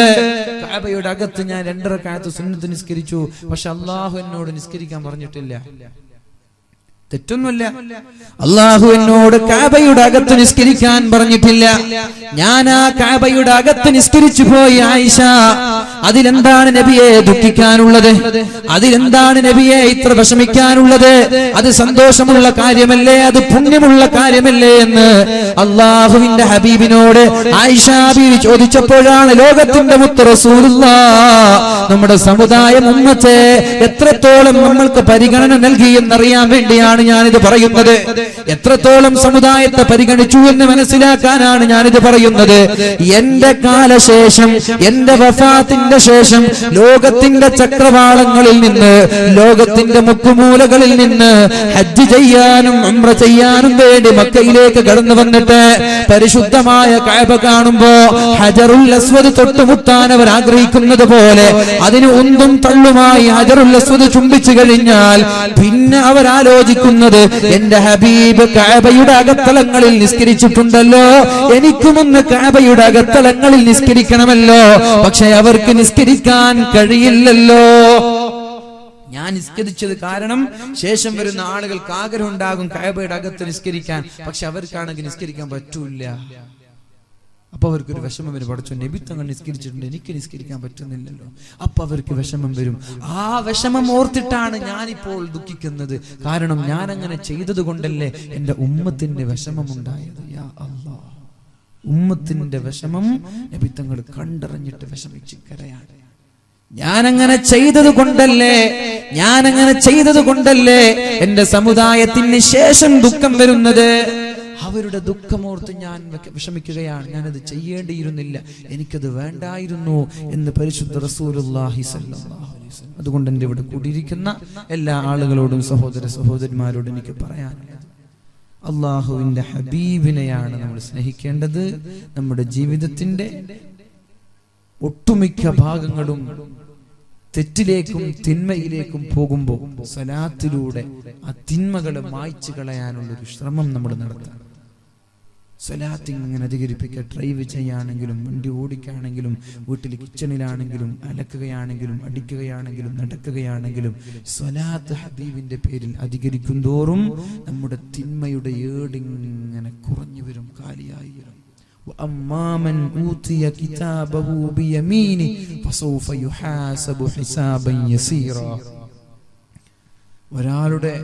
കഅബയുടെ അകത്ത് ഞാൻ 2 റക്അത്ത് സുന്നത്ത് നിസ്കരിച്ചു. പക്ഷെ അല്ലാഹു എന്നോട് നിസ്കരിക്കാൻ പറഞ്ഞിട്ടില്ല. തെറ്റൊന്നുമില്ല, അല്ലാഹു എന്നോട് കഅബയുടെ അകത്ത് നിസ്കരിക്കാൻ പറഞ്ഞിട്ടില്ല. ഞാൻ ആ കഅബയുടെ അകത്ത് നിസ്കരിച്ചു പോയി. ആയിഷ, അതിലെന്താണ് നബിയെ ദുഃഖിക്കാനുള്ളത്? അതിലെന്താണ് നബിയെ ഇത്ര വിഷമിക്കാനുള്ളത്? അത് സന്തോഷമുള്ള കാര്യമല്ലേ, അത് പുണ്യമുള്ള കാര്യമല്ലേ എന്ന് അല്ലാഹുവിന്റെ ഹബീബിനോട് ആയിഷ ബീവി ചോദിച്ചപ്പോഴാണ് ലോകത്തിന്റെ മുത്ത് റസൂലുള്ളാഹ് നമ്മുടെ സമുദായം ഉമ്മത്തെ എത്രത്തോളം നമ്മൾക്ക് പരിഗണന നൽകി എന്നറിയാൻ വേണ്ടിയാണ് ഞാനിത് പറയുന്നത്. എത്രത്തോളം സമുദായത്തെ പരിഗണിച്ചു എന്ന് മനസ്സിലാക്കാനാണ് ഞാനിത് പറയുന്നത്. എന്റെ കാലശേഷം, എന്റെ വഫാത്തിന്റെ ശേഷം ലോകത്തിന്റെ ചക്രവാളങ്ങളിൽ നിന്ന്, ലോകത്തിന്റെ മുക്കുമൂലകളിൽ നിന്ന് ഹജ്ജ് ചെയ്യാനും ഉംറ ചെയ്യാനും വേണ്ടി മക്കയിലേക്ക് കടന്നു വന്നിട്ട് പരിശുദ്ധമായ കഅബ കാണുമ്പോ ഹജറുൽ അസ്വദ് തൊട്ടുമുട്ടാൻ അവർ ആഗ്രഹിക്കുന്നത് പോലെ അതിന് ഉന്തും തള്ളുമായി ഹജറുൽ അസ്വദ് ചുംബിച്ചു കഴിഞ്ഞാൽ പിന്നെ അവർ ആലോചിക്കുന്നത്, എന്റെ ഹബീബ് കഅബയുടെ അകത്തളങ്ങളിൽ നിസ്കരിച്ചിട്ടുണ്ടല്ലോ, എനിക്കുമൊന്ന് കഅബയുടെ അകത്തളങ്ങളിൽ നിസ്കരിക്കണമല്ലോ. പക്ഷെ അവർക്ക് നിസ്കരിക്കാൻ കഴിയില്ലല്ലോ. ഞാൻ നിസ്കരിച്ചത് കാരണം ശേഷം വരുന്ന ആളുകൾക്ക് ആഗ്രഹം ഉണ്ടാകും കഅബയുടെ അകത്ത് നിസ്കരിക്കാൻ, പക്ഷെ അവർക്കാണെങ്കിൽ നിസ്കരിക്കാൻ പറ്റൂല. അപ്പൊ അവർക്കൊരു വിഷമം വരും, പഠിച്ചു നബി തങ്ങൾ നിസ്കരിച്ചിട്ടുണ്ട്, എനിക്ക് നിസ്കരിക്കാൻ പറ്റുന്നില്ലല്ലോ. അപ്പൊ അവർക്ക് വിഷമം വരും. ആ വിഷമം ഓർത്തിട്ടാണ് ഞാനിപ്പോൾ ദുഃഖിക്കുന്നത്. കാരണം ഞാൻ അങ്ങനെ ചെയ്തത് കൊണ്ടല്ലേ എന്റെ ഉമ്മത്തിന്റെ വിഷമം ഉണ്ടായത്. യാ അല്ലാഹ്, ഉമ്മത്തിന്റെ വിഷമം നബി തങ്ങൾ കണ്ടറിഞ്ഞിട്ട് വിഷമിച്ച് കരയാണ്. ഞാനങ്ങനെ ചെയ്തത് കൊണ്ടല്ലേ എന്റെ സമുദായത്തിന് ശേഷം ദുഃഖം വരുന്നത്. അവരുടെ ദുഃഖമോർത്ത് ഞാൻ വിഷമിക്കുകയാണ്. ഞാനത് ചെയ്യേണ്ടിയിരുന്നില്ല, എനിക്കത് വേണ്ടായിരുന്നു എന്ന് പരിശുദ്ധ റസൂലുള്ളാഹി സ്വല്ലല്ലാഹു അലൈഹി വസല്ലം. അതുകൊണ്ട് എൻ്റെ ഇവിടെ കൂടിയിരിക്കുന്ന എല്ലാ ആളുകളോടും സഹോദരിമാരോടും എനിക്ക് പറയാനുള്ളത്, അള്ളാഹുവിന്റെ ഹബീബിനെയാണ് നമ്മൾ സ്നേഹിക്കേണ്ടത്. നമ്മുടെ ജീവിതത്തിന്റെ ഒട്ടുമിക്ക ഭാഗങ്ങളും തെറ്റിലേക്കും തിന്മയിലേക്കും പോകുമ്പോൾ സ്വലാത്തിലൂടെ ആ തിന്മകളെ മായ്ച്ചു കളയാനുള്ളൊരു ശ്രമം നമ്മൾ നടത്താം. സ്വലാത്ത് ഇങ്ങനെ അധികരിപ്പിക്കുക. ഡ്രൈവ് ചെയ്യാണെങ്കിലും, വണ്ടി ഓടിക്കുകയാണെങ്കിലും, വീട്ടിൽ കിച്ചണിലാണെങ്കിലും, അലക്കുകയാണെങ്കിലും, അടിക്കുകയാണെങ്കിലും, നടക്കുകയാണെങ്കിലും സ്വലാത്ത് ഹബീബിന്റെ പേരിൽ അധികരിക്കും തോറും നമ്മുടെ തിന്മയുടെ ഏടിങ്ങനെ കുറഞ്ഞു വരും, കാലിയായി വരും. وأما من أوتي كتابه بيمينه فسوف يحاسب حسابا يسيرا. ഒരാളുടെ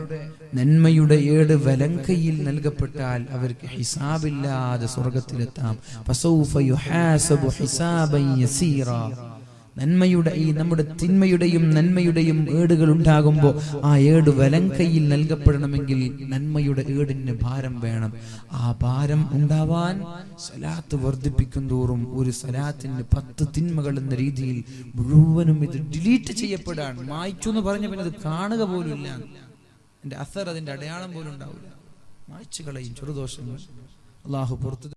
നന്മയുടെ ഏട് വലങ്കയിൽ നൽകപ്പെട്ടാൽ അവർക്ക് ഹിസാബില്ലാതെ സ്വർഗത്തിലെത്താം. ഫസൗഫ യുഹാസബു ഹിസാബൻ യസീറാ. നന്മയുടെ ഈ നമ്മുടെ തിന്മയുടെയും നന്മയുടെയും ഏടുകൾ ഉണ്ടാകുമ്പോൾ ആ ഏട് വലങ്കയിൽ നൽകപ്പെടണമെങ്കിൽ നന്മയുടെ ഏടിന് ഭാരം വേണം. ആ ഭാരം ഉണ്ടാവാൻ സലാത്ത് വർദ്ധിപ്പിക്കും തോറും ഒരു സലാത്തിന് 10 തിന്മകൾ എന്ന രീതിയിൽ മുഴുവനും ഇത് ഡിലീറ്റ് ചെയ്യപ്പെടാൻ. മായ്ച്ചു എന്ന് പറഞ്ഞ പിന്നെ അത് കാണുക പോലും ഇല്ല, അതിന്റെ അസർ, അതിന്റെ അടയാളം പോലും ഉണ്ടാവില്ല. മായ്ച്ചു കളയും ചെറുദോഷങ്ങൾ. അള്ളാഹു പുറത്ത്